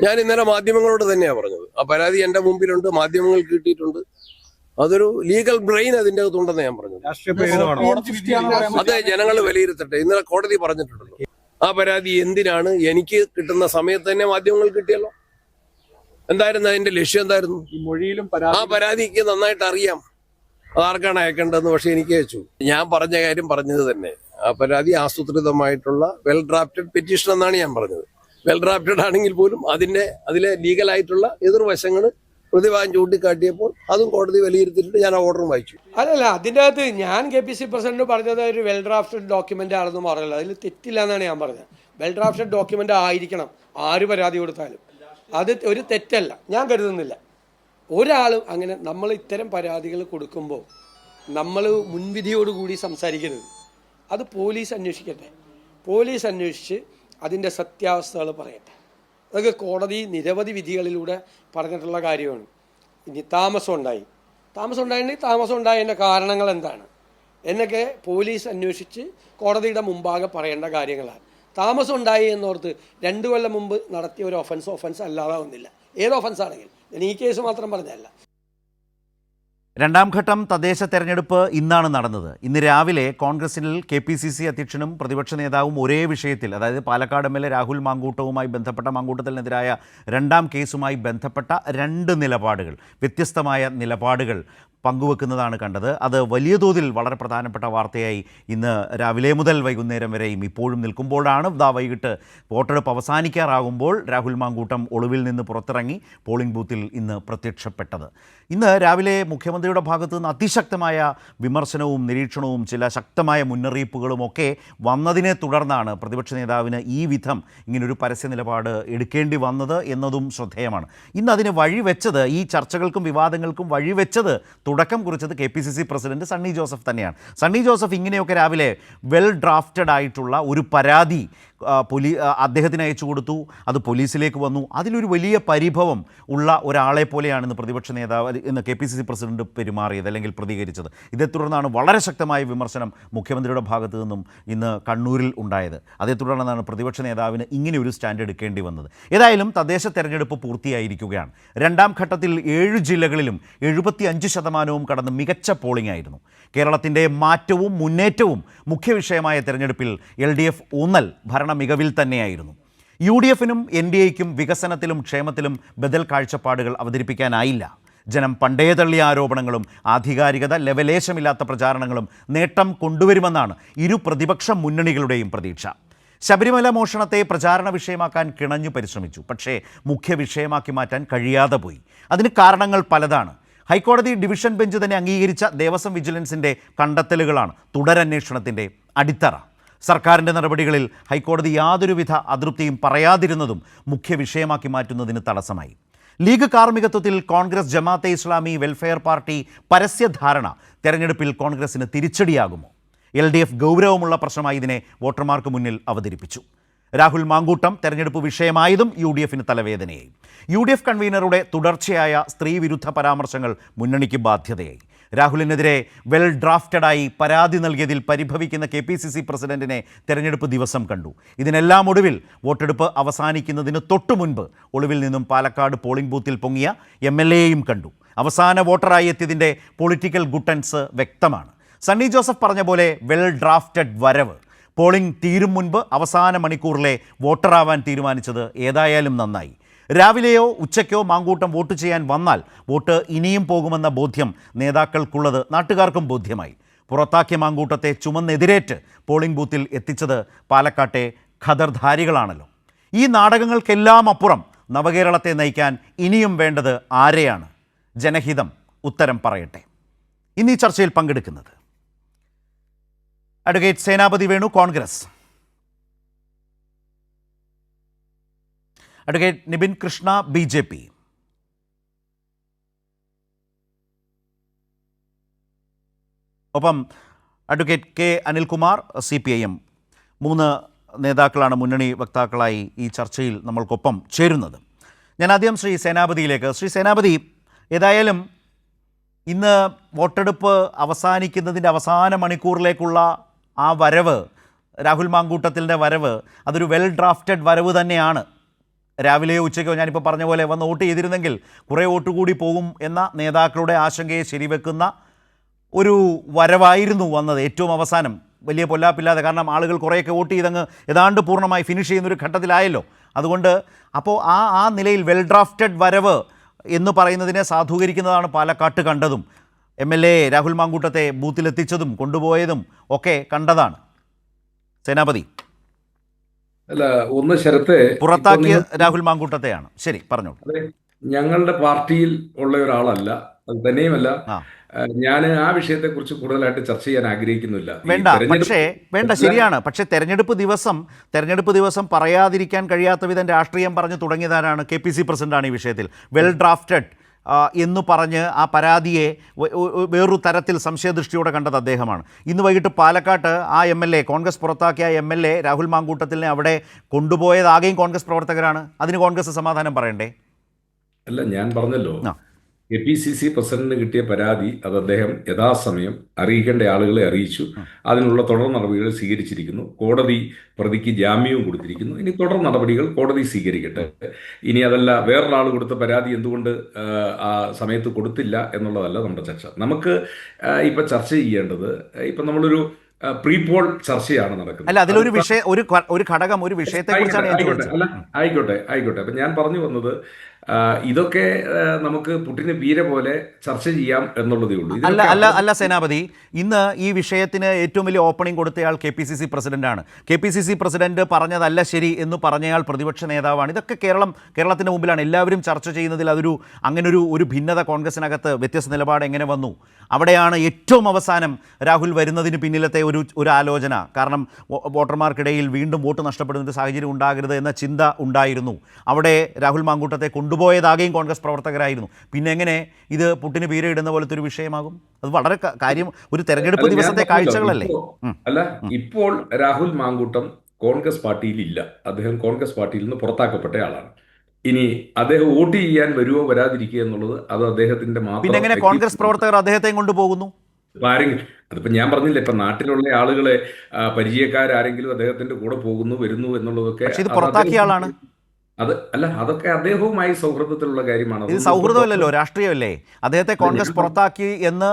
ഞാൻ ഇന്നലെ മാധ്യമങ്ങളോട് തന്നെയാണ് പറഞ്ഞത്. ആ പരാതി എന്റെ മുമ്പിലുണ്ട്, മാധ്യമങ്ങൾ കിട്ടിയിട്ടുണ്ട്. അതൊരു ലീഗൽ ബ്രെയിൻ അതിന്റെ അകത്തുണ്ടെന്ന് ഞാൻ പറഞ്ഞത്. അതെ, ജനങ്ങൾ വിലയിരുത്തട്ടെ. ഇന്നലെ കോടതി പറഞ്ഞിട്ടുണ്ടല്ലോ, ആ പരാതി എന്തിനാണ് എനിക്ക് കിട്ടുന്ന സമയത്ത് തന്നെ മാധ്യമങ്ങൾ കിട്ടിയല്ലോ. എന്തായിരുന്നു അതിന്റെ ലക്ഷ്യം? എന്തായിരുന്നു? ആ പരാതിക്ക് നന്നായിട്ട് അറിയാം അതാർക്കാണ് അയക്കേണ്ടതെന്ന്. പക്ഷെ എനിക്ക് അയച്ചു. ഞാൻ പറഞ്ഞ കാര്യം പറഞ്ഞത് തന്നെ. ആ പരാതി ആസൂത്രിതമായിട്ടുള്ള വെൽ ഡ്രാഫ്റ്റഡ് പെറ്റീഷൻ എന്നാണ് ഞാൻ പറഞ്ഞത്. വെൽ ഡ്രാഫ്റ്റഡ് ആണെങ്കിൽ പോലും അതിലെ ലീഗലായിട്ടുള്ള എതിർവശങ്ങൾ പ്രതിഭാഗം ചൂണ്ടിക്കാട്ടിയപ്പോൾ അതും കോടതി വിലയിരുത്തിയിട്ട് ഞാൻ ആ ഓർഡറും വായിച്ചു. അല്ലല്ല, അതിൻ്റെ അകത്ത് ഞാൻ KPC പ്രസിഡന്റ് പറഞ്ഞത് ഒരു വെൽ ഡ്രാഫ്റ്റഡ് ഡോക്യുമെന്റ് ആണെന്ന് പറഞ്ഞല്ലോ. അതിൽ തെറ്റില്ല എന്നാണ് ഞാൻ പറഞ്ഞത്. വെൽ ഡ്രാഫ്റ്റഡ് ഡോക്യുമെന്റ് ആയിരിക്കണം ആര് പരാതി കൊടുത്താലും. അത് ഒരു തെറ്റല്ല ഞാൻ കരുതുന്നില്ല. ഒരാളും അങ്ങനെ നമ്മൾ ഇത്തരം പരാതികൾ കൊടുക്കുമ്പോൾ നമ്മൾ മുൻവിധിയോടുകൂടി സംസാരിക്കരുത്. അത് പോലീസ് അന്വേഷിക്കട്ടെ. പോലീസ് അന്വേഷിച്ച് അതിൻ്റെ സത്യാവസ്ഥകൾ പറയട്ടെ. അതൊക്കെ കോടതി നിരവധി വിധികളിലൂടെ പറഞ്ഞിട്ടുള്ള കാര്യമാണ്. ഇനി താമസം ഉണ്ടായിട്ടുണ്ടെങ്കിൽ താമസം ഉണ്ടായതിൻ്റെ കാരണങ്ങൾ എന്താണ് എന്നൊക്കെ പോലീസ് അന്വേഷിച്ച് കോടതിയുടെ മുമ്പാകെ പറയേണ്ട കാര്യങ്ങളാണ്. താമസം ഉണ്ടായി എന്നോർത്ത് 2 കൊല്ലം മുമ്പ് നടത്തിയ ഒരു ഒഫൻസ് അല്ലാതാവുന്നില്ല. ഏത് ഒഫൻസ് ആണെങ്കിൽ, ഞാൻ ഈ കേസ് മാത്രം പറഞ്ഞല്ല. രണ്ടാം ഘട്ടം തദ്ദേശ തെരഞ്ഞെടുപ്പ് ഇന്നാണ് നടന്നത്. ഇന്ന് രാവിലെ കോൺഗ്രസിൽ KPCC അധ്യക്ഷനും പ്രതിപക്ഷ നേതാവും ഒരേ വിഷയത്തിൽ, അതായത് പാലക്കാട് MLA രാഹുൽ മാങ്കൂട്ടവുമായി ബന്ധപ്പെട്ട മാങ്കൂട്ടത്തിനെതിരായ 2ാം കേസുമായി ബന്ധപ്പെട്ട 2 നിലപാടുകൾ, വ്യത്യസ്തമായ നിലപാടുകൾ പങ്കുവെക്കുന്നതാണ് കണ്ടത്. അത് വലിയ തോതിൽ വളരെ പ്രധാനപ്പെട്ട വാർത്തയായി ഇന്ന് രാവിലെ മുതൽ വൈകുന്നേരം വരെയും ഇപ്പോഴും നിൽക്കുമ്പോഴാണ് വൈകിട്ട് വോട്ടെടുപ്പ് അവസാനിക്കാറാകുമ്പോൾ രാഹുൽ മാങ്കൂട്ടം ഒളിവിൽ നിന്ന് പുറത്തിറങ്ങി പോളിംഗ് ബൂത്തിൽ ഇന്ന് പ്രത്യക്ഷപ്പെട്ടത്. ഇന്ന് രാവിലെ മുഖ്യമന്ത്രിയുടെ ഭാഗത്തു നിന്ന് അതിശക്തമായ വിമർശനവും നിരീക്ഷണവും ചില ശക്തമായ മുന്നറിയിപ്പുകളുമൊക്കെ വന്നതിനെ തുടർന്നാണ് പ്രതിപക്ഷ നേതാവിന് ഈ വിധം ഇങ്ങനൊരു പരസ്യ നിലപാട് എടുക്കേണ്ടി വന്നത് എന്നതും ശ്രദ്ധേയമാണ്. ഇന്ന് അതിന് വഴിവെച്ചത്, ഈ ചർച്ചകൾക്കും വിവാദങ്ങൾക്കും വഴിവെച്ചത്, തുടക്കം കുറിച്ചത് KPCC പ്രസിഡന്റ് സണ്ണി ജോസഫ് തന്നെയാണ്. സണ്ണി ജോസഫ് ഇങ്ങനെയൊക്കെ രാവിലെ വെൽ ഡ്രാഫ്റ്റഡ് ആയിട്ടുള്ള ഒരു പരാതി അദ്ദേഹത്തിന് അയച്ചു കൊടുത്തു. അത് പോലീസിലേക്ക് വന്നു. അതിലൊരു വലിയ പരിഭവം ഉള്ള ഒരാളെ പോലെയാണ് ഇന്ന് പ്രതിപക്ഷ നേതാവ്, ഇന്ന് KPCC പ്രസിഡന്റ് പെരുമാറിയത് അല്ലെങ്കിൽ പ്രതികരിച്ചത്. ഇതേ തുടർന്നാണ് വളരെ ശക്തമായ വിമർശനം മുഖ്യമന്ത്രിയുടെ ഭാഗത്തു നിന്നും ഇന്ന് കണ്ണൂരിൽ ഉണ്ടായത്. അതേ തുടർന്നാണ് പ്രതിപക്ഷ നേതാവിന് ഇങ്ങനെ ഒരു സ്റ്റാൻഡ് എടുക്കേണ്ടി വന്നത്. ഏതായാലും തദ്ദേശ തെരഞ്ഞെടുപ്പ് പൂർത്തിയായിരിക്കുകയാണ്. 2ാം ഘട്ടത്തിൽ 7 ജില്ലകളിലും 75% കടന്ന് മികച്ച പോളിംഗ് ആയിരുന്നു. കേരളത്തിൻ്റെ മാറ്റവും മുന്നേറ്റവും മുഖ്യ വിഷയമായ തെരഞ്ഞെടുപ്പിൽ LDF ഊന്നൽ ഭരണ മികവിൽ തന്നെയായിരുന്നു. UDFനും NDAയ്ക്കും വികസനത്തിലും ക്ഷേമത്തിലും ബദൽ കാഴ്ചപ്പാടുകൾ അവതരിപ്പിക്കാനായില്ല. ജനം പണ്ടേ തള്ളിയ ആരോപണങ്ങളും ആധികാരികത ലെവലേശമില്ലാത്ത പ്രചാരണങ്ങളും നേട്ടം കൊണ്ടുവരുമെന്നാണ് ഇരു പ്രതിപക്ഷ മുന്നണികളുടെയും പ്രതീക്ഷ. ശബരിമല മോഷണത്തെ പ്രചാരണ വിഷയമാക്കാൻ കിണഞ്ഞു പരിശ്രമിച്ചു. പക്ഷേ മുഖ്യ വിഷയമാക്കി മാറ്റാൻ കഴിയാതെ പോയി. അതിന് കാരണങ്ങൾ പലതാണ്. ഹൈക്കോടതി ഡിവിഷൻ ബെഞ്ച് തന്നെ അംഗീകരിച്ച ദേവസ്വം വിജിലൻസിൻ്റെ കണ്ടെത്തലുകളാണ് തുടരന്വേഷണത്തിൻ്റെ അടിത്തറ. സർക്കാരിൻ്റെ നടപടികളിൽ ഹൈക്കോടതി യാതൊരുവിധ അതൃപ്തിയും പറയാതിരുന്നതും മുഖ്യ വിഷയമാക്കി മാറ്റുന്നതിന് തടസ്സമായി. ലീഗ് കാർമ്മികത്വത്തിൽ കോൺഗ്രസ് ജമാഅത്തെ ഇസ്ലാമി വെൽഫെയർ പാർട്ടി പരസ്യധാരണ തെരഞ്ഞെടുപ്പിൽ കോൺഗ്രസിന് തിരിച്ചടിയാകുമോ? LDF ഗൗരവമുള്ള പ്രശ്നമായി ഇതിനെ വോട്ടർമാർക്ക് മുന്നിൽ അവതരിപ്പിച്ചു. രാഹുൽ മാങ്കൂട്ടം തെരഞ്ഞെടുപ്പ് വിഷയമായതും UDFന് തലവേദനയായി. UDF കൺവീനറുടെ തുടർച്ചയായ സ്ത്രീവിരുദ്ധ പരാമർശങ്ങൾ മുന്നണിക്ക് ബാധ്യതയായി. രാഹുലിനെതിരെ വെൽ ഡ്രാഫ്റ്റഡായി പരാതി നൽകിയതിൽ പരിഭവിക്കുന്ന KPCC പ്രസിഡന്റിനെ തെരഞ്ഞെടുപ്പ് ദിവസം കണ്ടു. ഇതിനെല്ലാം ഒടുവിൽ വോട്ടെടുപ്പ് അവസാനിക്കുന്നതിന് തൊട്ടു മുൻപ് ഒളിവിൽ നിന്നും പാലക്കാട് പോളിംഗ് ബൂത്തിൽ പൊങ്ങിയ MLAയെയും കണ്ടു. അവസാന വോട്ടറായി എത്തിയതിൻ്റെ പൊളിറ്റിക്കൽ ഗുട്ടൻസ് വ്യക്തമാണ്. സണ്ണി ജോസഫ് പറഞ്ഞ പോലെ വെൽ ഡ്രാഫ്റ്റഡ് വരവ്. പോളിംഗ് തീരും മുൻപ് അവസാന മണിക്കൂറിലെ വോട്ടറാവാൻ തീരുമാനിച്ചത് ഏതായാലും നന്നായി. രാവിലെയോ ഉച്ചയ്ക്കോ മാങ്കൂട്ടം വോട്ട് ചെയ്യാൻ വന്നാൽ വോട്ട് ഇനിയും പോകുമെന്ന ബോധ്യം നേതാക്കൾക്കുള്ളത് നാട്ടുകാർക്കും ബോധ്യമായി. പുറത്താക്കിയ മാങ്കൂട്ടത്തെ ചുമന്നെതിരേറ്റ് പോളിംഗ് ബൂത്തിൽ എത്തിച്ചത് പാലക്കാട്ടെ ഖദർധാരികളാണല്ലോ. ഈ നാടകങ്ങൾക്കെല്ലാം അപ്പുറം നവകേരളത്തെ നയിക്കാൻ ഇനിയും വേണ്ടത് ആരെയാണ്? ജനഹിതം ഉത്തരം പറയട്ടെ. ഇന്ന് ഈ ചർച്ചയിൽ പങ്കെടുക്കുന്നത് അഡ്വക്കേറ്റ് സേനാപതി വേണു, കോൺഗ്രസ്; അഡ്വക്കേറ്റ് നിബിൻ കൃഷ്ണ, BJP; ഒപ്പം അഡ്വക്കേറ്റ് K അനിൽകുമാർ, CPIM. 3 നേതാക്കളാണ് മുന്നണി വക്താക്കളായി ഈ ചർച്ചയിൽ നമ്മൾക്കൊപ്പം ചേരുന്നത്. ഞാൻ ആദ്യം ശ്രീ സേനാപതിയിലേക്ക്. ശ്രീ സേനാപതി, ഏതായാലും ഇന്ന് വോട്ടെടുപ്പ് അവസാനിക്കുന്നതിൻ്റെ അവസാന മണിക്കൂറിലേക്കുള്ള ആ വരവ്, രാഹുൽ മാങ്കൂട്ടത്തിൻ്റെ വരവ്, അതൊരു വെൽ ഡ്രാഫ്റ്റഡ് വരവ് തന്നെയാണ്. രാവിലെയോ ഉച്ചയ്ക്കോ ഞാനിപ്പോൾ പറഞ്ഞ പോലെ വന്ന് വോട്ട് ചെയ്തിരുന്നെങ്കിൽ കുറേ വോട്ട് കൂടി പോകും എന്ന നേതാക്കളുടെ ആശങ്കയെ ശരിവെക്കുന്ന ഒരു വരവായിരുന്നു വന്നത് ഏറ്റവും അവസാനം. വലിയ പൊല്ലാപ്പില്ലാതെ, കാരണം ആളുകൾ കുറേയൊക്കെ വോട്ട് ചെയ്തങ്ങ് ഏതാണ്ട് പൂർണ്ണമായി ഫിനിഷ് ചെയ്യുന്നൊരു ഘട്ടത്തിലായല്ലോ. അതുകൊണ്ട് അപ്പോൾ ആ നിലയിൽ വെൽ ഡ്രാഫ്റ്റഡ് വരവ് എന്ന് പറയുന്നതിനെ സാധൂകരിക്കുന്നതാണ് പാലക്കാട്ട് കണ്ടതും. MLA രാഹുൽ മാങ്കൂട്ടത്തെ ബൂത്തിലെത്തിച്ചതും കൊണ്ടുപോയതും ഒക്കെ കണ്ടതാണ്. സേനാപതി അല്ല, ഒന്ന് ശരത്തെ പുറത്താക്കിയ രാഹുൽ മാങ്കൂട്ടത്തെയാണ്. ശരി, പറഞ്ഞു. അതെ, ഞങ്ങളുടെ പാർട്ടിയിൽ ഉള്ള ഒരാളല്ല. അത് തന്നെയുമല്ല, ആ ഞാൻ ആ വിഷയത്തെക്കുറിച്ച് കൂടുതലായിട്ട് ചർച്ച ചെയ്യാൻ ആഗ്രഹിക്കുന്നില്ല. ഈ വേണ്ട, പക്ഷേ വേണ്ട, ശരിയാണ്. പക്ഷേ തെരഞ്ഞെടുപ്പ് ദിവസം പറയാതിരിക്കാൻ കഴിയാത്ത വിധം രാഷ്ട്രീയം പറഞ്ഞു തുടങ്ങിയതാരാണ്? KPC പ്രസിഡന്റാണ് ഈ വിഷയത്തിൽ. വെൽ ഡ്രാഫ്റ്റഡ് എന്ന് പറഞ്ഞ് ആ പരാതിയെ വേറൊരു തരത്തിൽ സംശയദൃഷ്ടിയോടെ കണ്ടത് അദ്ദേഹമാണ്. ഇന്ന് വൈകിട്ട് പാലക്കാട്ട് ആ MLA, കോൺഗ്രസ് പുറത്താക്കിയ MLA രാഹുൽ മാങ്കൂട്ടത്തിനെ അവിടെ കൊണ്ടുപോയതാകെയും കോൺഗ്രസ് പ്രവർത്തകരാണ്. അതിന് കോൺഗ്രസ് സമാധാനം പറയണ്ടേ? അല്ല, ഞാൻ പറഞ്ഞല്ലോ, ആ KPCC പ്രസിഡന്റിന് കിട്ടിയ പരാതി അത് അദ്ദേഹം യഥാസമയം അറിയിക്കേണ്ട ആളുകളെ അറിയിച്ചു. അതിനുള്ള തുടർ നടപടികൾ സ്വീകരിച്ചിരിക്കുന്നു. കോടതി പ്രതിക്ക് ജാമ്യവും കൊടുത്തിരിക്കുന്നു. ഇനി തുടർ നടപടികൾ കോടതി സ്വീകരിക്കട്ടെ. ഇനി അതല്ല, വേറൊരാൾ കൊടുത്ത പരാതി എന്തുകൊണ്ട് ആ സമയത്ത് കൊടുത്തില്ല എന്നുള്ളതല്ല നമ്മുടെ ചർച്ച. നമുക്ക് ഇപ്പൊ ചർച്ച ചെയ്യേണ്ടത്, ഇപ്പൊ നമ്മളൊരു പ്രീപോൾ ചർച്ചയാണ് നടക്കുന്നത്. അല്ല, അതിലൊരു വിഷയം, ഒരു ഘടകം, ഒരു വിഷയത്തെക്കുറിച്ചാണ് ഞാൻ ചോദിച്ചത്. അല്ല, ആയിക്കോട്ടെ. അപ്പൊ ഞാൻ പറഞ്ഞു വന്നത്, ഇതൊക്കെ നമുക്ക് പുട്ടിന് പീര പോലെ ചർച്ച ചെയ്യാം എന്നുള്ളതേ ഉള്ളൂ. അല്ല സേനാപതി, ഇന്ന് ഈ വിഷയത്തിന് ഏറ്റവും വലിയ ഓപ്പണിംഗ് കൊടുത്തയാൾ KPCC പ്രസിഡന്റാണ്. KPCC പ്രസിഡന്റ് പറഞ്ഞതല്ല ശരി എന്ന് പറഞ്ഞയാൾ പ്രതിപക്ഷ നേതാവാണ്. ഇതൊക്കെ കേരളത്തിൻ്റെ മുമ്പിലാണ്. എല്ലാവരും ചർച്ച ചെയ്യുന്നതിൽ അങ്ങനൊരു ഭിന്നത കോൺഗ്രസിനകത്ത്, വ്യത്യസ്ത നിലപാട് എങ്ങനെ വന്നു? അവിടെയാണ് ഏറ്റവും അവസാനം രാഹുൽ വരുന്നതിന് പിന്നിലത്തെ ഒരു ആലോചന. കാരണം വോട്ടർമാർക്കിടയിൽ വീണ്ടും വോട്ട് നഷ്ടപ്പെടുന്ന ഒരു സാഹചര്യം ഉണ്ടാകരുത് എന്ന ചിന്ത ഉണ്ടായിരുന്നു. അവിടെ രാഹുൽ മാങ്കൂട്ടത്തെ കൊണ്ടുപോയതാകെയും കോൺഗ്രസ് പ്രവർത്തകരായിരുന്നു. പിന്നെ എങ്ങനെ ഇത് പുട്ടിന് പീരയിടുന്ന പോലത്തെ ഒരു വിഷയമാകും? അത് വളരെ കാര്യം, ഒരു തെരഞ്ഞെടുപ്പ് ദിവസത്തെ കാഴ്ചകളല്ലേ. അല്ല, ഇപ്പോൾ രാഹുൽ മാങ്കൂട്ടം കോൺഗ്രസ് പാർട്ടിയിൽ ഇല്ല. അദ്ദേഹം കോൺഗ്രസ് പാർട്ടിയിൽ നിന്ന് പുറത്താക്കപ്പെട്ട ആളാണ്. ഇനി അദ്ദേഹം വോട്ട് ചെയ്യാൻ വരുമോ വരാതിരിക്കുക എന്നുള്ളത് അത് അദ്ദേഹത്തിന്റെ മാത്രം. പിന്നെ എങ്ങനെ കോൺഗ്രസ് പ്രവർത്തകർ അദ്ദേഹത്തെയും കൊണ്ടുപോകുന്നു? അതിപ്പോ ഞാൻ പറഞ്ഞില്ല, ഇപ്പൊ നാട്ടിലുള്ള ആളുകളെ പരിചയക്കാരെങ്കിലും അദ്ദേഹത്തിന്റെ കൂടെ വരുന്നു എന്നുള്ളതൊക്കെ. ഇത് പുറത്താക്കിയ ആളാണ്. അതൊക്കെ അദ്ദേഹവുമായി സൗഹൃദത്തിലുള്ള കാര്യമാണ്. ഇത് സൗഹൃദമല്ലല്ലോ, രാഷ്ട്രീയമല്ലേ. അദ്ദേഹത്തെ കോൺഗ്രസ് പുറത്താക്കി എന്ന്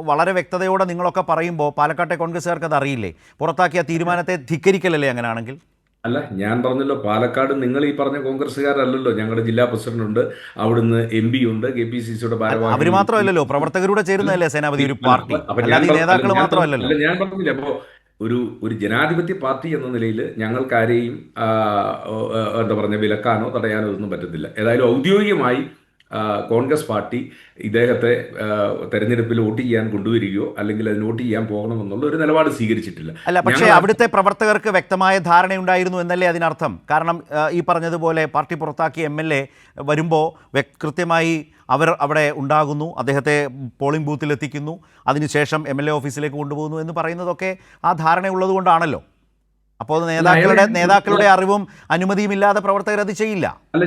വളരെ വ്യക്തതയോടെ നിങ്ങളൊക്കെ പറയുമ്പോൾ പാലക്കാട്ടെ കോൺഗ്രസ്സുകാർക്ക് അത് അറിയില്ലേ? പുറത്താക്കിയ തീരുമാനത്തെ ധിക്കരിക്കലല്ലേ അങ്ങനെയാണെങ്കിൽ? അല്ല, ഞാൻ പറഞ്ഞല്ലോ, പാലക്കാട് നിങ്ങൾ ഈ പറഞ്ഞ കോൺഗ്രസ്സുകാരല്ലല്ലോ. ഞങ്ങളുടെ ജില്ലാ പ്രസിഡന്റ് ഉണ്ട്, അവിടുന്ന് MP ഉണ്ട്, KPCCയുടെ ഭാരവാഹി. അവർ മാത്രമല്ലല്ലോ, പ്രവർത്തകരുടെ ചേരുന്നതല്ലേ സേനാപതി ഒരു പാർട്ടി, അല്ലാതെ നേതാക്കൾ മാത്രമല്ലല്ലോ. ഞാൻ പറഞ്ഞില്ല, അപ്പോ ഒരു ജനാധിപത്യ പാർട്ടി എന്ന നിലയിൽ ഞങ്ങൾക്കാരെയും എന്താ പറഞ്ഞ വിലക്കാനോ തടയാനോ ഒന്നും പറ്റത്തില്ല. ഏതായാലും ഔദ്യോഗികമായി കോൺഗ്രസ് പാർട്ടി ഇദ്ദേഹത്തെ തെരഞ്ഞെടുപ്പിൽ വോട്ട് ചെയ്യാൻ കൊണ്ടുവരികയോ അല്ലെങ്കിൽ അതിന് വോട്ട് ചെയ്യാൻ പോകണമെന്നുള്ള ഒരു നിലപാട് സ്വീകരിച്ചിട്ടില്ല. അല്ല, പക്ഷേ അവിടുത്തെ പ്രവർത്തകർക്ക് വ്യക്തമായ ധാരണയുണ്ടായിരുന്നു എന്നല്ലേ അതിനർത്ഥം? കാരണം ഈ പറഞ്ഞതുപോലെ പാർട്ടി പുറത്താക്കിയ MLA വരുമ്പോൾ കൃത്യമായി അവർ അവിടെ ഉണ്ടാകുന്നു, അദ്ദേഹത്തെ പോളിംഗ് ബൂത്തിൽ എത്തിക്കുന്നു, അതിനുശേഷം MLA ഓഫീസിലേക്ക് കൊണ്ടുപോകുന്നു എന്ന് പറയുന്നതൊക്കെ ആ ധാരണയുള്ളത് കൊണ്ടാണല്ലോ. അപ്പോൾ നേതാക്കളുടെ അറിവും അനുമതിയും ഇല്ലാതെ പ്രവർത്തകർ അത് ചെയ്യില്ല. അല്ല,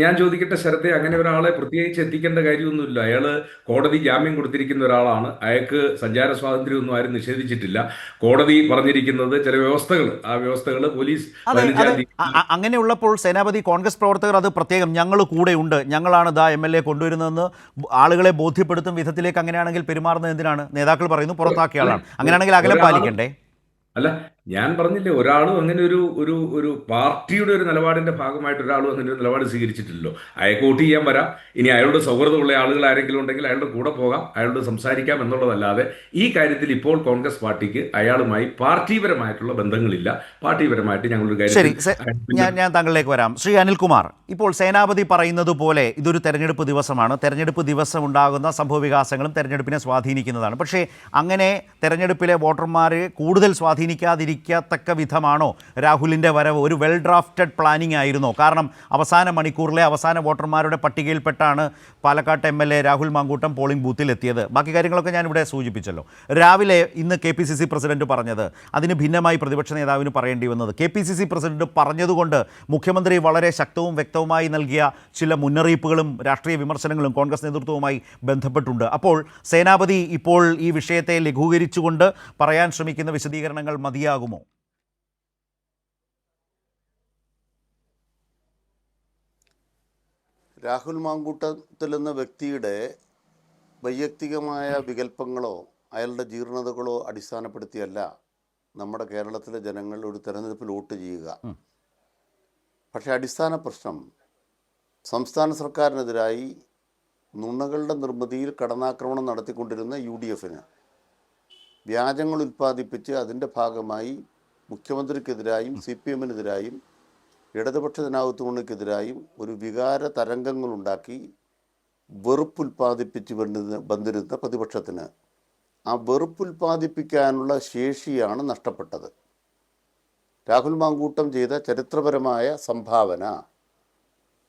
ഞാൻ ചോദിക്കട്ടെ ശരത്തെ, അങ്ങനെ ഒരാളെ പ്രത്യേകിച്ച് എത്തിക്കേണ്ട കാര്യമൊന്നുമില്ല. അയാള് കോടതി ജാമ്യം കൊടുത്തിരിക്കുന്ന ഒരാളാണ്. അയാൾക്ക് സഞ്ചാര സ്വാതന്ത്ര്യമൊന്നും ആരും നിഷേധിച്ചിട്ടില്ല. കോടതി പറഞ്ഞിരിക്കുന്നത് ചില വ്യവസ്ഥകൾ, ആ വ്യവസ്ഥകൾ പോലീസ്. അങ്ങനെയുള്ളപ്പോൾ സേനാപതി, കോൺഗ്രസ് പ്രവർത്തകർ അത് പ്രത്യേകം ഞങ്ങൾ കൂടെയുണ്ട്, ഞങ്ങളാണ് MLA കൊണ്ടുവരുന്നതെന്ന് ആളുകളെ ബോധ്യപ്പെടുത്തും വിധത്തിലേക്ക് അങ്ങനെയാണെങ്കിൽ പെരുമാറുന്നത് എന്തിനാണ്? നേതാക്കൾ പറയുന്നു പുറത്താക്കിയ ആളാണ്, അങ്ങനെയാണെങ്കിൽ അകലം പാലിക്കണ്ടേ? അല്ല, ഞാൻ പറഞ്ഞില്ലേ, ഒരാളും അങ്ങനെ ഒരു പാർട്ടിയുടെ ഒരു നിലപാടിന്റെ ഭാഗമായിട്ട് ഒരാളും അങ്ങനെ ഒരു നിലപാട് സ്വീകരിച്ചിട്ടില്ലല്ലോ. അയാൾക്ക് വോട്ട് ചെയ്യാൻ വരാം, ഇനി അയാളുടെ സൗഹൃദമുള്ള ആളുകൾ ആരെങ്കിലും ഉണ്ടെങ്കിൽ അയാളുടെ കൂടെ പോകാം, അയാളോട് സംസാരിക്കാം എന്നുള്ളതല്ലാതെ ഈ കാര്യത്തിൽ ഇപ്പോൾ കോൺഗ്രസ് പാർട്ടിക്ക് അയാളുമായി പാർട്ടിപരമായിട്ടുള്ള ബന്ധങ്ങളില്ല. പാർട്ടിപരമായിട്ട് ഞങ്ങളൊരു കാര്യം. ഞാൻ താങ്കളിലേക്ക് വരാം. ശ്രീ അനിൽകുമാർ, ഇപ്പോൾ സേനാപതി പറയുന്നത് പോലെ ഇതൊരു തെരഞ്ഞെടുപ്പ് ദിവസമാണ്. തെരഞ്ഞെടുപ്പ് ദിവസം ഉണ്ടാകുന്ന സംഭവവികാസങ്ങളും തെരഞ്ഞെടുപ്പിനെ സ്വാധീനിക്കുന്നതാണ്. പക്ഷേ അങ്ങനെ തെരഞ്ഞെടുപ്പിലെ വോട്ടർമാരെ കൂടുതൽ സ്വാധീനിക്കാതിരിക്കത്തക്ക വിധമാണോ രാഹുലിൻ്റെ വരവ്? ഒരു വെൽ ഡ്രാഫ്റ്റഡ് പ്ലാനിംഗ് ആയിരുന്നോ? കാരണം അവസാന മണിക്കൂറിലെ അവസാന വോട്ടർമാരുടെ പട്ടികയിൽപ്പെട്ടാണ് പാലക്കാട്ട് MLA രാഹുൽ മാങ്കൂട്ടം പോളിംഗ് ബൂത്തിൽ എത്തിയത്. ബാക്കി കാര്യങ്ങളൊക്കെ ഞാനിവിടെ സൂചിപ്പിച്ചല്ലോ. രാവിലെ ഇന്ന് KPCC പ്രസിഡന്റ് പറഞ്ഞത്, അതിന് ഭിന്നമായി പ്രതിപക്ഷ നേതാവിന് പറയേണ്ടി വന്നത്. KPCC പ്രസിഡന്റ് പറഞ്ഞതുകൊണ്ട് മുഖ്യമന്ത്രി വളരെ ശക്തവും വ്യക്തവുമായി നൽകിയ ചില മുന്നറിയിപ്പുകളും രാഷ്ട്രീയ വിമർശനങ്ങളും കോൺഗ്രസ് നേതൃത്വവുമായി ബന്ധപ്പെട്ടുണ്ട്. അപ്പോൾ സേനാപതി ഇപ്പോൾ ഈ വിഷയത്തെ ലഘൂകരിച്ചുകൊണ്ട് പറയാൻ ശ്രമിക്കുന്ന വിശദീകരണങ്ങൾ മതിയാകുമോ? രാഹുൽ മാങ്കൂട്ടത്തിൽ എന്ന വ്യക്തിയുടെ വൈയക്തികമായ വികല്പങ്ങളോ അയാളുടെ ജീർണതകളോ അടിസ്ഥാനപ്പെടുത്തിയല്ല നമ്മുടെ കേരളത്തിലെ ജനങ്ങൾ ഒരു തെരഞ്ഞെടുപ്പിൽ വോട്ട് ചെയ്യുക. പക്ഷേ അടിസ്ഥാന പ്രശ്നം സംസ്ഥാന സർക്കാരിനെതിരായി നുണകളുടെ നിർമ്മിതിയിൽ കടന്നാക്രമണം നടത്തിക്കൊണ്ടിരുന്ന UDF വ്യാജങ്ങൾ ഉൽപ്പാദിപ്പിച്ച് അതിൻ്റെ ഭാഗമായി മുഖ്യമന്ത്രിക്കെതിരായും CPM-നെതിരായും ഇടതുപക്ഷ ജനാധിപത്യത്തിനെതിരായും ഒരു വികാര തരംഗങ്ങളുണ്ടാക്കി വെറുപ്പുൽപ്പാദിപ്പിച്ച് വന്നിരുന്ന പ്രതിപക്ഷത്തിന് ആ വെറുപ്പുൽപ്പാദിപ്പിക്കാനുള്ള ശേഷിയാണ് നഷ്ടപ്പെട്ടത്. രാഹുൽ മാങ്കൂട്ടം ചെയ്ത ചരിത്രപരമായ സംഭാവന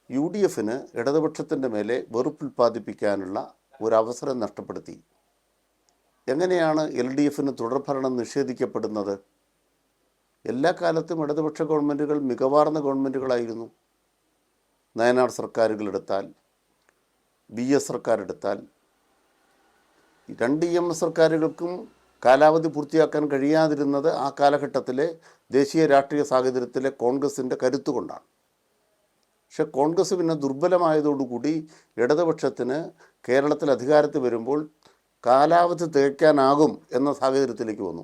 UDF ഇടതുപക്ഷത്തിൻ്റെ മേലെ വെറുപ്പുൽപ്പാദിപ്പിക്കാനുള്ള ഒരവസരം നഷ്ടപ്പെടുത്തി. എങ്ങനെയാണ് LDF തുടർഭരണം നിഷേധിക്കപ്പെടുന്നത്? എല്ലാ കാലത്തും ഇടതുപക്ഷ ഗവൺമെൻറ്റുകൾ മികവാർന്ന ഗവൺമെൻറ്റുകളായിരുന്നു. നയനാർ സർക്കാരുകളെടുത്താൽ, VS സർക്കാരെടുത്താൽ, 2 EMS സർക്കാരുകൾക്കും കാലാവധി പൂർത്തിയാക്കാൻ കഴിയാതിരുന്നത് ആ കാലഘട്ടത്തിലെ ദേശീയ രാഷ്ട്രീയ സാഹചര്യത്തിലെ കോൺഗ്രസിൻ്റെ കരുത്തുകൊണ്ടാണ്. പക്ഷെ കോൺഗ്രസ് പിന്നെ ദുർബലമായതോടുകൂടി ഇടതുപക്ഷത്തിന് കേരളത്തിൽ അധികാരത്തിൽ വരുമ്പോൾ കാലാവധി തികയ്ക്കാനാകും എന്ന സാഹചര്യത്തിലേക്ക് വന്നു.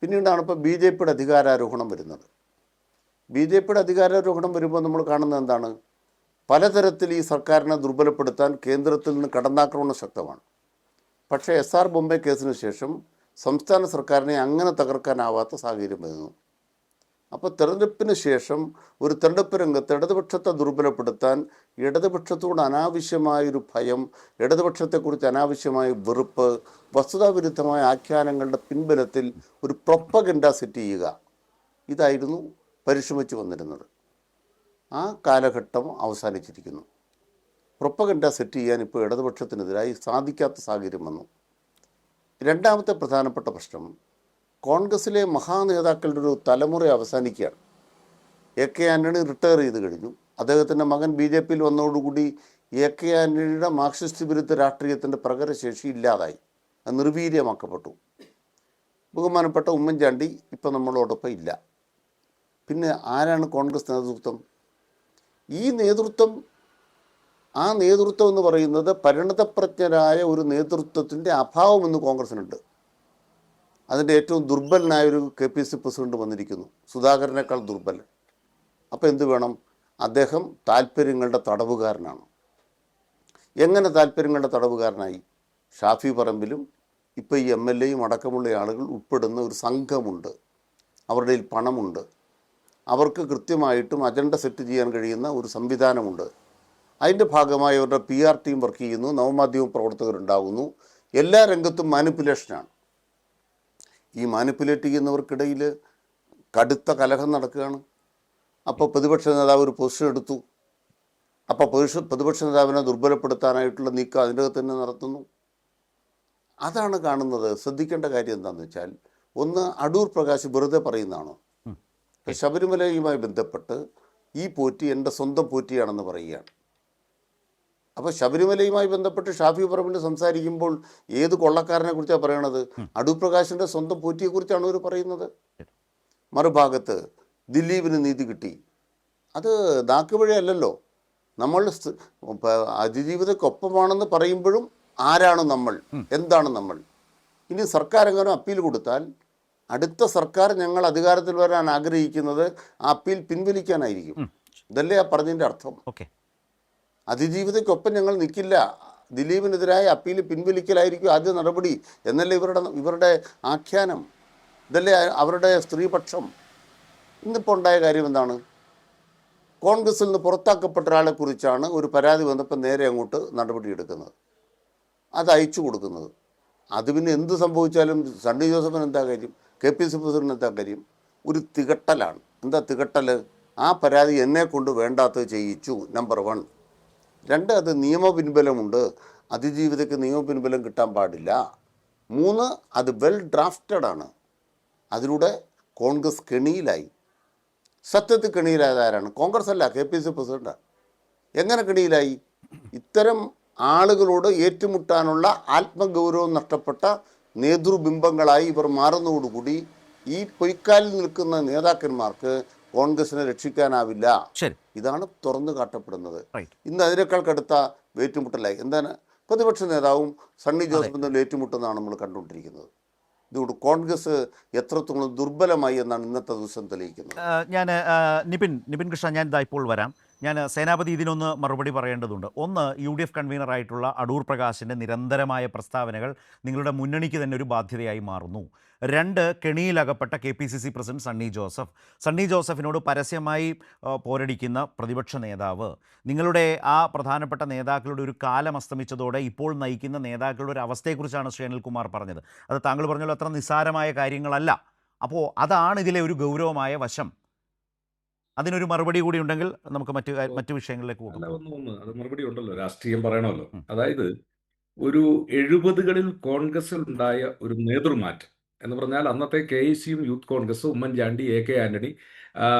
പിന്നീടാണ് ഇപ്പോൾ BJPയുടെ അധികാരാരോഹണം വരുന്നത്. BJPയുടെ അധികാരാരോഹണം വരുമ്പോൾ നമ്മൾ കാണുന്നത് എന്താണ്? പലതരത്തിൽ ഈ സർക്കാരിനെ ദുർബലപ്പെടുത്താൻ കേന്ദ്രത്തിൽ നിന്ന് കടന്നാക്രമണം ശക്തമാണ്. പക്ഷേ SR ബോംബെ കേസിന് ശേഷം സംസ്ഥാന സർക്കാരിനെ അങ്ങനെ തകർക്കാനാവാത്ത സാഹചര്യം വരുന്നു. അപ്പോൾ തെരഞ്ഞെടുപ്പിന് ശേഷം ഒരു തെരഞ്ഞെടുപ്പ് രംഗത്ത് ഇടതുപക്ഷത്തെ ദുർബലപ്പെടുത്താൻ ഇടതുപക്ഷത്തോട് അനാവശ്യമായൊരു ഭയം, ഇടതുപക്ഷത്തെക്കുറിച്ച് അനാവശ്യമായ വെറുപ്പ്, വസ്തുതാവിരുദ്ധമായ ആഖ്യാനങ്ങളുടെ പിൻബലത്തിൽ ഒരു പ്രൊപ്പഗൻഡ സെറ്റ് ചെയ്യുക, ഇതായിരുന്നു പരിശ്രമിച്ചു വന്നിരുന്നത്. ആ കാലഘട്ടം അവസാനിച്ചിരിക്കുന്നു. പ്രൊപ്പഗൻഡ സെറ്റ് ചെയ്യാൻ ഇപ്പോൾ ഇടതുപക്ഷത്തിനെതിരായി സാധിക്കാത്ത സാഹചര്യം വന്നു. രണ്ടാമത്തെ പ്രധാനപ്പെട്ട പ്രശ്നം, കോൺഗ്രസിലെ മഹാനേതാക്കളുടെ ഒരു തലമുറ അവസാനിക്കുകയാണ്. AK ആൻ്റണി റിട്ടയർ ചെയ്ത് കഴിഞ്ഞു. അദ്ദേഹത്തിൻ്റെ മകൻ BJPയിൽ വന്നതോടുകൂടി AK ആൻ്റണിയുടെ മാർക്സിസ്റ്റ് വിരുദ്ധ രാഷ്ട്രീയത്തിൻ്റെ പ്രകടശേഷി ഇല്ലാതായി, അത് നിർവീര്യമാക്കപ്പെട്ടു. ബഹുമാനപ്പെട്ട ഉമ്മൻചാണ്ടി ഇപ്പം നമ്മളോടൊപ്പം ഇല്ല. പിന്നെ ആരാണ് കോൺഗ്രസ് നേതൃത്വം? ഈ നേതൃത്വം, ആ നേതൃത്വം എന്ന് പറയുന്നത് പരിണതപ്രജ്ഞരായ ഒരു നേതൃത്വത്തിൻ്റെ അഭാവം ഇന്ന് കോൺഗ്രസിനുണ്ട്. അതിൻ്റെ ഏറ്റവും ദുർബലനായൊരു KPC പ്രസിഡന്റ് വന്നിരിക്കുന്നു, സുധാകരനേക്കാൾ ദുർബലൻ. അപ്പോൾ എന്ത് വേണം? അദ്ദേഹം താല്പര്യങ്ങളുടെ തടവുകാരനാണ്. എങ്ങനെ താല്പര്യങ്ങളുടെ തടവുകാരനായി? ഷാഫി പറമ്പിലും ഇപ്പോൾ ഈ MLAയും അടക്കമുള്ള ആളുകൾ ഉൾപ്പെടുന്ന ഒരു സംഘമുണ്ട്. അവരുടെ കയ്യിൽ പണമുണ്ട്. അവർക്ക് കൃത്യമായിട്ടും അജണ്ട സെറ്റ് ചെയ്യാൻ കഴിയുന്ന ഒരു സംവിധാനമുണ്ട്. അതിൻ്റെ ഭാഗമായി അവരുടെ PR ടീം വർക്ക് ചെയ്യുന്നു, നവമാധ്യമ പ്രവർത്തകരുണ്ടാകുന്നു. എല്ലാ രംഗത്തും മാനിപ്പുലേഷനാണ്. ഈ മാനിപ്പുലേറ്റ് ചെയ്യുന്നവർക്കിടയിൽ കടുത്ത കലഹം നടക്കുകയാണ്. അപ്പോൾ പ്രതിപക്ഷ നേതാവ് ഒരു പൊസിഷൻ എടുത്തു. അപ്പോൾ പ്രതിപക്ഷ നേതാവിനെ ദുർബലപ്പെടുത്താനായിട്ടുള്ള നീക്കം അതിൻ്റെ അകത്ത് തന്നെ നടത്തുന്നു. അതാണ് കാണുന്നത്. ശ്രദ്ധിക്കേണ്ട കാര്യം എന്താണെന്ന് വെച്ചാൽ, ഒന്ന്, അടൂർ പ്രകാശ് വെറുതെ പറയുന്നതാണോ? ശബരിമലയുമായി ബന്ധപ്പെട്ട് ഈ പോറ്റി എൻ്റെ സ്വന്തം പോറ്റിയാണെന്ന് പറയുകയാണ്. അപ്പോൾ ശബരിമലയുമായി ബന്ധപ്പെട്ട് ഷാഫി പറമ്പിൽ സംസാരിക്കുമ്പോൾ ഏത് കൊള്ളക്കാരനെ കുറിച്ചാണ് പറയണത്? അടൂർ പ്രകാശിൻ്റെ സ്വന്തം പോറ്റിയെക്കുറിച്ചാണ് അവർ പറയുന്നത്. മറുഭാഗത്ത് ദിലീപിന് നീതി കിട്ടി, അത് നാക്കുവഴിയല്ലല്ലോ. നമ്മൾ അതിജീവിതക്കൊപ്പമാണെന്ന് പറയുമ്പോഴും ആരാണ് നമ്മൾ, എന്താണ് നമ്മൾ? ഇനി സർക്കാർ എങ്ങനെ അപ്പീൽ കൊടുത്താൽ അടുത്ത സർക്കാർ ഞങ്ങൾ അധികാരത്തിൽ വരാൻ ആഗ്രഹിക്കുന്നത് ആ അപ്പീൽ പിൻവലിക്കാനായിരിക്കും. ഇതല്ലേ ആ പറഞ്ഞതിൻ്റെ അർത്ഥം? അതിജീവിതയ്ക്കൊപ്പം ഞങ്ങൾ നിൽക്കില്ല, ദിലീപിനെതിരായ അപ്പീൽ പിൻവലിക്കലായിരിക്കും ആദ്യ നടപടി എന്നല്ലേ ഇവരുടെ ആഖ്യാനം. ഇതല്ലേ അവരുടെ സ്ത്രീപക്ഷം. ഇന്നിപ്പോൾ ഉണ്ടായ കാര്യം എന്താണ്? കോൺഗ്രസിൽ നിന്ന് പുറത്താക്കപ്പെട്ട ഒരാളെക്കുറിച്ചാണ് ഒരു പരാതി വന്നപ്പോൾ നേരെ അങ്ങോട്ട് നടപടിയെടുക്കുന്നത്, അത് അയച്ചു കൊടുക്കുന്നത്. അത് പിന്നെ എന്ത് സംഭവിച്ചാലും സണ്ണി ജോസഫിന് എന്താ കാര്യം? KPC പ്രസിഡന്റിന് എന്താ കാര്യം? ഒരു തികട്ടലാണ്. എന്താ തികട്ടൽ? ആ പരാതി എന്നെ കൊണ്ട് വേണ്ടാത്തത് ചെയ്യിച്ചു, നമ്പർ 1. 2, അത് നിയമപിൻബലമുണ്ട്, അതിജീവിതയ്ക്ക് നിയമപിൻബലം കിട്ടാൻ പാടില്ല. 3, അത് വെൽ ഡ്രാഫ്റ്റഡ് ആണ്. അതിലൂടെ കോൺഗ്രസ് കെണിയിലായി. സത്യത്തിൽ കെണിയിലായത് ആരാണ്? കോൺഗ്രസ് അല്ല, KPC പ്രസിഡന്റാണ്. എങ്ങനെ കെണിയിലായി? ഇത്തരം ആളുകളോട് ഏറ്റുമുട്ടാനുള്ള ആത്മഗൗരവം നഷ്ടപ്പെട്ട നേതൃബിംബങ്ങളായി ഇവർ മാറുന്നതോടുകൂടി ഈ പൊയ്ക്കാലിൽ നിൽക്കുന്ന നേതാക്കന്മാർക്ക് കോൺഗ്രസിനെ രക്ഷിക്കാനാവില്ല. ശരി, ഇതാണ് തുറന്നു കാട്ടപ്പെടുന്നത്. റൈറ്റ്. ഇന്ന് അതിനേക്കാൾ കടുത്ത ഏറ്റുമുട്ടലായി. എന്താണ് പ്രതിപക്ഷ നേതാവും സണ്ണി ജോസഫും തമ്മിൽ ഏറ്റുമുട്ടുന്നതാണ് നമ്മൾ കണ്ടുകൊണ്ടിരിക്കുന്നത്. ഇതുകൊണ്ട് കോൺഗ്രസ് എത്രത്തോളം ദുർബലമായി എന്നാണ് ഇന്നത്തെ ദിവസം തെളിയിക്കുന്നത്. ഞാൻ നിപിൻ കൃഷ്ണ, ഞാൻ ഇതാ ഇപ്പോൾ വരാം. ഞാൻ സേനാപതി ഇതിനൊന്ന് മറുപടി പറയേണ്ടതുണ്ട്. ഒന്ന്, UDF കൺവീനറായിട്ടുള്ള അടൂർ പ്രകാശിൻ്റെ നിരന്തരമായ പ്രസ്താവനകൾ നിങ്ങളുടെ മുന്നണിക്ക് തന്നെ ഒരു ബാധ്യതയായി മാറുന്നു. 2, കെണിയിലകപ്പെട്ട KPCC പ്രസിഡന്റ് സണ്ണി ജോസഫിനോട് പരസ്യമായി പോരടിക്കുന്ന പ്രതിപക്ഷ നേതാവ്, നിങ്ങളുടെ ആ പ്രധാനപ്പെട്ട നേതാക്കളുടെ ഒരു കാലം അസ്തമിച്ചതോടെ ഇപ്പോൾ നയിക്കുന്ന നേതാക്കളുടെ ഒരു അവസ്ഥയെക്കുറിച്ചാണ് ശ്രീ അനിൽകുമാർ പറഞ്ഞത്. അത് താങ്കൾ പറഞ്ഞല്ലോ അത്ര നിസ്സാരമായ കാര്യങ്ങളല്ല. അപ്പോൾ അതാണ് ഇതിലെ ഒരു ഗൗരവമായ വശം. അതിനൊരു മറുപടി കൂടി ഉണ്ടെങ്കിൽ നമുക്ക് മറ്റു വിഷയങ്ങളിലേക്ക് പോകും. അത് മറുപടി ഉണ്ടല്ലോ, രാഷ്ട്രീയം പറയണമല്ലോ. അതായത് ഒരു 70കളിൽ കോൺഗ്രസിൽ ഉണ്ടായ ഒരു നേതൃമാറ്റം എന്ന് പറഞ്ഞാൽ അന്നത്തെ KIC youth Congress, Oommen Chandy, AK Antony,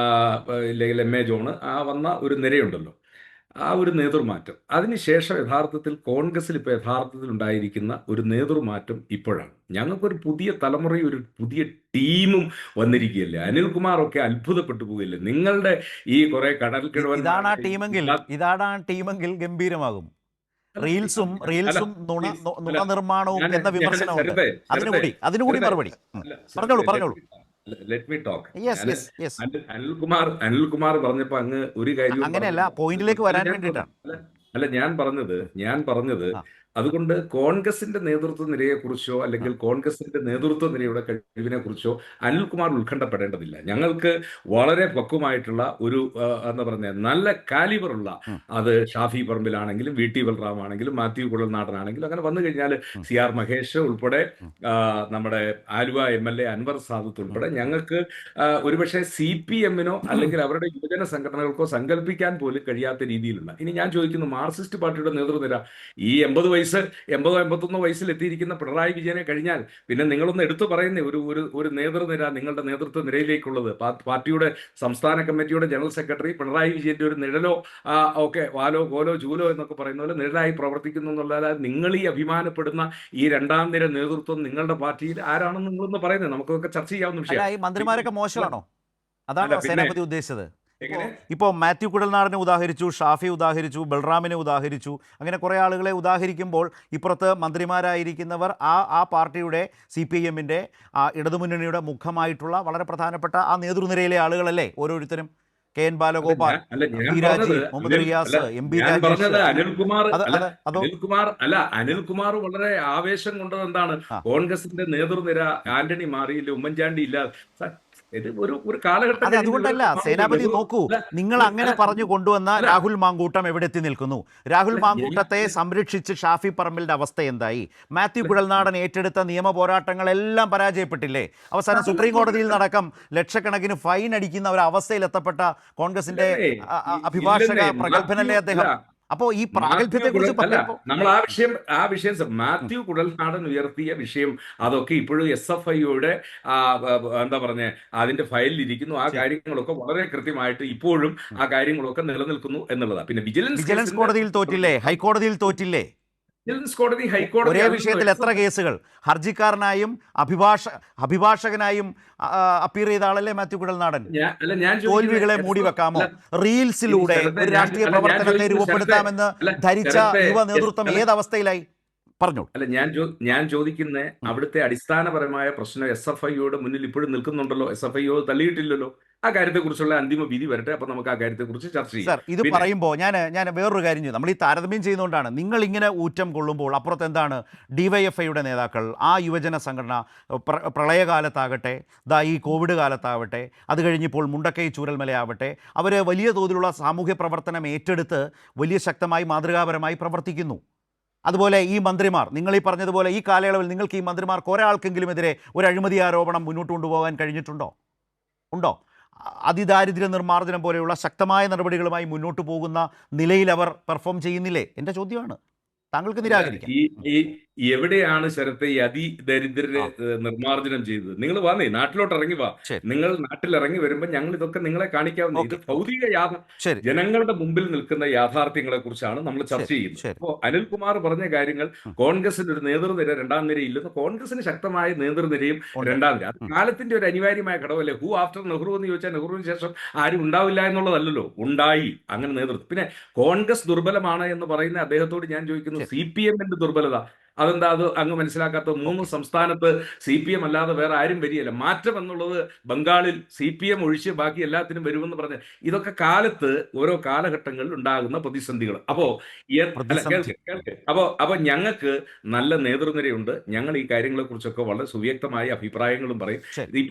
അല്ലെങ്കിൽ MA ജോണ്, വന്ന ഒരു നിരയുണ്ടല്ലോ, ആ ഒരു നേതൃമാറ്റം. അതിനുശേഷം യഥാർത്ഥത്തിൽ കോൺഗ്രസിൽ ഇപ്പോൾ യഥാർത്ഥത്തിൽ ഉണ്ടായിരിക്കുന്ന ഒരു നേതൃമാറ്റം ഇപ്പോഴാണ്. ഞങ്ങൾക്കൊരു പുതിയ തലമുറയും ഒരു പുതിയ ടീമും വന്നിരിക്കുകയല്ലേ. അനിൽകുമാറൊക്കെ അത്ഭുതപ്പെട്ടു പോകില്ലേ നിങ്ങളുടെ ഈ കുറെ ഇതാണ് ആ ടീമെങ്കിൽ ഗംഭീരമാകും. റീൽസും നുണ നിർമ്മാണവും എന്ന വിമർശനമുണ്ട്. അതിനുകൂടി മറുപടി പറഞ്ഞോളൂ. Let me talk. അനിൽകുമാർ പറഞ്ഞപ്പോ അങ്ങ് ഒരു കാര്യം അങ്ങനെയല്ല, പോയിന്റിലേക്ക് വരാൻ വേണ്ടിയിട്ടാണ്. അല്ല, ഞാൻ പറഞ്ഞത് അതുകൊണ്ട് കോൺഗ്രസിന്റെ നേതൃത്വ നിരയെക്കുറിച്ചോ അല്ലെങ്കിൽ കോൺഗ്രസിന്റെ നേതൃത്വ നിരയുടെ കഴിവിനെ കുറിച്ചോ അനിൽകുമാർ ഉത്കണ്ഠപ്പെടേണ്ടതില്ല. ഞങ്ങൾക്ക് വളരെ പക്വമായിട്ടുള്ള ഒരു എന്താ പറയുക നല്ല കാലിബറുള്ള, അത് ഷാഫി പറമ്പിലാണെങ്കിലും VT ബൽറാം ആണെങ്കിലും മാത്യു കുഴൽനാടനാണെങ്കിലും അങ്ങനെ വന്നു കഴിഞ്ഞാൽ CR മഹേഷ് ഉൾപ്പെടെ നമ്മുടെ ആലുവ MLA അൻവർ സാദത്ത് ഉൾപ്പെടെ ഞങ്ങൾക്ക് ഒരുപക്ഷെ CPM-നോ അല്ലെങ്കിൽ അവരുടെ യുവജന സംഘടനകൾക്കോ സങ്കല്പിക്കാൻ പോലും കഴിയാത്ത രീതിയിലുള്ള. ഇനി ഞാൻ ചോദിക്കുന്നു, മാർക്സിസ്റ്റ് പാർട്ടിയുടെ നേതൃനിര ഈ 80-81 വയസ്സിൽ എത്തിയിരിക്കുന്ന പിണറായി വിജയനെ കഴിഞ്ഞാൽ പിന്നെ നിങ്ങളൊന്ന് എടുത്തു പറയുന്നേ ഒരു നേതൃനിര നിങ്ങളുടെ നേതൃത്വ നിരയിലേക്കുള്ളത്. പാർട്ടിയുടെ സംസ്ഥാന കമ്മിറ്റിയുടെ ജനറൽ സെക്രട്ടറി പിണറായി വിജയന്റെ ഒരു നിഴലോ ഒക്കെ വാലോ കോലോ ജൂലോ എന്നൊക്കെ പറയുന്ന പോലെ നിഴലായി പ്രവർത്തിക്കുന്നു എന്നുള്ളതാ നിങ്ങൾ ഈ അഭിമാനപ്പെടുന്ന ഈ 2ാം നിര നേതൃത്വം നിങ്ങളുടെ പാർട്ടിയിൽ ആരാണെന്ന് നിങ്ങളൊന്ന് പറയുന്നത് നമുക്കൊക്കെ ചർച്ച ചെയ്യാവുന്ന വിഷയം. മന്ത്രിമാരൊക്കെ മോശമാണോ? അതാണ് സേനാപതി ഉദ്ദേശിച്ചത്. ഇപ്പോൾ മാത്യു കുഴൽനാടനെ ഉദാഹരിച്ചു, ഷാഫി ഉദാഹരിച്ചു, ബൽറാമിനെ ഉദാഹരിച്ചു, അങ്ങനെ കുറേ ആളുകളെ ഉദാഹരിക്കുമ്പോൾ ഇപ്പുറത്ത് മന്ത്രിമാരായിരിക്കുന്നവർ ആ പാർട്ടിയുടെ CPIM-ന്റെ ഇടതുമുന്നണിയുടെ മുഖമായിട്ടുള്ള വളരെ പ്രധാനപ്പെട്ട ആ നേതൃനിരയിലെ ആളുകളല്ലേ ഓരോരുത്തരും? KN ബാലഗോപാൽ, മുഹമ്മദ് റിയാസ്, MB അനിൽകുമാർ വളരെ ആവേശം കൊണ്ടത് എന്താണ്, കോൺഗ്രസിന്റെ നേതൃനിര ആന്റണി മാറിയില്ല, ഉമ്മൻചാണ്ടി ഇല്ല. ഇത് ഒരു കാലഘട്ടം. അതുകൊണ്ടല്ല സേനാപതി, നോക്കൂ, നിങ്ങൾ അങ്ങനെ പറഞ്ഞു കൊണ്ടുവന്ന രാഹുൽ മാങ്കൂട്ടം എവിടെ എത്തി നിൽക്കുന്നു? രാഹുൽ മാങ്കൂട്ടത്തെ സംരക്ഷിച്ച് ഷാഫി പറമ്പിലിന്റെ അവസ്ഥ എന്തായി? മാത്യു കുഴൽനാടൻ ഏറ്റെടുത്ത നിയമ പോരാട്ടങ്ങളെല്ലാം പരാജയപ്പെട്ടില്ലേ? അവസാനം സുപ്രീം കോടതിയിൽ നടക്കം ലക്ഷക്കണക്കിന് ഫൈൻ അടിക്കുന്ന ഒരു അവസ്ഥയിൽ എത്തപ്പെട്ട കോൺഗ്രസിന്റെ അഭിഭാഷക പ്രഗത്ഭനല്ലേ അദ്ദേഹം? അപ്പോ ഈ പ്രാഗൽഭ്യത്തെ കുറിച്ച് നമ്മൾ ആ വിഷയം മാത്യു കുഴൽനാടൻ ഉയർത്തിയ വിഷയം അതൊക്കെ ഇപ്പോഴും SFIയുടെ എന്താ പറഞ്ഞ അതിന്റെ ഫയലിൽ ഇരിക്കുന്നു. ആ കാര്യങ്ങളൊക്കെ വളരെ കൃത്യമായിട്ട് ഇപ്പോഴും ആ കാര്യങ്ങളൊക്കെ നിലനിൽക്കുന്നു എന്നുള്ളതാണ്. പിന്നെ വിജിലൻസ് കോടതിയിൽ തോറ്റില്ലേ? ഹൈക്കോടതിയിൽ തോറ്റില്ലേ? ഹൈക്കോടതി ഒരേ വിഷയത്തിൽ എത്ര കേസുകൾ? ഹർജിക്കാരനായും അഭിഭാഷകനായും അപ്പീർ ചെയ്ത ആളല്ലേ മാത്യു കുഴൽനാടൻ? തോൽവികളെ മൂടി വെക്കാമോ? റീൽസിലൂടെ ഒരു രാഷ്ട്രീയ പ്രവർത്തനത്തെ രൂപപ്പെടുത്താമെന്ന് ധരിച്ച യുവ നേതൃത്വം ഏതവസ്ഥയിലായി? പറഞ്ഞു. അല്ല, ഞാൻ ചോദിക്കുന്ന അവിടുത്തെ അടിസ്ഥാനപരമായ പ്രശ്നം SFIയുടെ മുന്നിൽ ഇപ്പോഴും നിൽക്കുന്നുണ്ടല്ലോ. SFIO തള്ളിയിട്ടില്ലല്ലോ. ആ കാര്യത്തെക്കുറിച്ചുള്ള അന്തിമ വിധി വരട്ടെ, അപ്പൊ നമുക്ക് ആ കാര്യത്തെക്കുറിച്ച് ചർച്ച ചെയ്യാം. സാർ, ഇത് പറയുമ്പോൾ ഞാൻ വേറൊരു കാര്യം ചെയ്യും. നമ്മൾ ഈ താരതമ്യം ചെയ്യുന്നതുകൊണ്ടാണ് നിങ്ങൾ ഇങ്ങനെ ഊറ്റം കൊള്ളുമ്പോൾ അപ്പുറത്ത് എന്താണ് DYFIയുടെ നേതാക്കൾ, ആ യുവജന സംഘടന പ്രളയകാലത്താകട്ടെ, ഈ കോവിഡ് കാലത്താവട്ടെ, അത് കഴിഞ്ഞിപ്പോൾ മുണ്ടക്കൈ ചൂരൽമലയാവട്ടെ, അവർ വലിയ തോതിലുള്ള സാമൂഹ്യ പ്രവർത്തനം ഏറ്റെടുത്ത് വലിയ ശക്തമായി മാതൃകാപരമായി പ്രവർത്തിക്കുന്നു. അതുപോലെ ഈ മന്ത്രിമാർ, നിങ്ങൾ ഈ പറഞ്ഞതുപോലെ ഈ കാലയളവിൽ നിങ്ങൾക്ക് ഈ മന്ത്രിമാർക്ക് ഒരാൾക്കെങ്കിലും എതിരെ ഒരു അഴിമതി ആരോപണം മുന്നോട്ട് കൊണ്ടുപോകാൻ കഴിഞ്ഞിട്ടുണ്ടോ? ഉണ്ടോ? അതിദാരിദ്ര്യ നിർമ്മാർജ്ജനം പോലെയുള്ള ശക്തമായ നടപടികളുമായി മുന്നോട്ട് പോകുന്ന നിലയിൽ അവർ പെർഫോം ചെയ്യുന്നില്ലേ? എൻ്റെ ചോദ്യമാണ്. താങ്കൾക്ക് നിരാകരിക്കാം. എവിടെയാണ് ശരത്തെ ഈ അതിദരിദ്രരെ ആ നിർമ്മാർജ്ജനം ചെയ്തത്? നിങ്ങൾ വന്നേ, നാട്ടിലോട്ട് ഇറങ്ങി വാ. ശരി നിങ്ങൾ നാട്ടിൽ ഇറങ്ങി വരുമ്പോൾ ഞങ്ങൾ ഇതൊക്കെ നിങ്ങളെ കാണിക്കാവുന്ന, ഇത് ഓക്കെ ഓക്കെ ഭൗതിക ശരി ജനങ്ങളുടെ മുമ്പിൽ നിൽക്കുന്ന യാഥാർത്ഥ്യങ്ങളെ കുറിച്ചാണ് നമ്മൾ ചർച്ച ശരി ചെയ്യുന്നത്. ശരി അപ്പോൾ അനിൽകുമാർ പറഞ്ഞ കാര്യങ്ങൾ, ഉം. കോൺഗ്രസിന് ഒരു നേതൃനിര രണ്ടാം നിര ഇല്ലെന്ന്, കോൺഗ്രസിന് ശക്തമായ നേതൃനിരയും ഉണ്ട് രണ്ടാം നിര, അത് ഉം. കാലത്തിന്റെ ഒരു അനിവാര്യമായ ഘടകമല്ലേ. ഹൂ ആഫ്റ്റർ നെഹ്റു എന്ന് ചോദിച്ചാൽ നെഹ്റുവിന് ശേഷം ആരും ഉണ്ടാവില്ല എന്നുള്ളതല്ലല്ലോ, ഉണ്ടായി അങ്ങനെ നേതൃത്വം. പിന്നെ കോൺഗ്രസ് ദുർബലമാണ് എന്ന് പറയുന്ന അദ്ദേഹത്തോട് ഞാൻ ചോദിക്കുന്നു, ശരി CPM-ന്റെ ദുർബലത അതെന്താ? അത് അങ്ങ് മനസ്സിലാക്കാത്ത? 3 ഓക്കെ സംസ്ഥാനത്ത് CPM അല്ലാതെ വേറെ ആരും വരികയില്ല. മാറ്റം എന്നുള്ളത് ബംഗാളിൽ CPM ഒഴിച്ച് ബാക്കി എല്ലാത്തിനും വരുമെന്ന് പറഞ്ഞ്, ഇതൊക്കെ കാലത്ത് ഓരോ കാലഘട്ടങ്ങളിൽ ഉണ്ടാകുന്ന പ്രതിസന്ധികൾ. അപ്പോ അല്ല, പ്രതിസന്ധി അപ്പൊ ഞങ്ങൾക്ക് നല്ല നേതൃനിരയുണ്ട്. ഞങ്ങൾ ഈ കാര്യങ്ങളെ കുറിച്ചൊക്കെ വളരെ സുവ്യക്തമായ അഭിപ്രായങ്ങളും പറയും. ശരി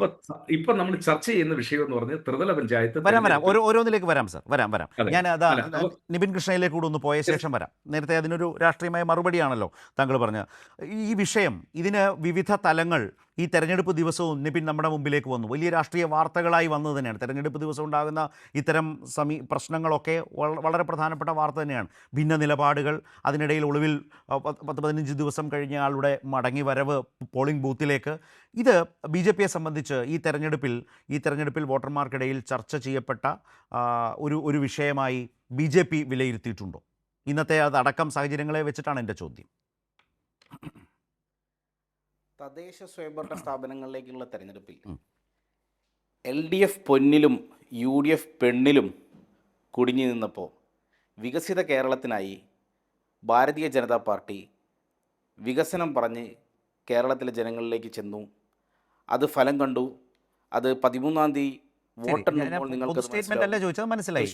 ഇപ്പൊ നമ്മൾ ചർച്ച ചെയ്യുന്ന വിഷയം എന്ന് പറഞ്ഞ് ത്രിതല പഞ്ചായത്ത് വരാം തെരഞ്ഞെടുപ്പിൽ. ഓരോന്നിലേക്ക് വരാം സർ, വരാം. അതെ, ഞാൻ അതാ അല്ല, അപ്പൊ നിബിൻ കൃഷ്ണയിലേക്ക് കൂടെ ഒന്ന് പോയ ശേഷം വരാം. നേരത്തെ അതിനൊരു രാഷ്ട്രീയമായ മറുപടിയാണല്ലോ താങ്കൾ പറഞ്ഞ ഈ വിഷയം. ഇതിന് വിവിധ തലങ്ങൾ ഈ തെരഞ്ഞെടുപ്പ് ദിവസവും നിബിൻ നമ്മുടെ മുമ്പിലേക്ക് വന്നു, വലിയ രാഷ്ട്രീയ വാർത്തകളായി വന്നത് തന്നെയാണ്. തെരഞ്ഞെടുപ്പ് ദിവസം ഉണ്ടാകുന്ന ഇത്തരം പ്രശ്നങ്ങളൊക്കെ വളരെ പ്രധാനപ്പെട്ട വാർത്ത തന്നെയാണ്. ഭിന്ന നിലപാടുകൾ, അതിനിടയിൽ ഒളിവിൽ 10-15 ദിവസം കഴിഞ്ഞ ആളുടെ മടങ്ങി വരവ് പോളിംഗ് ബൂത്തിലേക്ക്. ഇത് BJPയെ സംബന്ധിച്ച് ഈ തെരഞ്ഞെടുപ്പിൽ വോട്ടർമാർക്കിടയിൽ ചർച്ച ചെയ്യപ്പെട്ട ഒരു വിഷയമായി BJP വിലയിരുത്തിയിട്ടുണ്ടോ? ഇന്നത്തെ അതടക്കം സാഹചര്യങ്ങളെ വെച്ചിട്ടാണ് എൻ്റെ ചോദ്യം. തദ്ദേശ സ്വയംഭരണ സ്ഥാപനങ്ങളിലേക്കുള്ള തെരഞ്ഞെടുപ്പിൽ ഉം. LDF പൊന്നിലും UDF പെണ്ണിലും കുടുങ്ങി നിന്നപ്പോൾ വികസിത കേരളത്തിനായി ഭാരതീയ ജനതാ പാർട്ടി വികസനം പറഞ്ഞ് കേരളത്തിലെ ജനങ്ങളിലേക്ക് ചെന്നു. അത് ഫലം കണ്ടു. അത് 13-ാം തീയതി വോട്ടെണ്ണുമ്പോൾ നിങ്ങൾക്ക് സ്റ്റേറ്റ്മെന്റ് അല്ലേ ചോദിച്ചത്, മനസ്സിലായി.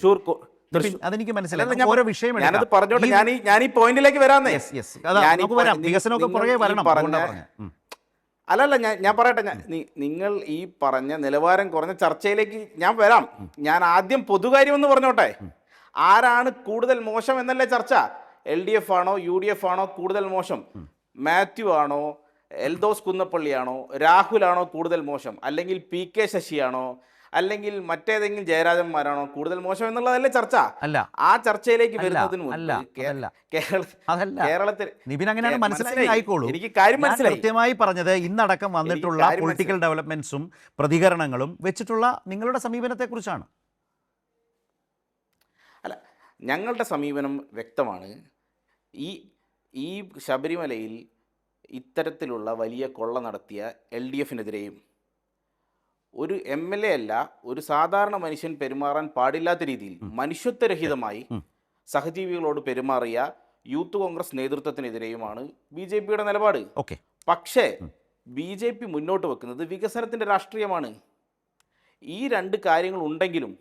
അതെനിക്ക് മനസ്സിലായി. ഓരോ വിഷയം ഞാനത് പറഞ്ഞോട്ടെ, ഞാൻ ഈ പോയിന്റിലേക്ക് വരാന്നേ. വികസനമൊക്കെ പുറകെ വരണം. അല്ലല്ല, ഞാൻ പറയട്ടെ. നിങ്ങൾ ഈ പറഞ്ഞ നിലവാരം കുറഞ്ഞ ചർച്ചയിലേക്ക് ഞാൻ വരാം. ഞാൻ ആദ്യം പൊതുകാര്യം എന്ന് പറഞ്ഞോട്ടെ. ആരാണ് കൂടുതൽ മോശം എന്നല്ലേ ചർച്ച? LDF ആണോ UDF ആണോ കൂടുതൽ മോശം? മാത്യു ആണോ, എൽദോസ് കുന്നപ്പള്ളിയാണോ, രാഹുലാണോ കൂടുതൽ മോശം? അല്ലെങ്കിൽ PK ശശിയാണോ, അല്ലെങ്കിൽ മറ്റേതെങ്കിലും ജയരാജന്മാരാണോ കൂടുതൽ മോശം എന്നുള്ളതല്ലേ ചർച്ച? അല്ല, ആ ചർച്ചയിലേക്ക് വരുന്നതിന് കേരളത്തിൽ നിബിൻ അങ്ങനെയാണ് മനസ്സിലായി ആയിക്കോളൂ. എനിക്ക് കാര്യം മനസ്സിലായി. കൃത്യമായി പറഞ്ഞത് ഇന്നടക്കം വന്നിട്ടുള്ള പൊളിറ്റിക്കൽ ഡെവലപ്മെന്റ്സും പ്രതികരണങ്ങളും വെച്ചിട്ടുള്ള നിങ്ങളുടെ സമീപനത്തെ കുറിച്ചാണ്. അല്ല, ഞങ്ങളുടെ സമീപനം വ്യക്തമാണ്. ഈ ശബരിമലയിൽ ഇത്തരത്തിലുള്ള വലിയ കൊള്ള നടത്തിയ LDFനെതിരെയും ഒരു MLA അല്ല, ഒരു സാധാരണ മനുഷ്യൻ പെരുമാറാൻ പാടില്ലാത്ത രീതിയിൽ മനുഷ്യത്വരഹിതമായി സഹജീവികളോട് പെരുമാറിയ യൂത്ത് കോൺഗ്രസ് നേതൃത്വത്തിനെതിരെയുമാണ് BJPയുടെ നിലപാട്. പക്ഷേ BJP മുന്നോട്ട് വെക്കുന്നത് വികസനത്തിൻ്റെ രാഷ്ട്രീയമാണ്. ഈ രണ്ട് കാര്യങ്ങൾ ഉണ്ടെങ്കിലും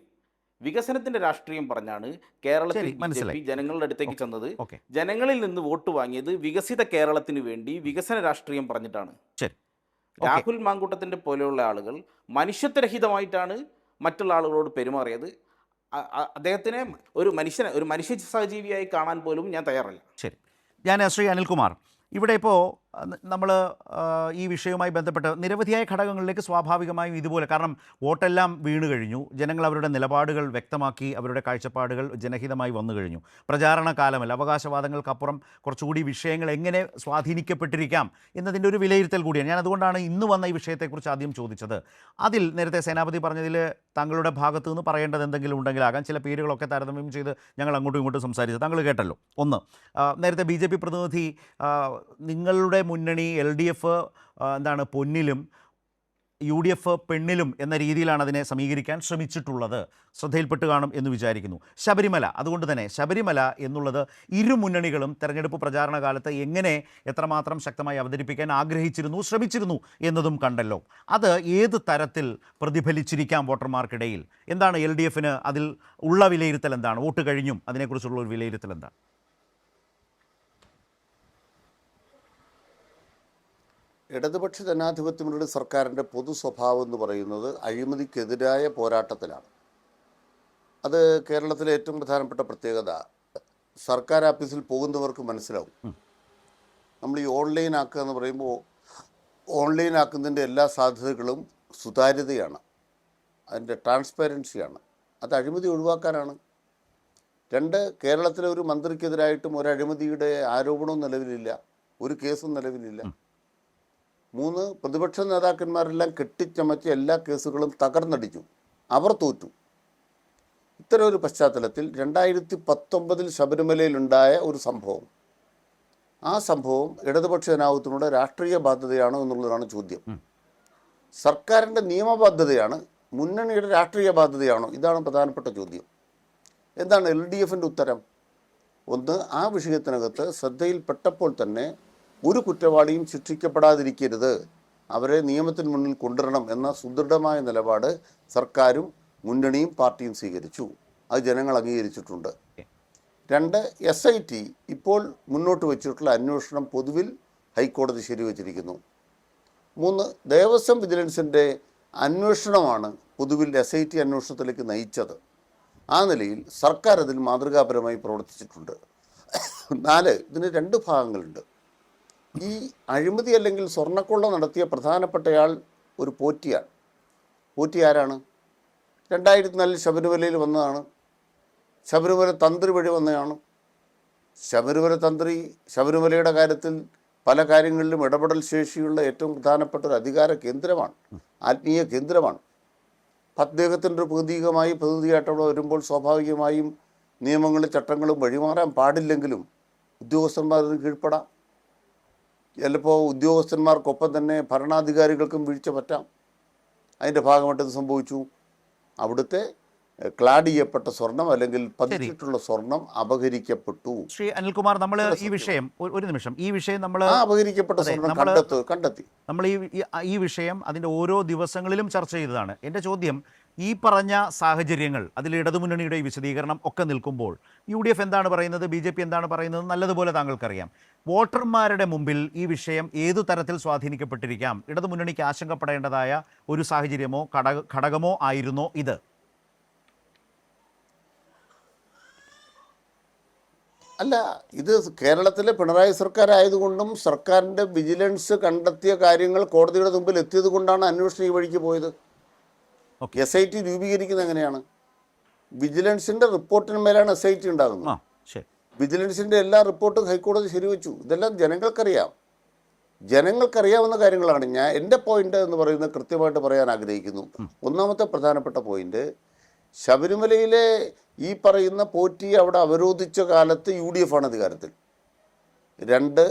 വികസനത്തിന്റെ രാഷ്ട്രീയം പറഞ്ഞാണ് കേരളത്തിൽ BJP ജനങ്ങളുടെ അടുത്തേക്ക് ചെന്നത്. ജനങ്ങളിൽ നിന്ന് വോട്ട് വാങ്ങിയത് വികസിത കേരളത്തിന് വേണ്ടി വികസന രാഷ്ട്രീയം പറഞ്ഞിട്ടാണ്. രാഹുൽ മാങ്കൂട്ടത്തിന്റെ പോലെയുള്ള ആളുകൾ മനുഷ്യത്വരഹിതമായിട്ടാണ് മറ്റുള്ള ആളുകളോട് പെരുമാറിയത്. അദ്ദേഹത്തിനെ ഒരു മനുഷ്യ സഹജീവിയായി കാണാൻ പോലും ഞാൻ തയ്യാറല്ല. ശരി, ഞാൻ ശ്രീ അനിൽകുമാർ, ഇവിടെ ഇപ്പോൾ നമ്മൾ ഈ വിഷയവുമായി ബന്ധപ്പെട്ട് നിരവധിയായ ഘടകങ്ങളിലേക്ക് സ്വാഭാവികമായും ഇതുപോലെ, കാരണം വോട്ടെല്ലാം വീണു കഴിഞ്ഞു, ജനങ്ങൾ അവരുടെ നിലപാടുകൾ വ്യക്തമാക്കി, അവരുടെ കാഴ്ചപ്പാടുകൾ ജനഹിതമായി വന്നു കഴിഞ്ഞു. പ്രചാരണ കാലമല്ല, അവകാശവാദങ്ങൾക്കപ്പുറം കുറച്ചുകൂടി വിഷയങ്ങൾ എങ്ങനെ സ്വാധീനിക്കപ്പെട്ടിരിക്കാം എന്നതിൻ്റെ ഒരു വിലയിരുത്തൽ കൂടിയാണ്. ഞാൻ അതുകൊണ്ടാണ് ഇന്ന് വന്ന ഈ വിഷയത്തെക്കുറിച്ച് ആദ്യം ചോദിച്ചത്. അതിൽ നേരത്തെ സേനാപതി പറഞ്ഞതിൽ താങ്കളുടെ ഭാഗത്തു നിന്ന് പറയേണ്ടത് എന്തെങ്കിലും ഉണ്ടെങ്കിലാകാം. ചില പേരുകളൊക്കെ താരതമ്യം ചെയ്ത് ഞങ്ങൾ അങ്ങോട്ടും ഇങ്ങോട്ടും സംസാരിച്ചത് താങ്കൾ കേട്ടല്ലോ. ഒന്ന്, നേരത്തെ BJP പ്രതിനിധി നിങ്ങളുടെ മുന്നണി LDF എന്താണ് പൊന്നിലും UDF പെണ്ണിലും എന്ന രീതിയിലാണ് അതിനെ സമീകരിക്കാൻ ശ്രമിച്ചിട്ടുള്ളത്, ശ്രദ്ധയിൽപ്പെട്ട് കാണും എന്ന് വിചാരിക്കുന്നു. ശബരിമല, അതുകൊണ്ട് തന്നെ ശബരിമല എന്നുള്ളത് ഇരു മുന്നണികളും തെരഞ്ഞെടുപ്പ് പ്രചാരണ കാലത്ത് എങ്ങനെ എത്രമാത്രം ശക്തമായി അവതരിപ്പിക്കാൻ ആഗ്രഹിച്ചിരുന്നു, ശ്രമിച്ചിരുന്നു എന്നതും കണ്ടല്ലോ. അത് ഏത് തരത്തിൽ പ്രതിഫലിച്ചിരിക്കാം വോട്ടർമാർക്കിടയിൽ? എന്താണ് LDFന് അതിൽ ഉള്ള വിലയിരുത്തൽ? എന്താണ് വോട്ട് കഴിഞ്ഞും അതിനെക്കുറിച്ചുള്ള ഒരു വിലയിരുത്തൽ എന്താണ്? ഇടതുപക്ഷ ജനാധിപത്യ മുന്നണി സർക്കാരിൻ്റെ പൊതു സ്വഭാവം എന്ന് പറയുന്നത് അഴിമതിക്കെതിരായ പോരാട്ടത്തിലാണ്. അത് കേരളത്തിലെ ഏറ്റവും പ്രധാനപ്പെട്ട പ്രത്യേകത സർക്കാർ ഓഫീസിൽ പോകുന്നവർക്ക് മനസ്സിലാവും. നമ്മൾ ഈ ഓൺലൈൻ ആക്കുക എന്ന് പറയുമ്പോൾ ഓൺലൈൻ ആക്കുന്നതിൻ്റെ എല്ലാ സാധ്യതകളും സുതാര്യതയാണ്, അതിൻ്റെ ട്രാൻസ്പാരൻസിയാണ്. അത് അഴിമതി ഒഴിവാക്കാനാണ്. രണ്ട്, കേരളത്തിലെ ഒരു മന്ത്രിക്കെതിരായിട്ടും ഒരു അഴിമതിയുടെ ആരോപണവും നിലവിലില്ല. ഒരു കേസും നിലവിലില്ല. 3, പ്രതിപക്ഷ നേതാക്കന്മാരെല്ലാം കെട്ടിച്ചമച്ച എല്ലാ കേസുകളും തകർന്നടിച്ചു, അവർ തോറ്റു. ഇത്തരം ഒരു പശ്ചാത്തലത്തിൽ 2019 ശബരിമലയിലുണ്ടായ ഒരു സംഭവം, ആ സംഭവം ഇടതുപക്ഷ ജനാധിപത്യത്തിനുള്ള രാഷ്ട്രീയ ബാധ്യതയാണോ എന്നുള്ളതാണ് ചോദ്യം. സർക്കാരിൻ്റെ നിയമബാധ്യതയാണ്, മുന്നണിയുടെ രാഷ്ട്രീയ ബാധ്യതയാണോ? ഇതാണ് പ്രധാനപ്പെട്ട ചോദ്യം. എന്താണ് LDFൻ്റെ ഉത്തരം? ഒന്ന്, ആ വിഷയത്തിനകത്ത് ശ്രദ്ധയിൽപ്പെട്ടപ്പോൾ തന്നെ ഒരു കുറ്റവാളിയും ശിക്ഷിക്കപ്പെടാതിരിക്കരുത്, അവരെ നിയമത്തിന് മുന്നിൽ കൊണ്ടുവരണം എന്ന സുദൃഢമായ നിലപാട് സർക്കാരും മുന്നണിയും പാർട്ടിയും സ്വീകരിച്ചു. അത് ജനങ്ങൾ അംഗീകരിച്ചിട്ടുണ്ട്. 2, SIT ഇപ്പോൾ മുന്നോട്ട് വെച്ചിട്ടുള്ള അന്വേഷണം പൊതുവിൽ ഹൈക്കോടതി ശരിവച്ചിരിക്കുന്നു. 3, ദേവസ്വം വിജിലൻസിൻ്റെ അന്വേഷണമാണ് പൊതുവിൽ SIT അന്വേഷണത്തിലേക്ക് നയിച്ചത്. ആ നിലയിൽ സർക്കാർ അതിൽ മാതൃകാപരമായി പ്രവർത്തിച്ചിട്ടുണ്ട്. 4, ഇതിന് 2 ഭാഗങ്ങളുണ്ട്. ഈ അഴിമതി അല്ലെങ്കിൽ സ്വർണ്ണക്കൊള്ള നടത്തിയ പ്രധാനപ്പെട്ടയാൾ ഒരു പോറ്റിയാണ്. പോറ്റി ആരാണ്? 2004 ശബരിമലയിൽ വന്നതാണ്. ശബരിമല തന്ത്രി വഴി വന്നതാണ്. ശബരിമല തന്ത്രി ശബരിമലയുടെ കാര്യത്തിൽ പല കാര്യങ്ങളിലും ഇടപെടൽ ശേഷിയുള്ള ഏറ്റവും പ്രധാനപ്പെട്ട ഒരു അധികാര കേന്ദ്രമാണ്, ആത്മീയ കേന്ദ്രമാണ്. അദ്ദേഹത്തിൻ്റെ ഒരു പ്രതിനിധിയായിട്ട് അവിടെ വരുമ്പോൾ സ്വാഭാവികമായും നിയമങ്ങളും ചട്ടങ്ങളും വഴിമാറാൻ പാടില്ലെങ്കിലും ഉദ്യോഗസ്ഥന്മാരതിന് കീഴ്പ്പെടാം. ചിലപ്പോൾ ഉദ്യോഗസ്ഥന്മാർക്കൊപ്പം തന്നെ ഭരണാധികാരികൾക്കും വീഴ്ച പറ്റാം. അതിൻ്റെ ഭാഗമായിട്ട് ഇത് സംഭവിച്ചു. അവിടുത്തെ ക്ലാഡ് ചെയ്യപ്പെട്ട സ്വർണം അല്ലെങ്കിൽ പതിച്ചിട്ടുള്ള സ്വർണം അപഹരിക്കപ്പെട്ടു. ശ്രീ അനിൽകുമാർ, നമ്മൾ ഈ വിഷയം ഒരു നിമിഷം, ഈ വിഷയം നമ്മൾ അപഹരിക്കപ്പെട്ട സ്വർണം കണ്ടെത്തി നമ്മൾ ഈ വിഷയം അതിൻ്റെ ഓരോ ദിവസങ്ങളിലും ചർച്ച ചെയ്തതാണ്. എൻ്റെ ചോദ്യം, ഈ പറഞ്ഞ സാഹചര്യങ്ങൾ, അതിൽ ഇടതുമുന്നണിയുടെ ഈ വിശദീകരണം ഒക്കെ നിൽക്കുമ്പോൾ UDF എന്താണ് പറയുന്നത്, BJP എന്താണ് പറയുന്നത് നല്ലതുപോലെ താങ്കൾക്കറിയാം. വോട്ടർമാരുടെ മുമ്പിൽ ഈ വിഷയം ഏതു തരത്തിൽ സ്വാധീനിക്കപ്പെട്ടിരിക്കാം? ഇടതുമുന്നണിക്ക് ആശങ്കപ്പെടേണ്ടതായ ഒരു സാഹചര്യമോ ഘടകമോ ആയിരുന്നോ ഇത്? അല്ല, ഇത് കേരളത്തിലെ പിണറായി സർക്കാർ ആയതുകൊണ്ടും സർക്കാരിൻ്റെ വിജിലൻസ് കണ്ടെത്തിയ കാര്യങ്ങൾ കോടതിയുടെ മുമ്പിൽ എത്തിയത് കൊണ്ടാണ് അന്വേഷണം ഈ വഴിക്ക് പോയത്. SIT രൂപീകരിക്കുന്നത് എങ്ങനെയാണ്? വിജിലൻസിൻ്റെ റിപ്പോർട്ടിന്മേലാണ് SIT ഉണ്ടാകുന്നത്. വിജിലൻസിൻ്റെ എല്ലാ റിപ്പോർട്ടും ഹൈക്കോടതി ശരിവെച്ചു. ഇതെല്ലാം ജനങ്ങൾക്കറിയാവുന്ന കാര്യങ്ങളാണ്. എൻ്റെ പോയിന്റ് എന്ന് പറയുന്നത് കൃത്യമായിട്ട് പറയാൻ ആഗ്രഹിക്കുന്നു. ഒന്നാമത്തെ പ്രധാനപ്പെട്ട പോയിന്റ്, ശബരിമലയിലെ ഈ പറയുന്ന പോറ്റി അവിടെ അവരോധിച്ച കാലത്ത് UDF ആണ് അധികാരത്തിൽ. 2,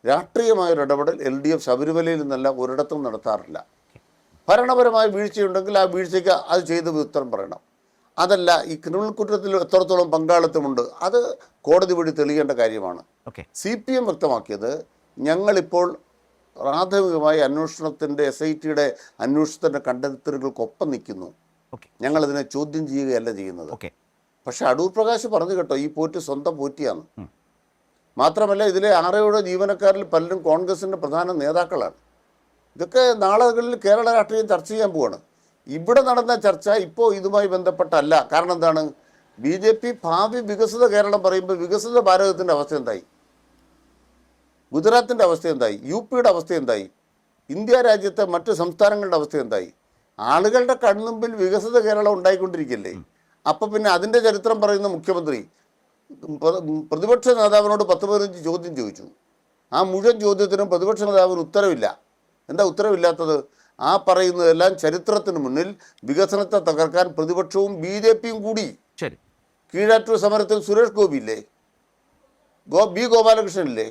രാഷ്ട്രീയമായൊരു ഇടപെടൽ LDF ശബരിമലയിൽ നിന്നല്ല ഒരിടത്തും നടത്താറില്ല. ഭരണപരമായ വീഴ്ചയുണ്ടെങ്കിൽ ആ വീഴ്ചയ്ക്ക് അത് ചെയ്ത് ഉത്തരം പറയണം. അതല്ല, ഈ ക്രിമിനൽ കുറ്റത്തിൽ എത്രത്തോളം പങ്കാളിത്തമുണ്ട് അത് കോടതി വഴി തെളിയേണ്ട കാര്യമാണ്. CPM വ്യക്തമാക്കിയത്, ഞങ്ങളിപ്പോൾ പ്രാഥമികമായി അന്വേഷണത്തിൻ്റെ SITയുടെ അന്വേഷണത്തിൻ്റെ കണ്ടെത്തലുകൾക്കൊപ്പം നിൽക്കുന്നു, ഞങ്ങളതിനെ ചോദ്യം ചെയ്യുകയല്ല ചെയ്യുന്നത്. പക്ഷെ അടൂർ പ്രകാശ് പറഞ്ഞു കേട്ടോ, ഈ പോറ്റി സ്വന്തം പോറ്റിയാണ്. മാത്രമല്ല, ഇതിലെ 6 ജീവനക്കാരിൽ പലരും കോൺഗ്രസിൻ്റെ പ്രധാന നേതാക്കളാണ്. ഇതൊക്കെ നാളുകളിൽ കേരള രാഷ്ട്രീയം ചർച്ച ചെയ്യാൻ പോവാണ്. ഇവിടെ നടന്ന ചർച്ച ഇപ്പോൾ ഇതുമായി ബന്ധപ്പെട്ടല്ല. കാരണം എന്താണ്? BJP ഭാവി വികസിത കേരളം പറയുമ്പോൾ വികസിത ഭാരതത്തിൻ്റെ അവസ്ഥ എന്തായി? ഗുജറാത്തിൻ്റെ അവസ്ഥ എന്തായി? UPയുടെ അവസ്ഥ എന്തായി? ഇന്ത്യ രാജ്യത്തെ മറ്റ് സംസ്ഥാനങ്ങളുടെ അവസ്ഥ എന്തായി? ആളുകളുടെ കൺമുമ്പിൽ വികസിത കേരളം ഉണ്ടായിക്കൊണ്ടിരിക്കില്ലേ? അപ്പം പിന്നെ അതിൻ്റെ ചരിത്രം പറയുന്ന മുഖ്യമന്ത്രി പ്രതിപക്ഷ നേതാവിനോട് 10-15 ചോദ്യം ചോദിച്ചു. ആ മുഴുവൻ ചോദ്യത്തിനും പ്രതിപക്ഷ നേതാവിന് ഉത്തരവില്ല. എന്താ ഉത്തരവില്ലാത്തത്? ആ പറയുന്നതെല്ലാം ചരിത്രത്തിന് മുന്നിൽ വികസനത്തെ തകർക്കാൻ പ്രതിപക്ഷവും BJPയും കൂടി. കീഴാറ്റൂർ സമരത്തിൽ സുരേഷ് ഗോപി ഇല്ലേ? B ഗോപാലകൃഷ്ണൻ ഇല്ലേ?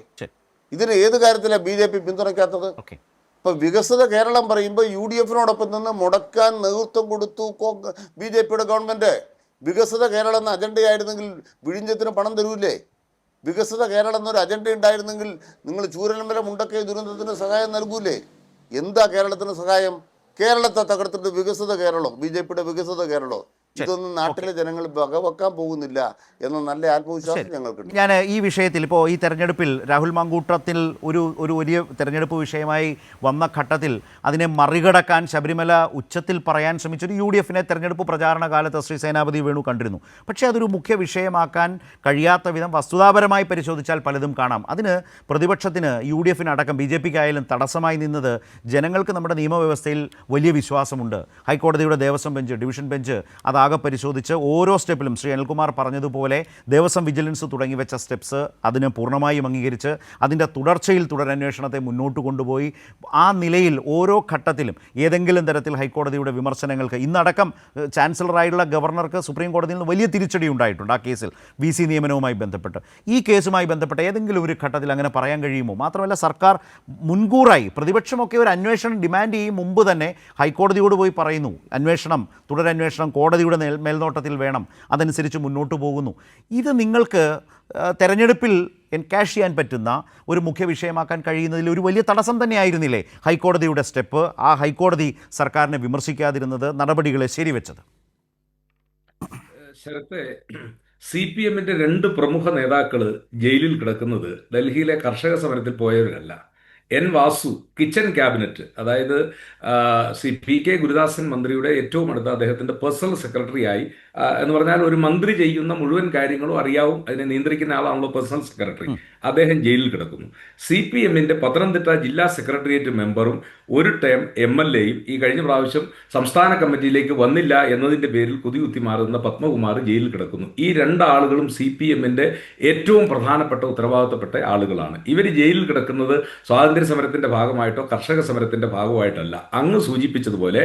ഇതിന് ഏത് കാര്യത്തിലാണ് BJP പിന്തുണയ്ക്കാത്തത്? ഇപ്പോൾ വികസിത കേരളം പറയുമ്പോൾ UDFനോടൊപ്പം നിന്ന് മുടക്കാൻ നേതൃത്വം കൊടുത്തു BJPയുടെ ഗവൺമെൻറ്. വികസിത കേരളം എന്ന അജണ്ടയായിരുന്നെങ്കിൽ വിഴിഞ്ഞത്തിന് പണം തരൂല്ലേ? വികസിത കേരളം എന്നൊരു അജണ്ട ഉണ്ടായിരുന്നെങ്കിൽ നിങ്ങൾ ചൂരൽമല മുണ്ടക്കൈ ദുരന്തത്തിന് സഹായം നൽകൂലേ? എന്താ കേരളത്തിന് സഹായം? കേരളത്തെ തകർത്തിട്ട് വികസിത കേരളോ, BJPയുടെ വികസിത കേരളോ? ഇതൊന്നും നാട്ടിലെ ജനങ്ങൾ വകവെക്കാൻ പോകുന്നില്ല എന്ന നല്ല ആത്മവിശ്വാസം ഞങ്ങൾക്കുണ്ട്. ഞാൻ ഈ വിഷയത്തിൽ ഇപ്പോൾ ഈ തെരഞ്ഞെടുപ്പിൽ രാഹുൽ മാങ്കൂട്ടത്തിൽ ഒരു വലിയ തെരഞ്ഞെടുപ്പ് വിഷയമായി വന്ന ഘട്ടത്തിൽ അതിനെ മറികടക്കാൻ ശബരിമല ഉച്ചത്തിൽ പറയാൻ ശ്രമിച്ചൊരു UDFനെ തെരഞ്ഞെടുപ്പ് പ്രചാരണ കാലത്ത് ശ്രീ സേനാപതി വേണു കണ്ടിരുന്നു. പക്ഷേ അതൊരു മുഖ്യ വിഷയമാക്കാൻ കഴിയാത്ത വിധം വസ്തുതാപരമായി പരിശോധിച്ചാൽ പലതും കാണാം. അതിന് പ്രതിപക്ഷത്തിന് UDFനടക്കം BJPക്കായാലും തടസ്സമായി നിന്നത് ജനങ്ങൾക്ക് നമ്മുടെ നിയമവ്യവസ്ഥയിൽ വലിയ വിശ്വാസമുണ്ട്. ഹൈക്കോടതിയുടെ ദേവസ്വം ബെഞ്ച്, ഡിവിഷൻ ബെഞ്ച് അത് ആകെ പരിശോധിച്ച് ഓരോ സ്റ്റെപ്പിലും ശ്രീ അനിൽകുമാർ പറഞ്ഞതുപോലെ ദേവസ്വം വിജിലൻസ് തുടങ്ങി വെച്ച സ്റ്റെപ്സ് അതിനെ പൂർണ്ണമായും അംഗീകരിച്ച് അതിൻ്റെ തുടർച്ചയിൽ തുടരന്വേഷണത്തെ മുന്നോട്ട് കൊണ്ടുപോയി ആ നിലയിൽ ഓരോ ഘട്ടത്തിലും ഏതെങ്കിലും തരത്തിൽ ഹൈക്കോടതിയുടെ വിമർശനങ്ങൾക്ക് ഇന്നടക്കം ചാൻസലറായിട്ടുള്ള ഗവർണർക്ക് സുപ്രീം കോടതിയിൽ നിന്ന് വലിയ തിരിച്ചടി ഉണ്ടായിട്ടുണ്ട് ആ കേസിൽ VC നിയമനവുമായി ബന്ധപ്പെട്ട്. ഈ കേസുമായി ബന്ധപ്പെട്ട് ഏതെങ്കിലും ഒരു ഘട്ടത്തിൽ അങ്ങനെ പറയാൻ കഴിയുമോ? മാത്രമല്ല സർക്കാർ മുൻകൂറായി പ്രതിപക്ഷമൊക്കെ ഒരു അന്വേഷണം ഡിമാൻഡ് ചെയ്യും മുമ്പ് തന്നെ ഹൈക്കോടതിയോട് പോയി പറയുന്നു അന്വേഷണം തുടരന്വേഷണം കോടതിയുടെ മേൽനോട്ടത്തിൽ വേണം, അതനുസരിച്ച് മുന്നോട്ട് പോകുന്നു. ഇത് നിങ്ങൾക്ക് തെരഞ്ഞെടുപ്പിൽ എൻകാഷ് ചെയ്യാൻ പറ്റുന്ന ഒരു മുഖ്യ വിഷയമാക്കാൻ കഴിയുന്നതിൽ ഒരു വലിയ തടസ്സം തന്നെയായിരുന്നില്ലേ ഹൈക്കോടതിയുടെ സ്റ്റെപ്പ്, ആ ഹൈക്കോടതി സർക്കാരിനെ വിമർശിക്കാതിരുന്നത്, നടപടികളെ ശരിവെച്ചത്? ശരത്തെ, CPM-ന്റെ 2 പ്രമുഖ നേതാക്കൾ ജയിലിൽ കിടക്കുന്നത് ഡൽഹിയിലെ കർഷക സമരത്തിൽ പോയവരല്ല. N. വാസു കിച്ചൺ ക്യാബിനറ്റ്, അതായത് P.K. ഗുരുദാസൻ മന്ത്രിയുടെ ഏറ്റവും അടുത്ത അദ്ദേഹത്തിൻ്റെ പേഴ്സണൽ സെക്രട്ടറിയായി, എന്ന് പറഞ്ഞാൽ ഒരു മന്ത്രി ചെയ്യുന്ന മുഴുവൻ കാര്യങ്ങളും അറിയാവും, അതിനെ നിയന്ത്രിക്കുന്ന ആളാണല്ലോ പേഴ്സണൽ സെക്രട്ടറി. അദ്ദേഹം ജയിലിൽ കിടക്കുന്നു. CPM-ന്റെ പത്തനംതിട്ട ജില്ലാ സെക്രട്ടേറിയറ്റ് മെമ്പറും ഒരു ടേം MLA-യും ഈ കഴിഞ്ഞ പ്രാവശ്യം സംസ്ഥാന കമ്മിറ്റിയിലേക്ക് വന്നില്ല എന്നതിൻ്റെ പേരിൽ കുതികുത്തി മാറുന്ന പത്മകുമാർ ജയിലിൽ കിടക്കുന്നു. ഈ 2 ആളുകളും CPM-ന്റെ ഏറ്റവും പ്രധാനപ്പെട്ട ഉത്തരവാദിത്തപ്പെട്ട ആളുകളാണ്. ഇവർ ജയിലിൽ കിടക്കുന്നത് സ്വാതന്ത്ര്യ സമരത്തിൻ്റെ ഭാഗമായിട്ടോ കർഷക സമരത്തിൻ്റെ ഭാഗമായിട്ടല്ല. അങ്ങ് സൂചിപ്പിച്ചതുപോലെ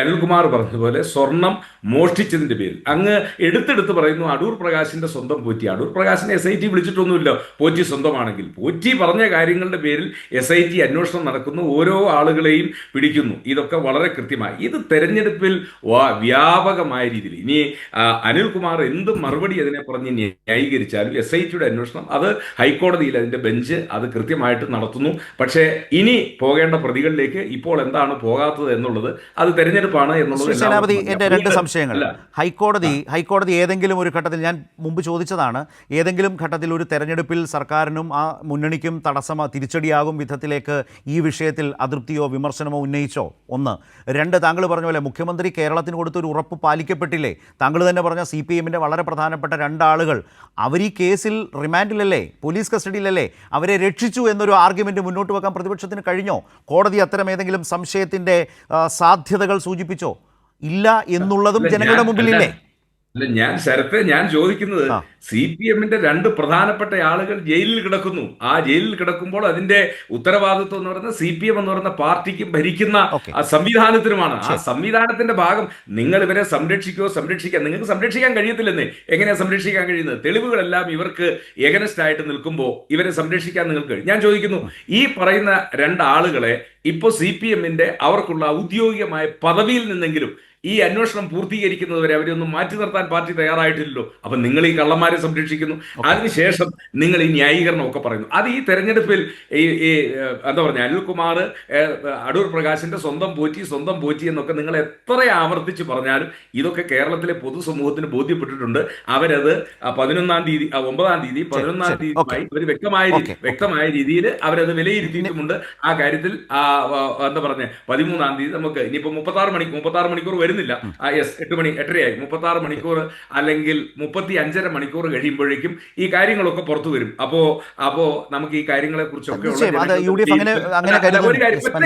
അനിൽകുമാർ പറഞ്ഞതുപോലെ സ്വർണം മോഷ്ടിച്ചതിൻ്റെ പേരിൽ അങ്ങ് എടുത്തെടുത്ത് പറയുന്നു അടൂർ പ്രകാശിന്റെ സ്വന്തം പോറ്റി. അടൂർ പ്രകാശിനെ SIT വിളിച്ചിട്ടൊന്നുമില്ല. പോറ്റി സ്വന്തമാണെങ്കിൽ പോറ്റി പറഞ്ഞ കാര്യങ്ങളുടെ പേരിൽ SIT അന്വേഷണം നടക്കുന്നു, ഓരോ ആളുകളെയും പിടിക്കുന്നു. ഇതൊക്കെ വളരെ കൃത്യമായി. ഇത് തെരഞ്ഞെടുപ്പിൽ വ്യാപകമായ രീതിയിൽ ഇനി അനിൽകുമാർ എന്ത് മറുപടി അതിനെ പറഞ്ഞ് ന്യായീകരിച്ചാലും SITയുടെ അന്വേഷണം അത് ഹൈക്കോടതിയിൽ അതിന്റെ ബെഞ്ച് അത് കൃത്യമായിട്ട് നടത്തുന്നു. പക്ഷേ ഇനി പോകേണ്ട പ്രതികളിലേക്ക് ഇപ്പോൾ എന്താണ് പോകാത്തത് എന്നുള്ളത് അത് തെരഞ്ഞെടുപ്പാണ് എന്നുള്ളത്. സേനാപതി, എൻ്റെ 2 സംശയങ്ങൾ. ഹൈക്കോടതി ഏതെങ്കിലും ഒരു ഘട്ടത്തിൽ, ഞാൻ മുമ്പ് ചോദിച്ചതാണ്, ഏതെങ്കിലും ഘട്ടത്തിൽ ഒരു തെരഞ്ഞെടുപ്പിൽ സർക്കാരിനും ആ മുന്നണിക്കും തിരിച്ചടിയാകും വിധത്തിലേക്ക് ഈ വിഷയത്തിൽ അതൃപ്തിയോ വിമർശനമോ ഉന്നയിച്ചോ? 1. 2, താങ്കൾ പറഞ്ഞ പോലെ മുഖ്യമന്ത്രി കേരളത്തിന് കൊടുത്തൊരു ഉറപ്പ് പാലിക്കപ്പെട്ടില്ലേ? താങ്കൾ തന്നെ പറഞ്ഞ CPM-ന്റെ വളരെ പ്രധാനപ്പെട്ട 2 ആളുകൾ അവർ ഈ കേസിൽ റിമാൻഡിലല്ലേ, പോലീസ് കസ്റ്റഡിയിലല്ലേ, അവരെ രക്ഷിച്ചു എന്നൊരു ആർഗ്യുമെന്റ് മുന്നോട്ട് വെക്കാൻ പ്രതിപക്ഷത്തിന് കഴിഞ്ഞോ? കോടതി അത്തരം ഏതെങ്കിലും സംശയത്തിൻ്റെ സാധ്യതകൾ സൂചിപ്പിച്ചോ? ഇല്ല എന്നുള്ളതും ജനങ്ങളുടെ മുമ്പിലില്ലേ? ഞാൻ ചോദിക്കുന്നത് CPM-ന്റെ 2 പ്രധാനപ്പെട്ട ആളുകൾ ജയിലിൽ കിടക്കുന്നു. ആ ജയിലിൽ കിടക്കുമ്പോൾ അതിന്റെ ഉത്തരവാദിത്വം എന്ന് പറയുന്നത് CPM എന്ന് പറയുന്ന പാർട്ടിക്ക് ഭരിക്കുന്ന സംവിധാനത്തിനുമാണ്. ആ സംവിധാനത്തിന്റെ ഭാഗം നിങ്ങൾ ഇവരെ സംരക്ഷിക്കാൻ നിങ്ങൾക്ക് സംരക്ഷിക്കാൻ കഴിയത്തില്ലെന്നേ. എങ്ങനെയാ സംരക്ഷിക്കാൻ കഴിയുന്നത്? തെളിവുകളെല്ലാം ഇവർക്ക് എഗനസ്റ്റ് ആയിട്ട് നിൽക്കുമ്പോൾ ഇവരെ സംരക്ഷിക്കാൻ നിങ്ങൾക്ക് കഴിയും. ഞാൻ ചോദിക്കുന്നു, ഈ പറയുന്ന 2 ആളുകളെ ഇപ്പോൾ CPM-ന്റെ അവർക്കുള്ള ഔദ്യോഗികമായ പദവിയിൽ നിന്നെങ്കിലും ഈ അന്വേഷണം പൂർത്തീകരിക്കുന്നതുവരെ അവരെ ഒന്നും മാറ്റി നിർത്താൻ പാർട്ടി തയ്യാറായിട്ടില്ലല്ലോ. അപ്പൊ നിങ്ങൾ ഈ കള്ളന്മാരെ സംരക്ഷിക്കുന്നു, അതിനുശേഷം നിങ്ങൾ ഈ ന്യായീകരണം ഒക്കെ പറയുന്നു. അത് ഈ തെരഞ്ഞെടുപ്പിൽ എന്താ പറഞ്ഞ അനിൽകുമാർ അടൂർ പ്രകാശിന്റെ സ്വന്തം പോറ്റി എന്നൊക്കെ നിങ്ങൾ എത്ര ആവർത്തിച്ച് പറഞ്ഞാലും ഇതൊക്കെ കേരളത്തിലെ പൊതുസമൂഹത്തിന് ബോധ്യപ്പെട്ടിട്ടുണ്ട്. അവരത് 11-ാം തീയതി 9-ാം തീയതി 11-ാം തീയതിയുമായി അവർ വ്യക്തമായ രീതിയിൽ അവരത് വിലയിരുത്തിയിട്ടുമുണ്ട്. ആ കാര്യത്തിൽ എന്താ പറഞ്ഞ 13-ാം തീയതി നമുക്ക് ഇനിയിപ്പോ 36 മണിക്കൂർ വരുന്നില്ല. 8 മണി 8:30 36 മണിക്കൂർ അല്ലെങ്കിൽ 35.5 മണിക്കൂർ കഴിയുമ്പോഴേക്കും ഈ കാര്യങ്ങളൊക്കെ പുറത്തു വരും. അപ്പോ നമുക്ക് ഈ കാര്യങ്ങളെ കുറിച്ചൊക്കെ ഒറ്റ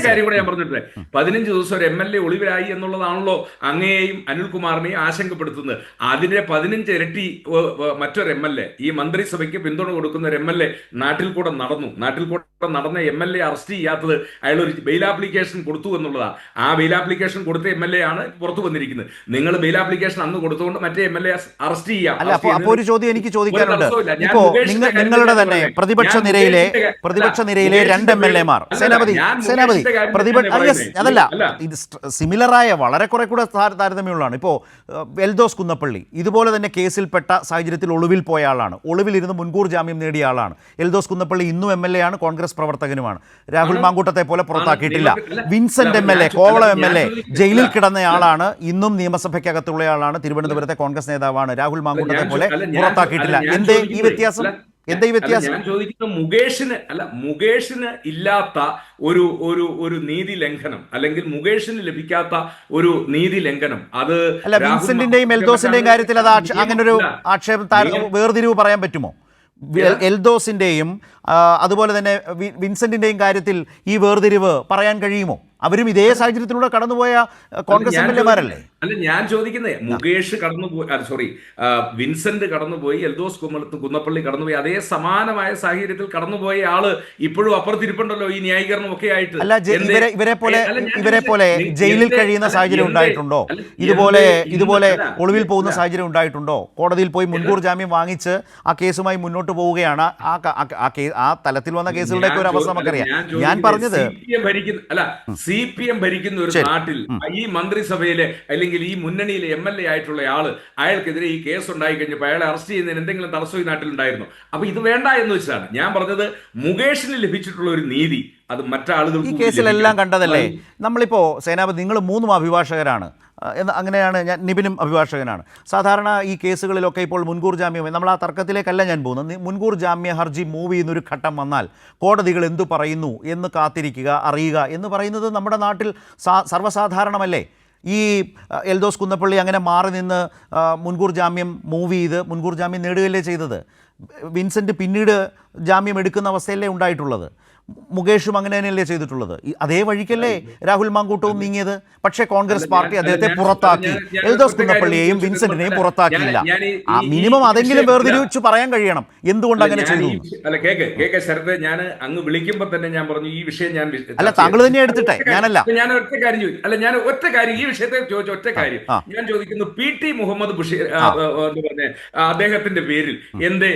കാര്യം കൂടെ ഞാൻ പറഞ്ഞിട്ടില്ലേ, 15 ദിവസം ഒരു MLA ഒളിവിലായി എന്നുള്ളതാണല്ലോ അങ്ങയെയും അനിൽകുമാറിനെയും ആശങ്കപ്പെടുത്തുന്നത്. അതിന്റെ 15 ഇരട്ടി മറ്റൊരു MLA, ഈ മന്ത്രിസഭയ്ക്ക് പിന്തുണ കൊടുക്കുന്ന ഒരു MLA നാട്ടിൽ കൂടെ നടന്ന MLA അറസ്റ്റ് ചെയ്യാത്തത് അയാൾ ഒരു ബെയിൽ ആപ്ലിക്കേഷൻ കൊടുത്തു എന്നുള്ളതാണ്. ആ ബെയിൽ ആപ്ലിക്കേഷൻ കൊടുത്ത MLA ആണ് പുറത്തു വന്നിരിക്കുന്നത്. നിങ്ങൾ ബെയിൽ ആപ്ലിക്കേഷൻ അന്ന് കൊടുത്തുകൊണ്ട് മറ്റേ MLA അറസ്റ്റ് ചെയ്യാം. അപ്പോൾ ഒരു ചോദ്യം എനിക്ക് ചോദിക്കാനുണ്ട്. ഇപ്പോ നിങ്ങളുടെ തന്നെ പ്രതിപക്ഷ നിരയിലെ 2 MLA-മാർ സേനാപതി അതല്ല, ഇത് സിമിലറായ വളരെ കുറെ കൂടെ താരതമ്യമുള്ളതാണ്. ഇപ്പോൾ എൽദോസ് കുന്നപ്പള്ളി ഇതുപോലെ തന്നെ കേസിൽപ്പെട്ട സാഹചര്യത്തിൽ ഒളിവിൽ പോയ ആളാണ്, ഒളിവിലിരുന്ന് മുൻകൂർ ജാമ്യം നേടിയ ആളാണ്. എൽദോസ് കുന്നപ്പള്ളി ഇന്നും MLA ആണ്, കോൺഗ്രസ് പ്രവർത്തകനുമാണ്. രാഹുൽ മാങ്കൂട്ടത്തെ പോലെ പുറത്താക്കിയിട്ടില്ല. വിൻസെന്റ് MLA, കോവളം MLA ജയിലിൽ കിടന്നയാളാണ്, ഇന്നും നിയമസഭയ്ക്കകത്തുള്ളയാളാണ്, തിരുവനന്തപുരത്തെ കോൺഗ്രസ് നേതാവാണ്. രാഹുൽ മാങ്കൂട്ടത്തെ പോലെ പുറത്താക്കിയിട്ടില്ല. എന്തേ ഈ വ്യത്യാസം? ഞാൻ ചോദിക്കുന്നത് മുകേഷിന് ഇല്ലാത്ത ഒരു നീതി ലംഘനം, അല്ലെങ്കിൽ മുകേഷിന് ലഭിക്കാത്ത ഒരു നീതി ലംഘനം, അത് അല്ല, വിൻസെന്റിന്റെയും എൽദോസിന്റെയും കാര്യത്തിൽ അത് അങ്ങനെ ഒരു ആക്ഷേപം വേർതിരിവ് പറയാൻ പറ്റുമോ? എൽദോസിന്റെയും അതുപോലെ തന്നെ വിൻസെന്റിന്റെയും കാര്യത്തിൽ ഈ വേർതിരിവ് പറയാൻ കഴിയുമോ? അവരും ഇതേ സാഹചര്യത്തിലൂടെ കടന്നുപോയ കോൺഗ്രസ് എം എൽ എമാരല്ലേ? അല്ല, ഞാൻ ചോദിക്കുന്നത് മുകേഷ് കടന്നുപോയി, സോറി, വിൻസെന്റ് കടന്നുപോയി, എൽദോസ് കുന്നപ്പള്ളി കടന്നുപോയി, അതേ സമാനമായ സാഹചര്യത്തിൽ കടന്നുപോയ ആള് ഇപ്പോഴും അപ്പുറത്തിരിപ്പുണ്ടല്ലോ ഈ ന്യായീകരണം ഒക്കെ ആയിട്ട്. അല്ല, ഇവരെ പോലെ ജയിലിൽ കഴിയുന്ന സാഹചര്യം ഉണ്ടായിട്ടുണ്ടോ? ഇതുപോലെ ഒളിവിൽ പോകുന്ന സാഹചര്യം ഉണ്ടായിട്ടുണ്ടോ? കോടതിയിൽ പോയി മുൻകൂർ ജാമ്യം വാങ്ങിച്ച് ആ കേസുമായി മുന്നോട്ട് പോവുകയാണ്. ആ തലത്തിൽ വന്ന കേസുകളുടെ ഒരു അവസ്ഥ നമുക്കറിയാം. ഞാൻ പറഞ്ഞത് CPM ഭരിക്കുന്ന ഒരു നാട്ടിൽ ഈ മന്ത്രിസഭയിലെ അല്ലെങ്കിൽ ഈ മുന്നണിയിലെ MLA ആയിട്ടുള്ള ആള്, അയാൾക്കെതിരെ ഈ കേസ് ഉണ്ടായി കഴിഞ്ഞപ്പോൾ അയാളെ അറസ്റ്റ് ചെയ്യുന്നതിന് എന്തെങ്കിലും തടസ്സം ഈ നാട്ടിൽ ഉണ്ടായിരുന്നു? അപ്പൊ ഇത് വേണ്ട എന്ന് വെച്ചാണ് ഞാൻ പറഞ്ഞത്. മുകേഷിന് ലഭിച്ചിട്ടുള്ള ഒരു നീതി അത് മറ്റാളുകൾ ഈ കേസിലെല്ലാം കണ്ടതല്ലേ? നമ്മളിപ്പോ സേനാപതി, നിങ്ങൾ 3 അഭിഭാഷകരാണ്, അങ്ങനെയാണ്. ഞാൻ നിപിനും അഭിഭാഷകനാണ്. സാധാരണ ഈ കേസുകളിലൊക്കെ ഇപ്പോൾ മുൻകൂർ ജാമ്യം, നമ്മൾ ആ തർക്കത്തിലേക്കല്ല ഞാൻ പോകുന്നത്. മുൻകൂർ ജാമ്യ ഹർജി മൂവ് ചെയ്യുന്നൊരു ഘട്ടം വന്നാൽ കോടതികൾ എന്തു പറയുന്നു എന്ന് കാത്തിരിക്കുക, അറിയുക എന്ന് പറയുന്നത് നമ്മുടെ നാട്ടിൽ സർവ്വസാധാരണമല്ലേ? ഈ എൽദോസ് കുന്നപ്പള്ളി അങ്ങനെ മാറി നിന്ന് മുൻകൂർ ജാമ്യം മൂവ് ചെയ്ത് മുൻകൂർ ജാമ്യം നേടുകയല്ലേ ചെയ്തത്? വിൻസെൻ്റ് പിന്നീട് ജാമ്യം എടുക്കുന്ന അവസ്ഥയല്ലേ ഉണ്ടായിട്ടുള്ളത്? മുകേഷും അങ്ങനെ തന്നെയല്ലേ ചെയ്തിട്ടുള്ളത്? അതേ വഴിക്കല്ലേ രാഹുൽ മാങ്കൂട്ടവും നീങ്ങിയത്? പക്ഷേ കോൺഗ്രസ് പാർട്ടി അദ്ദേഹത്തെ പുറത്താക്കി. എൽദോസ് കുന്നപ്പള്ളിയെയും വിൻസെന്റിനെയും പുറത്താക്കിയില്ല. ആ മിനിമം അതെങ്കിലും വേർതിരിച്ചു പറയാൻ കഴിയണം എന്തുകൊണ്ട് അങ്ങനെ ചെയ്തു. അല്ല, കേക്ക് ശരത്, ഞാൻ അങ്ങ് വിളിക്കുമ്പോൾ തന്നെ ഞാൻ പറഞ്ഞു ഈ വിഷയം ഞാൻ അല്ല, താങ്കൾ തന്നെ എടുത്തിട്ടെ, ഞാനല്ല. ഞാൻ ഒറ്റ കാര്യം ചോദിച്ചു. അല്ല, ഞാൻ ഒറ്റ കാര്യം ഈ വിഷയത്തെ ചോദിച്ച ഒറ്റ കാര്യം ഞാൻ ചോദിക്കുന്നു. PT മുഹമ്മദ് ബഷീർ പറഞ്ഞ അദ്ദേഹത്തിന്റെ പേരിൽ എന്തേ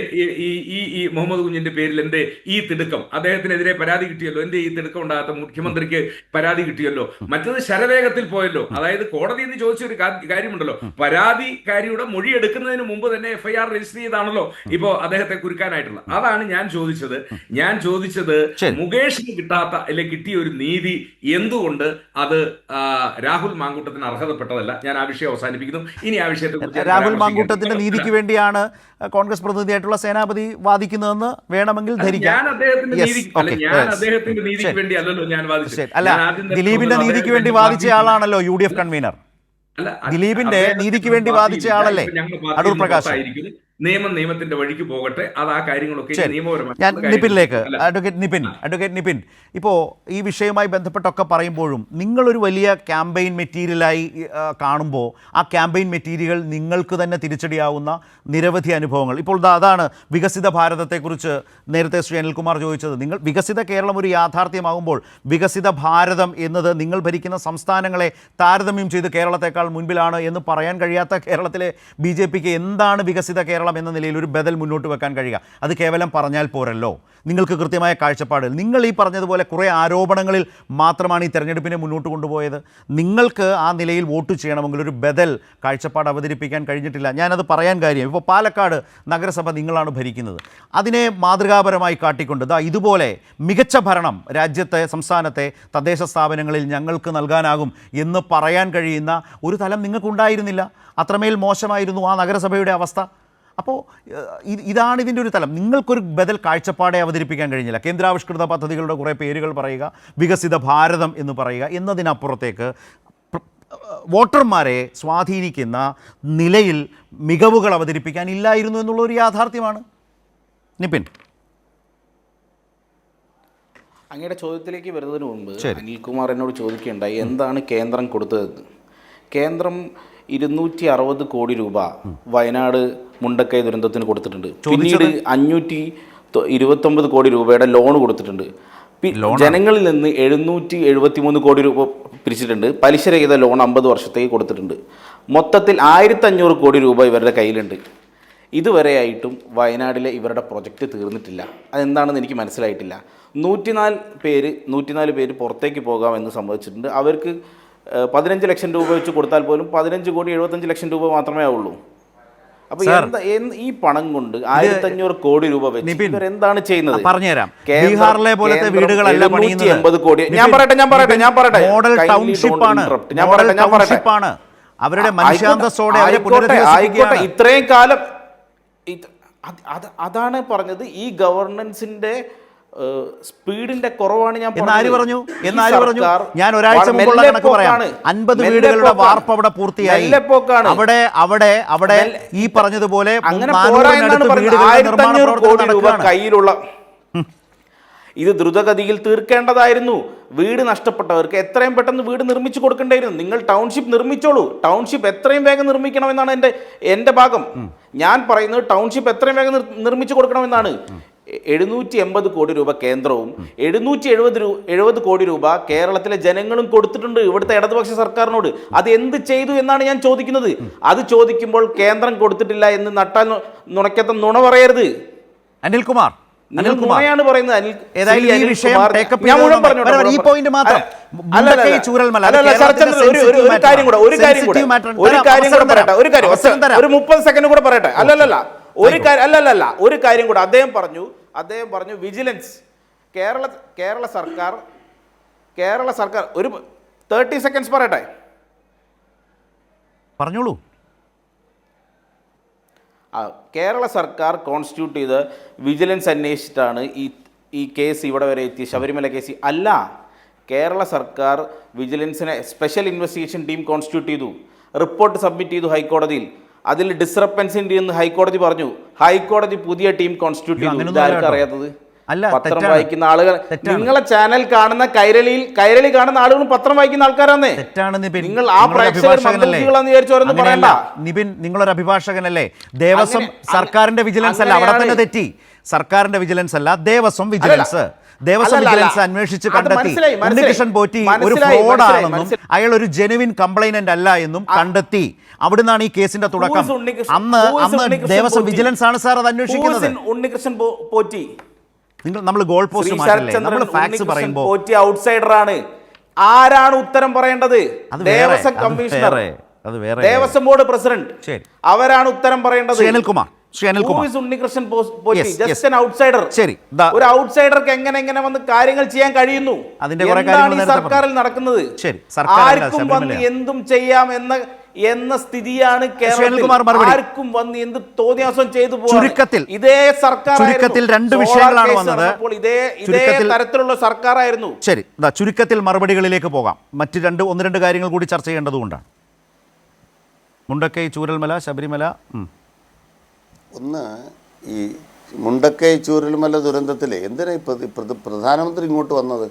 ഈ മുഹമ്മദ് കുഞ്ഞിന്റെ പേരിൽ എന്തേ ഈ തിടുക്കം? അദ്ദേഹത്തിനെതിരെ പരാതി കിട്ടിയല്ലോ, എന്തേ ഈ തിടുക്കം ഉണ്ടാകാത്ത? മുഖ്യമന്ത്രിക്ക് പരാതി കിട്ടിയല്ലോ, മറ്റത് ശരവേഗത്തിൽ പോയല്ലോ. അതായത് കോടതി എന്ന് ചോദിച്ചൊരു കാര്യമുണ്ടല്ലോ, പരാതിക്കാരിയുടെ മൊഴി എടുക്കുന്നതിന് മുമ്പ് തന്നെ FIR രജിസ്റ്റർ ചെയ്താണല്ലോ ഇപ്പോ അദ്ദേഹത്തെ കുരുക്കാനായിട്ടുള്ള. അതാണ് ഞാൻ ചോദിച്ചത്. മുകേഷിന് കിട്ടാത്ത അല്ലെങ്കിൽ കിട്ടിയ ഒരു നീതി എന്തുകൊണ്ട് അത് രാഹുൽ മാങ്കൂട്ടത്തിന് അർഹതപ്പെട്ടതല്ല? ഞാൻ ആ വിഷയം അവസാനിപ്പിക്കുന്നു. ഇനി ആ വിഷയത്തെ രാഹുൽ മാങ്കൂട്ടത്തിന്റെ നീതിക്ക് വേണ്ടിയാണ് കോൺഗ്രസ് പ്രതിനിധിയായിട്ടുള്ള സേനാപതി വാദിക്കുന്നതെന്ന് വേണമെങ്കിൽ ധരിക്കാം. ഞാൻ അദ്ദേഹത്തിന്റെ നീതിക്ക് വേണ്ടി അല്ലല്ലോ ഞാൻ വാദിച്ചത്. അല്ല, ദിലീപിന്റെ നീതിക്ക് വേണ്ടി വാദിച്ച ആളാണല്ലോ UDF കൺവീനർ. ദിലീപിന്റെ നീതിക്ക് വേണ്ടി വാദിച്ച ആളല്ലേ അടൂർ പ്രകാശ്. നിയമത്തിന്റെ വഴിക്ക് പോകട്ടെ, അത് ആ കാര്യങ്ങളൊക്കെ നിയമപരമായി. ഞാൻ നിപിനിലേക്ക്, അഡ്വക്കേറ്റ് നിപിൻ, ഇപ്പോൾ ഈ വിഷയവുമായി ബന്ധപ്പെട്ടൊക്കെ പറയുമ്പോഴും നിങ്ങളൊരു വലിയ ക്യാമ്പയിൻ മെറ്റീരിയലായി കാണുമ്പോൾ ആ ക്യാമ്പയിൻ മെറ്റീരിയൽ നിങ്ങൾക്ക് തന്നെ തിരിച്ചടിയാവുന്ന നിരവധി അനുഭവങ്ങൾ. ഇപ്പോൾ അതാണ് വികസിത ഭാരതത്തെക്കുറിച്ച് നേരത്തെ ശ്രീ അനിൽകുമാർ ചോദിച്ചത്. നിങ്ങൾ വികസിത കേരളം ഒരു യാഥാർത്ഥ്യമാകുമ്പോൾ വികസിത ഭാരതം എന്നത് നിങ്ങൾ ഭരിക്കുന്ന സംസ്ഥാനങ്ങളെ താരതമ്യം ചെയ്ത് കേരളത്തെക്കാൾ മുൻപിലാണ് എന്ന് പറയാൻ കഴിയാത്ത കേരളത്തിലെ BJPക്ക് എന്താണ് വികസിത കേരളം എന്ന നിലയിൽ ഒരു ബദൽ മുന്നോട്ട് വെക്കാൻ കഴിയുക? അത് കേവലം പറഞ്ഞാൽ പോരല്ലോ. നിങ്ങൾക്ക് കൃത്യമായ കാഴ്ചപ്പാട്. നിങ്ങൾ ഈ പറഞ്ഞതുപോലെ കുറേ ആരോപണങ്ങളിൽ മാത്രമാണ് ഈ തെരഞ്ഞെടുപ്പിനെ മുന്നോട്ട് കൊണ്ടുപോയത്. നിങ്ങൾക്ക് ആ നിലയിൽ വോട്ട് ചെയ്യണമെങ്കിൽ ഒരു ബദൽ കാഴ്ചപ്പാട് അവതരിപ്പിക്കാൻ കഴിഞ്ഞിട്ടില്ല. ഞാനത് പറയാൻ കാര്യം, ഇപ്പോൾ പാലക്കാട് നഗരസഭ നിങ്ങളാണ് ഭരിക്കുന്നത്. അതിനെ മാതൃകാപരമായി കാട്ടിക്കൊണ്ട് ഇതുപോലെ മികച്ച ഭരണം രാജ്യത്തെ, സംസ്ഥാനത്തെ തദ്ദേശ സ്ഥാപനങ്ങളിൽ ഞങ്ങൾക്ക് നൽകാനാകും എന്ന് പറയാൻ കഴിയുന്ന ഒരു തലം നിങ്ങൾക്കുണ്ടായിരുന്നില്ല. അത്രമേൽ മോശമായിരുന്നു ആ നഗരസഭയുടെ അവസ്ഥ. അപ്പോൾ ഇതാണ് ഇതിൻ്റെ ഒരു തലം. നിങ്ങൾക്കൊരു ബദൽ കാഴ്ചപ്പാടെ അവതരിപ്പിക്കാൻ കഴിഞ്ഞില്ല. കേന്ദ്രാവിഷ്കൃത പദ്ധതികളുടെ കുറേ പേരുകൾ പറയുക, വികസിത ഭാരതം എന്ന് പറയുക എന്നതിനപ്പുറത്തേക്ക് വോട്ടർമാരെ സ്വാധീനിക്കുന്ന നിലയിൽ മികവുകൾ അവതരിപ്പിക്കാൻ ഇല്ലായിരുന്നു എന്നുള്ളൊരു യാഥാർത്ഥ്യമാണ്. നിപിൻ, അങ്ങയുടെ ചോദ്യത്തിലേക്ക് വരുന്നതിന് മുമ്പ് അനിൽകുമാർ എന്നോട് ചോദിക്കുകയുണ്ടായി എന്താണ് കേന്ദ്രം കൊടുത്തതെന്ന്. കേന്ദ്രം 260 കോടി രൂപ വയനാട് മുണ്ടക്കൈ ദുരന്തത്തിന് കൊടുത്തിട്ടുണ്ട്. പിന്നീട് 529 കോടി രൂപയുടെ ലോൺ കൊടുത്തിട്ടുണ്ട്. ജനങ്ങളിൽ നിന്ന് 773 കോടി രൂപ പിരിച്ചിട്ടുണ്ട്. പലിശരഹിത ലോൺ 50 വർഷത്തേക്ക് കൊടുത്തിട്ടുണ്ട്. മൊത്തത്തിൽ 1500 കോടി രൂപ ഇവരുടെ കയ്യിലുണ്ട്. ഇതുവരെയായിട്ടും വയനാട്ടിലെ ഇവരുടെ പ്രൊജക്റ്റ് തീർന്നിട്ടില്ല. അതെന്താണെന്ന് എനിക്ക് മനസ്സിലായിട്ടില്ല. 104 പേര് പുറത്തേക്ക് പോകാമെന്ന് സമ്മതിച്ചിട്ടുണ്ട്. അവർക്ക് 15 ലക്ഷം രൂപ വെച്ച് കൊടുത്താൽ പോലും 15 കോടി 75 ലക്ഷം രൂപ മാത്രമേ ആവുള്ളൂ. അപ്പൊ ഈ പണം കൊണ്ട് 1500 കോടി രൂപ വെച്ച് എന്താണ് ചെയ്യുന്നത്? പറഞ്ഞുതരാം. ബീഹാറിലെ പോലത്തെ വീടുകളല്ല പണിയുന്നത്. 80 കോടി. ഞാൻ പറയട്ടെ. മോഡൽ ടൗൺഷിപ്പാണ്. അവരുടെ മനുഷ്യാന്തസ്സോടെ അവരെ പുനരധിവസിപ്പിക്കുകയാണ്. ഇത്രയും കാലം അതാണ് പറഞ്ഞത്. ഈ ഗവർണൻസിന്റെ സ്പീഡിന്റെ കുറവാണ്. ഞാൻ പറഞ്ഞു. ഞാൻ ഒരാഴ്ച മുമ്പുള്ള കണക്ക് പറയാം. 50 വീടുകളുടെ വാർപ്പ് അവിടെ പൂർത്തിയായി. അവിടെ ഈ പറഞ്ഞതുപോലെ 1500 കോടി രൂപ കയ്യിലുള്ള ഇത് ദ്രുതഗതിയിൽ തീർക്കേണ്ടതായിരുന്നു. വീട് നഷ്ടപ്പെട്ടവർക്ക് എത്രയും പെട്ടെന്ന് വീട് നിർമ്മിച്ചു കൊടുക്കേണ്ടായിരുന്നു. നിങ്ങൾ ടൗൺഷിപ്പ് നിർമ്മിച്ചോളൂ. ടൗൺഷിപ്പ് എത്രയും വേഗം നിർമ്മിക്കണമെന്നാണ് എൻ്റെ ഭാഗം. ഞാൻ പറയുന്നത് ടൗൺഷിപ്പ് എത്രയും വേഗം നിർമ്മിച്ചു കൊടുക്കണമെന്നാണ്. 780 കോടി രൂപ കേന്ദ്രവും 770 കോടി രൂപ കേരളത്തിലെ ജനങ്ങളും കൊടുത്തിട്ടുണ്ട് ഇവിടുത്തെ ഇടതുപക്ഷ സർക്കാരിനോട്. അത് എന്ത് ചെയ്തു എന്നാണ് ഞാൻ ചോദിക്കുന്നത്. അത് ചോദിക്കുമ്പോൾ കേന്ദ്രം കൊടുത്തിട്ടില്ല എന്ന് നട്ടാൽ നുണയ്ക്കത്ത നുണ പറയരുത്. അനിൽകുമാർ നുണയാണ് പറയുന്നത്. ഈ പോയിന്റ് മാത്രം ഒരു കാര്യം കൂടെ പറയട്ടെ. ഒരു 30 സെക്കൻഡ് കൂടെ പറയട്ടെ. ഒരു കാര്യം കൂടെ അദ്ദേഹം പറഞ്ഞു വിജിലൻസ് കേരള സർക്കാർ ഒരു 30 സെക്കൻഡ്സ് പറയട്ടെ. പറഞ്ഞോളൂ. കേരള സർക്കാർ കോൺസ്റ്റിറ്റ്യൂട്ട് ചെയ്ത് വിജിലൻസ് അന്വേഷിച്ചിട്ടാണ് ഈ കേസ് ഇവിടെ വരെ എത്തി. ശബരിമല കേസ് അല്ല. കേരള സർക്കാർ വിജിലൻസിനെ സ്പെഷ്യൽ ഇൻവെസ്റ്റിഗേഷൻ ടീം കോൺസ്റ്റിറ്റ്യൂട്ട് ചെയ്തു. റിപ്പോർട്ട് സബ്മിറ്റ് ചെയ്തു ഹൈക്കോടതിയിൽ. അതിൽ ഡിസ്ക്രിപ്പൻസി ഉണ്ട് എന്ന് ഹൈക്കോടതി പറഞ്ഞു. ഹൈക്കോടതി പുതിയ ടീം കോൺസ്റ്റിറ്റ്യൂട്ട് ചെയ്തു. ഇതാർക്കും അറിയാത്തത്? പത്രം വായിക്കുന്ന ആളുകൾ, നിങ്ങളെ ചാനൽ കാണുന്ന കൈരളി കാണുന്ന ആളുകളും പത്രം വായിക്കുന്ന ആൾക്കാരാന്നേ. നിങ്ങൾ ആ പ്രേക്ഷകരാന്ന് വിചാരിച്ചോരെന്ന് പറയണ്ട. നിപിൻ, നിങ്ങളൊരു അഭിഭാഷകനല്ലേ? ദേവസ്വം സർക്കാരിന്റെ വിജിലൻസ് അല്ല, അവിടെ തന്നെ തെറ്റി. സർക്കാരിന്റെ വിജിലൻസ് അല്ല, ദേവസ്വം വിജിലൻസ്. ദേവസ്വം വിജിലൻസ് അന്വേഷിച്ച് കണ്ടെത്തി ഉണ്ണികൃഷ്ണൻ പോറ്റി ഒരു ഫ്രോഡാണെന്നും അയാൾ ഒരു ജെനുവിൻ കംപ്ലൈനന്റ് അല്ല എന്നും കണ്ടെത്തി. അവിടുന്നാണ് ഈ കേസിന്റെ തുടക്കം. അന്ന് ദേവസ്വം വിജിലൻസ് ആണ് സാർ അത് അന്വേഷിക്കുന്നത്. ഉണ്ണികൃഷ്ണൻ പോറ്റി നമ്മൾ ഗോൾ പോസ്റ്റ് മാറ്റല്ലേ, നമ്മൾ ഫാക്ട്സ് പറയുമ്പോൾ പോറ്റി ഔട്ട്സൈഡർ ആണ്. ആരാണ് ഉത്തരം പറയേണ്ടത്? Devaswom commissioner, Devaswom board president, അവരാണ് ഉത്തരം പറയേണ്ടത്. Unnikrishnan Potti just an outsider. ഒരു ഔട്ട്സൈഡർക്ക് എങ്ങനെ വന്ന് കാര്യങ്ങൾ ചെയ്യാൻ കഴിയുന്നു? എന്താണ് ഈ സർക്കാരിൽ നടക്കുന്നത്? ആർക്കും വന്ന് എന്തും ചെയ്യാം എന്ന സ്ഥിതിയാണ് കേരളത്തിൽ. ആർക്കും വന്ന് എന്ത് തോന്നിയാസം ചെയ്തു ചുരുക്കത്തിൽ ഇതേ സർക്കാർ രണ്ട് വിഷയങ്ങളാണ് വന്നത്. ഇതേ തരത്തിലുള്ള സർക്കാരായിരുന്നു. ശരി, ചുരുക്കത്തിൽ മറുപടികളിലേക്ക് പോകാം. ഒന്ന് രണ്ട് കാര്യങ്ങൾ കൂടി ചർച്ച ചെയ്യേണ്ടതുകൊണ്ടാണ്. മുണ്ടക്കൈ, ചൂരൽമല, ശബരിമല. ഒന്ന്, ഈ മുണ്ടക്കൈ ചൂരൽമല ദുരന്തത്തിൽ എന്തിനാ പ്രധാനമന്ത്രി ഇങ്ങോട്ട് വന്നത്?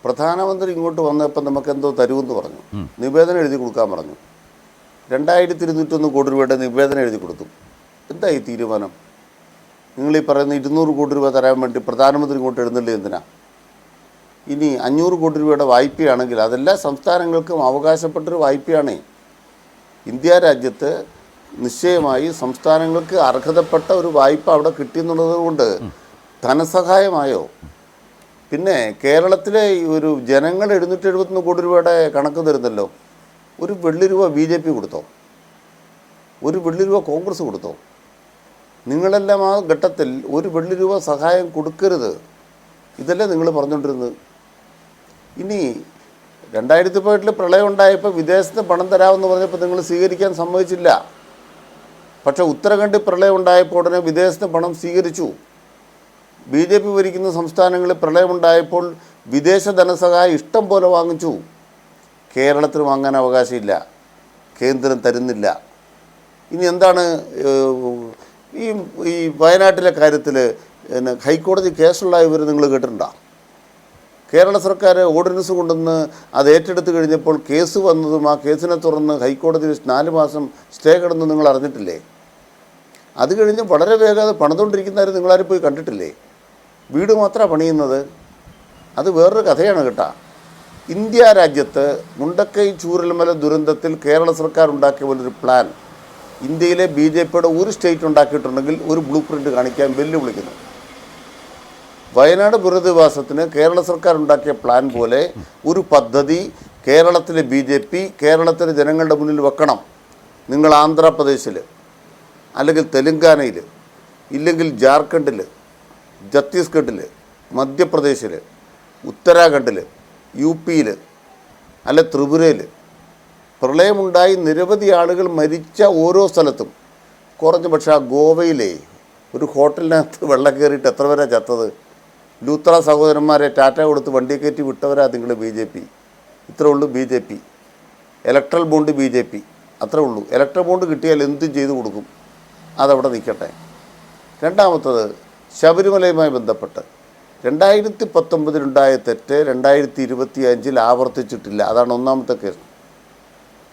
പ്രധാനമന്ത്രി ഇങ്ങോട്ട് വന്നപ്പോൾ നമുക്കെന്തോ തരുമെന്ന് പറഞ്ഞു, നിവേദനം എഴുതി കൊടുക്കാൻ പറഞ്ഞു. 2201 കോടി രൂപയുടെ നിവേദനം എഴുതി കൊടുത്തു. എന്താ ഈ തീരുമാനം? നിങ്ങളീ പറയുന്ന 200 കോടി രൂപ തരാൻ വേണ്ടി പ്രധാനമന്ത്രി ഇങ്ങോട്ട് എഴുന്നള്ളി എന്തിനാ? ഇനി 500 കോടി രൂപയുടെ വായ്പയാണെങ്കിൽ അതെല്ലാ സംസ്ഥാനങ്ങൾക്കും അവകാശപ്പെട്ടൊരു വായ്പയാണ്. ഇന്ത്യ രാജ്യത്ത് നിശ്ചയമായി സംസ്ഥാനങ്ങൾക്ക് അർഹതപ്പെട്ട ഒരു വായ്പ അവിടെ കിട്ടിയെന്നുള്ളത് കൊണ്ട് ധനസഹായമായോ? പിന്നെ കേരളത്തിലെ ഒരു ജനങ്ങൾ 771 കോടി രൂപയുടെ കണക്ക് തരുന്നല്ലോ. ഒരു വെള്ളി രൂപ BJP കൊടുത്തോ? ഒരു വെള്ളി രൂപ കോൺഗ്രസ് കൊടുത്തോ? നിങ്ങളെല്ലാം ആ ഘട്ടത്തിൽ ഒരു വെള്ളി രൂപ സഹായം കൊടുക്കരുത്, ഇതല്ലേ നിങ്ങൾ പറഞ്ഞുകൊണ്ടിരുന്നത്. ഇനി 2018 പ്രളയം ഉണ്ടായപ്പോൾ വിദേശത്ത് പണം തരാമെന്ന് പറഞ്ഞപ്പോൾ നിങ്ങൾ സ്വീകരിക്കാൻ സമ്മതിച്ചില്ല. പക്ഷേ ഉത്തരാഖണ്ഡ് പ്രളയം ഉണ്ടായപ്പോൾ ഉടനെ വിദേശത്ത് പണം സ്വീകരിച്ചു. BJP ഭരിക്കുന്ന സംസ്ഥാനങ്ങളിൽ പ്രളയമുണ്ടായപ്പോൾ വിദേശ ധനസഹായം ഇഷ്ടം പോലെ വാങ്ങിച്ചു. കേരളത്തിന് വാങ്ങാൻ അവകാശമില്ല, കേന്ദ്രം തരുന്നില്ല. ഇനി എന്താണ് ഈ വയനാട്ടിലെ കാര്യത്തിൽ ഹൈക്കോടതി കേസുള്ള ഇവർ നിങ്ങൾ കേട്ടിട്ടുണ്ടോ? കേരള സർക്കാർ ഓർഡിനൻസ് കൊണ്ടുവന്ന് അത് ഏറ്റെടുത്ത് കഴിഞ്ഞപ്പോൾ കേസ് വന്നതും ആ കേസിനെ തുടർന്ന് ഹൈക്കോടതി 4 മാസം സ്റ്റേ കിടന്ന് നിങ്ങൾ അറിഞ്ഞിട്ടില്ലേ? അത് കഴിഞ്ഞ് വളരെ വേഗം അത് പണിതുകൊണ്ടിരിക്കുന്നവർ നിങ്ങളാരും പോയി കണ്ടിട്ടില്ലേ? വീട് മാത്രമാണ് പണിയുന്നത്. അത് വേറൊരു കഥയാണ് കേട്ടോ. ഇന്ത്യ രാജ്യത്ത് മുണ്ടക്കൈ ചൂരൽമല ദുരന്തത്തിൽ കേരള സർക്കാർ ഉണ്ടാക്കിയ പോലൊരു പ്ലാൻ ഇന്ത്യയിലെ BJPയുടെ ഒരു സ്റ്റേറ്റ് ഉണ്ടാക്കിയിട്ടുണ്ടെങ്കിൽ ഒരു ബ്ലൂ പ്രിൻ്റ് കാണിക്കാൻ വെല്ലുവിളിക്കുന്നു. വയനാട് പുനരധിവാസത്തിന് കേരള സർക്കാർ ഉണ്ടാക്കിയ പ്ലാൻ പോലെ ഒരു പദ്ധതി കേരളത്തിലെ BJP കേരളത്തിലെ ജനങ്ങളുടെ മുന്നിൽ വെക്കണം. നിങ്ങൾ ആന്ധ്രാപ്രദേശിൽ, അല്ലെങ്കിൽ തെലുങ്കാനയിൽ, ഇല്ലെങ്കിൽ ജാർഖണ്ഡിൽ, ഛത്തീസ്ഗഡിൽ, മധ്യപ്രദേശിൽ, ഉത്തരാഖണ്ഡിൽ, UP-യിൽ, അല്ല ത്രിപുരയിൽ പ്രളയമുണ്ടായി നിരവധി ആളുകൾ മരിച്ച ഓരോ സ്ഥലത്തും കുറഞ്ഞ പക്ഷേ ആ ഗോവയിലെ ഒരു ഹോട്ടലിനകത്ത് വെള്ളം കയറിയിട്ട് എത്ര പേരാണ് ചത്തത്? ലൂത്ര സഹോദരന്മാരെ ടാറ്റ കൊടുത്ത് വണ്ടി കയറ്റി വിട്ടവരാ നിങ്ങൾ BJP. ഇത്രേ ഉള്ളൂ BJP. ഇലക്ട്രൽ ബോണ്ട് BJP, അത്രേ ഉള്ളൂ. ഇലക്ട്രൽ ബോണ്ട് കിട്ടിയാൽ എന്തും ചെയ്തു കൊടുക്കും, അതവിടെ നിൽക്കട്ടെ. രണ്ടാമത്തത് ശബരിമലയുമായി ബന്ധപ്പെട്ട് 2019 തെറ്റ് 2025 ആവർത്തിച്ചിട്ടില്ല. അതാണ് ഒന്നാമത്തെ കേസ്.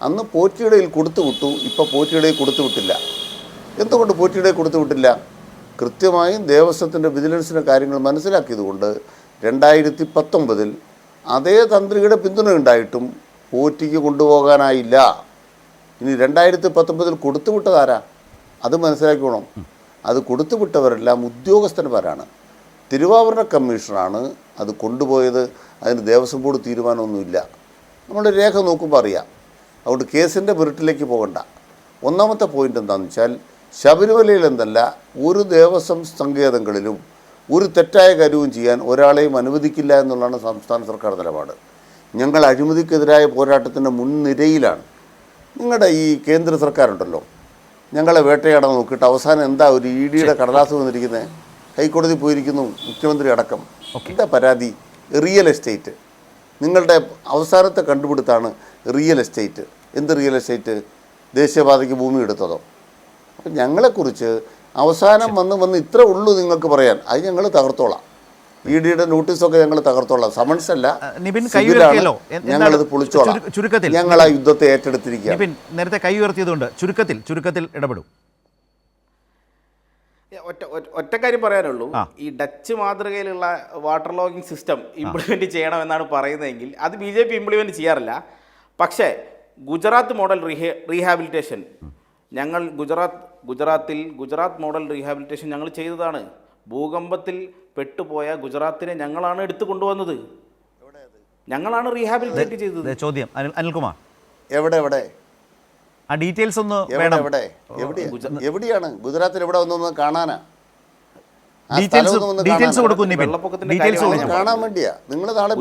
അന്ന് പോറ്റിയിടയിൽ കൊടുത്തുവിട്ടു, ഇപ്പോൾ പോറ്റിയിടയിൽ കൊടുത്തുവിട്ടില്ല. എന്തുകൊണ്ട് പോറ്റിയിടയിൽ കൊടുത്തുവിട്ടില്ല? കൃത്യമായും ദേവസ്വത്തിൻ്റെ വിജിലൻസിൻ്റെ കാര്യങ്ങൾ മനസ്സിലാക്കിയതുകൊണ്ട് 2019 അതേ തന്ത്രിയുടെ പിന്തുണ ഉണ്ടായിട്ടും പോറ്റിക്ക് കൊണ്ടുപോകാനായില്ല. ഇനി 2019 കൊടുത്തുവിട്ടതാരാ? അത് മനസ്സിലാക്കിക്കോണം. അത് കൊടുത്തുവിട്ടവരെല്ലാം ഉദ്യോഗസ്ഥന്മാരാണ്. തിരുവാഭരണ കമ്മീഷണറാണ് അത് കൊണ്ടുപോയത്. അതിന് ദേവസ്വം ബോർഡ് തീരുമാനമൊന്നുമില്ല. നമ്മൾ രേഖ നോക്കുമ്പോൾ അറിയാം. അതുകൊണ്ട് കേസിൻ്റെ മെറിറ്റിലേക്ക് പോകണ്ട. ഒന്നാമത്തെ പോയിൻ്റ് എന്താണെന്ന് വെച്ചാൽ, ശബരിമലയിൽ എന്നല്ല ഒരു ദേവസ്വം സങ്കേതങ്ങളിലും ഒരു തെറ്റായ കാര്യവും ചെയ്യാൻ ഒരാളെയും അനുവദിക്കില്ല എന്നുള്ളതാണ് സംസ്ഥാന സർക്കാർ നിലപാട്. ഞങ്ങൾ അഴിമതിക്കെതിരായ പോരാട്ടത്തിൻ്റെ മുൻനിരയിലാണ്. നിങ്ങളുടെ ഈ കേന്ദ്ര സർക്കാരുണ്ടല്ലോ, ഞങ്ങളെ വേട്ടയാടാൻ നോക്കിയിട്ട് അവസാനം എന്താ ഒരു EDയുടെ കടലാസ് വന്നിരിക്കുന്നത്? ഹൈക്കോടതി പോയിരിക്കുന്നു, മുഖ്യമന്ത്രി അടക്കം. എന്താ പരാതി? Real estate. നിങ്ങളുടെ അവസാനത്തെ കണ്ടുപിടുത്താണ് റിയൽ എസ്റ്റേറ്റ്. എന്ത് റിയൽ എസ്റ്റേറ്റ്? ദേശീയപാതയ്ക്ക് ഭൂമി എടുത്തതോ? അപ്പം ഞങ്ങളെക്കുറിച്ച് അവസാനം വന്ന് ഇത്ര ഉള്ളൂ നിങ്ങൾക്ക് പറയാൻ. അത് ഞങ്ങൾ തകർത്തോളാം. EDയുടെ നോട്ടീസൊക്കെ ഞങ്ങൾ തകർത്തോളാം. സമൻസ് അല്ല, ഞങ്ങളത് പൊളിച്ചോളാം. ഞങ്ങൾ ആ യുദ്ധത്തെ ഏറ്റെടുത്തിരിക്കുക. നേരത്തെ കൈ ഉയർത്തിയതുകൊണ്ട് ചുരുക്കത്തിൽ ഇടപെടും. ഒറ്റ കാര്യം പറയാനുള്ളൂ. ഈ ഡച്ച് മാതൃകയിലുള്ള വാട്ടർ ലോഗിംഗ് സിസ്റ്റം ഇംപ്ലിമെൻറ്റ് ചെയ്യണമെന്നാണ് പറയുന്നതെങ്കിൽ അത് BJP ഇംപ്ലിമെൻറ്റ് ചെയ്യാറില്ല. പക്ഷേ ഗുജറാത്ത് മോഡൽ റീഹാബിലിറ്റേഷൻ ഞങ്ങൾ ഗുജറാത്ത് മോഡൽ റീഹാബിലിറ്റേഷൻ ഞങ്ങൾ ചെയ്തതാണ്. ഭൂകമ്പത്തിൽ പെട്ടുപോയ ഗുജറാത്തിനെ ഞങ്ങളാണ് എടുത്തു കൊണ്ടുവന്നത്. ഞങ്ങളാണ് റീഹാബിലിറ്റേറ്റ് ചെയ്തത്. ചോദ്യം അനിൽകുമാർ, എവിടെ ആ ഡീറ്റെയിൽസ് ഒന്ന് എവിടെയാണ്? ഗുജറാത്തിൽ എവിടെ വന്നൊന്ന് കാണാനാ? ഡീറ്റെയിൽസ് കൊടുക്കും. കാണാൻ വേണ്ടിയാ നിങ്ങൾ നാളെ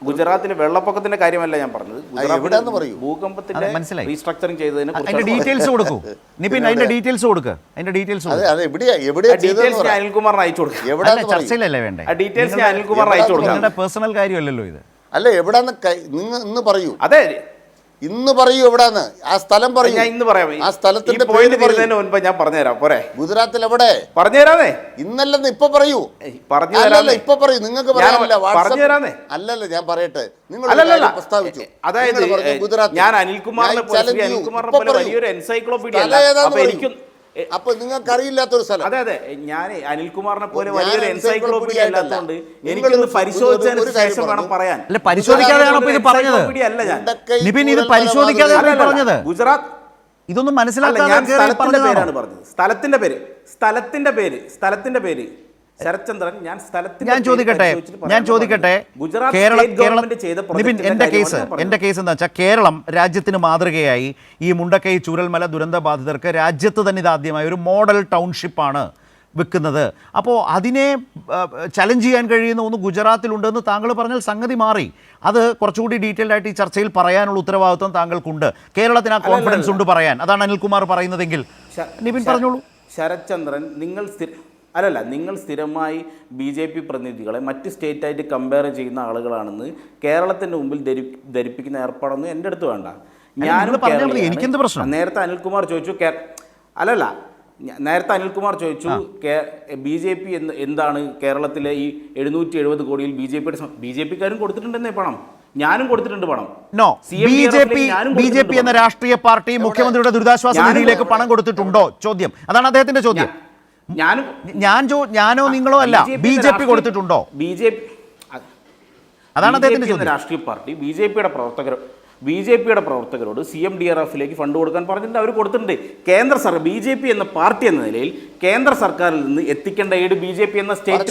ഗുജറാത്തിലെ വെള്ളപ്പൊക്കത്തിന്റെ കാര്യമല്ല ഞാൻ പറഞ്ഞത്. എവിടെയാന്ന് പറയൂ. ഭൂകമ്പത്തിന്റെ റീസ്ട്രക്ചറിങ് ചെയ്തതിന് ഡീറ്റെയിൽസ് കൊടുക്കൂ. അതിന്റെ ഡീറ്റെയിൽസ് കൊടുക്കുക. അനിൽകുമാറിന് അയച്ചു കൊടുക്കുക. ചർച്ചയിലല്ലേ വേണ്ടേ? ഡീറ്റെയിൽസ് അനിൽകുമാറിന് അയച്ചു കൊടുക്കുക. പേഴ്സണൽ കാര്യമല്ലല്ലോ ഇത്. അല്ല, എവിടാന്ന് നിങ്ങൾ ഇന്ന് പറയൂ. അതെ, ഇന്ന് പറയൂ എവിടാന്ന്. ആ സ്ഥലം പറയൂ. ഞാൻ ഇന്ന് പറയാം. ആ സ്ഥലത്തിന്റെ മുൻപ് ഞാൻ പറഞ്ഞുതരാം. പോരെ? ഗുജറാത്തിൽ എവിടെ? പറഞ്ഞുതരാന്നേ. ഇന്നല്ലെന്ന് ഇപ്പൊ പറയൂ. പറഞ്ഞുതരാന്നേ. ഇപ്പൊ പറയൂ. നിങ്ങൾക്ക് പറഞ്ഞുതരാന്നേ. അല്ലല്ല, ഞാൻ പറയട്ടെ. നിങ്ങൾ പ്രസ്താവിച്ചു. അതായത് ഞാൻ അനിൽകുമാറിനെ പോലെ വലിയൊരു എൻസൈക്ലോപീഡിയ അപ്പൊ നിങ്ങൾക്ക് അറിയില്ലാത്തൊരു സ്ഥലം. അതെ, ഞാൻ അനിൽകുമാറിനെ പോലെ വലിയൊരു എൻസൈക്ലോപീഡിയ അല്ലാത്തതുകൊണ്ട് എനിക്കൊന്ന് പരിശോധിച്ചതിന് ശേഷം വേണം പറയാൻ. അല്ല, പരിശോധിക്കാതെയാണോ ഇത് പറഞ്ഞത്? നിപിൻ, ഇത് പരിശോധിക്കാതെയാണ് പറഞ്ഞത്. ഗുജറാത്ത് ഇതൊന്നും മനസ്സിലാക്കാതെ സ്ഥലത്തിന്റെ പേരാണ് പറഞ്ഞത്. സ്ഥലത്തിന്റെ പേര് ശരത്ചന്ദ്രൻ. ഞാൻ ചോദിക്കട്ടെ എന്റെ കേസ് എന്താ വെച്ചാൽ, കേരളം രാജ്യത്തിന് മാതൃകയായി ഈ മുണ്ടക്കൈ ചൂരൽമല ദുരന്ത ബാധിതർക്ക് രാജ്യത്ത് തന്നെ ഇതാദ്യമായി ഒരു മോഡൽ ടൗൺഷിപ്പാണ് വെക്കുന്നത്. അപ്പോൾ അതിനെ ചലഞ്ച് ചെയ്യാൻ കഴിയുന്ന ഒന്ന് ഗുജറാത്തിലുണ്ടെന്ന് താങ്കൾ പറഞ്ഞാൽ സംഗതി മാറി. അത് കുറച്ചുകൂടി ഡീറ്റെയിൽഡ് ആയിട്ട് ഈ ചർച്ചയിൽ പറയാനുള്ള ഉത്തരവാദിത്വം താങ്കൾക്കുണ്ട്. കേരളത്തിന് ആ കോൺഫിഡൻസ് ഉണ്ട് പറയാൻ. അതാണ് അനിൽകുമാർ പറയുന്നതെങ്കിൽ. നിപിൻ പറഞ്ഞോളൂ. ശരത്ചന്ദ്രൻ, നിങ്ങൾ സ്ഥിരമായി BJP പ്രതിനിധികളെ മറ്റ് സ്റ്റേറ്റായിട്ട് കമ്പയർ ചെയ്യുന്ന ആളുകളാണെന്ന് കേരളത്തിൻ്റെ മുമ്പിൽ ധരിപ്പിക്കുന്ന ഏർപ്പാടൊന്നും എൻ്റെ അടുത്ത് വേണ്ട. എനിക്കെന്ത് പ്രശ്നം? നേരത്തെ അനിൽകുമാർ ചോദിച്ചു BJP എന്താണ് കേരളത്തിലെ ഈ 770 കോടിയിൽ BJP-ക്കാരും കൊടുത്തിട്ടുണ്ടെന്നേ പണം. ഞാനും കൊടുത്തിട്ടുണ്ട് പണം. BJP എന്ന രാഷ്ട്രീയ പാർട്ടി മുഖ്യമന്ത്രിയുടെ ദുരിതാശ്വാസ നിധിയിലേക്ക് പണം കൊടുത്തിട്ടുണ്ടോ? ചോദ്യം അതാണ് അദ്ദേഹത്തിന്റെ ചോദ്യം. ഞാനോ നിങ്ങളോ അല്ല, BJP കൊടുത്തിട്ടുണ്ടോ? അതാണ് അദ്ദേഹത്തിന്റെ ചോദ്യം. രാഷ്ട്രീയ പാർട്ടി BJP-യുടെ പ്രവർത്തകരോട് CMDRF-ലേക്ക് ഫണ്ട് കൊടുക്കാൻ പറഞ്ഞിട്ടുണ്ട്. അവർ കൊടുത്തിട്ടുണ്ട്. BJP എന്ന പാർട്ടി എന്ന നിലയിൽ കേന്ദ്ര സർക്കാരിൽ നിന്ന് എത്തിക്കേണ്ട എയ്ഡ് BJP എന്ന സ്റ്റേറ്റ്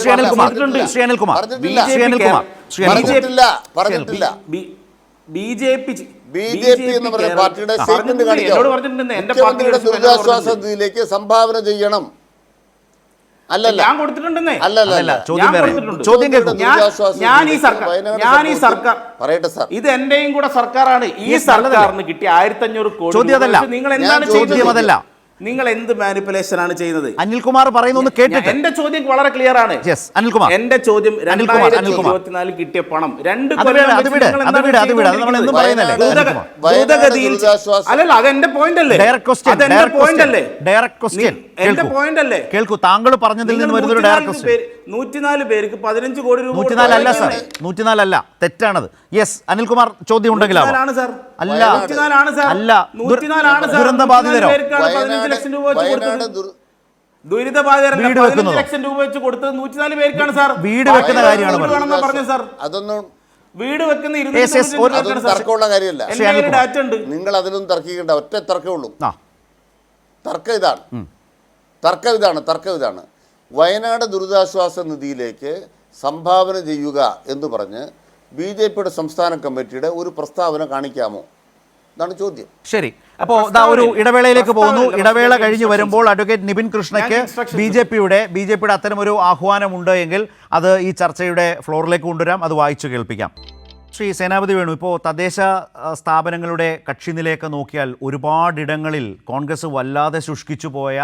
സംഭാവന ചെയ്യണം. ഞാൻ കൊടുത്തിട്ടുണ്ടെന്നേ. ഇത് എന്റെയും കൂടെ സർക്കാരാണ്. ഈ സർക്കാരിന് കിട്ടിയ 1500 കോടി. ചോദ്യം അതല്ല. നിങ്ങൾ എന്താണ് ചോദ്യം? അതല്ല. നിങ്ങൾ എന്ത് മാനിപ്പുലേഷൻ ആണ് ചെയ്യുന്നത്? അനിൽകുമാർ പറയുന്നൊന്ന് കേട്ടിട്ട്. എന്റെ ചോദ്യം വളരെ ക്ലിയർ ആണ്. അനിൽകുമാർ, എന്റെ ചോദ്യം 2024 കിട്ടിയ പണം 2 കൊല്ലം അല്ലല്ല, അത് എന്റെ പോയിന്റ് അല്ലേ? എന്റെ പോയിന്റ് അല്ലേ? കേൾക്കൂ, താങ്കൾ പറഞ്ഞതിൽ നിന്ന് വരുന്നൊരു ഡയറക്റ്റ് ക്വസ്റ്റ്യൻ. 104 പേർക്ക് 15 കോടി രൂപ 104 അല്ല സാർ, 104 അല്ല, തെറ്റാണത്. യെസ്, അനിൽകുമാർ ചോദ്യം ഉണ്ടെങ്കിൽ അല്ല, ദുരന്തബാധിതരോ ദുരിതബാധിതരല്ല, വീട് 15 ലക്ഷം രൂപ വെച്ച് കൊടുത്തത് 104 പേർക്കാണ് സാർ. വീട് വെക്കുന്ന കാര്യമാണ് പറഞ്ഞു സാർ. അതൊന്നും വീട് വെക്കുന്ന തർക്കമുള്ള കാര്യമല്ല. ഡാറ്റ ഉണ്ട്. നിങ്ങൾ അതിലൊന്നും തർക്കിക്കേണ്ട, ഒറ്റ തർക്കമുള്ളൂ. തർക്കം ഇതാണ്. വയനാട് ദുരിതാശ്വാസ നിധിയിലേക്ക് സംഭാവന ചെയ്യുക എന്ന് പറഞ്ഞ് BJPയുടെ സംസ്ഥാന കമ്മിറ്റിയുടെ ഒരു പ്രസ്താവന കാണിക്കാമോ? ഇതാണ് ചോദ്യം. ശരി, അപ്പോൾ ഒരു ഇടവേളയിലേക്ക് പോകുന്നു. ഇടവേള കഴിഞ്ഞ് വരുമ്പോൾ അഡ്വക്കേറ്റ് നിപിൻ കൃഷ്ണയ്ക്ക് ബിജെപിയുടെ അത്തരമൊരു ആഹ്വാനമുണ്ട് എങ്കിൽ അത് ഈ ചർച്ചയുടെ ഫ്ലോറിലേക്ക് കൊണ്ടുവരാം, അത് വായിച്ചു കേൾപ്പിക്കാം. ശ്രീ സേനാപതി വേണു, ഇപ്പോൾ തദ്ദേശ സ്ഥാപനങ്ങളുടെ കക്ഷിനിലയൊക്കെ നോക്കിയാൽ ഒരുപാടിടങ്ങളിൽ കോൺഗ്രസ് വല്ലാതെ ശുഷ്കിച്ചു പോയ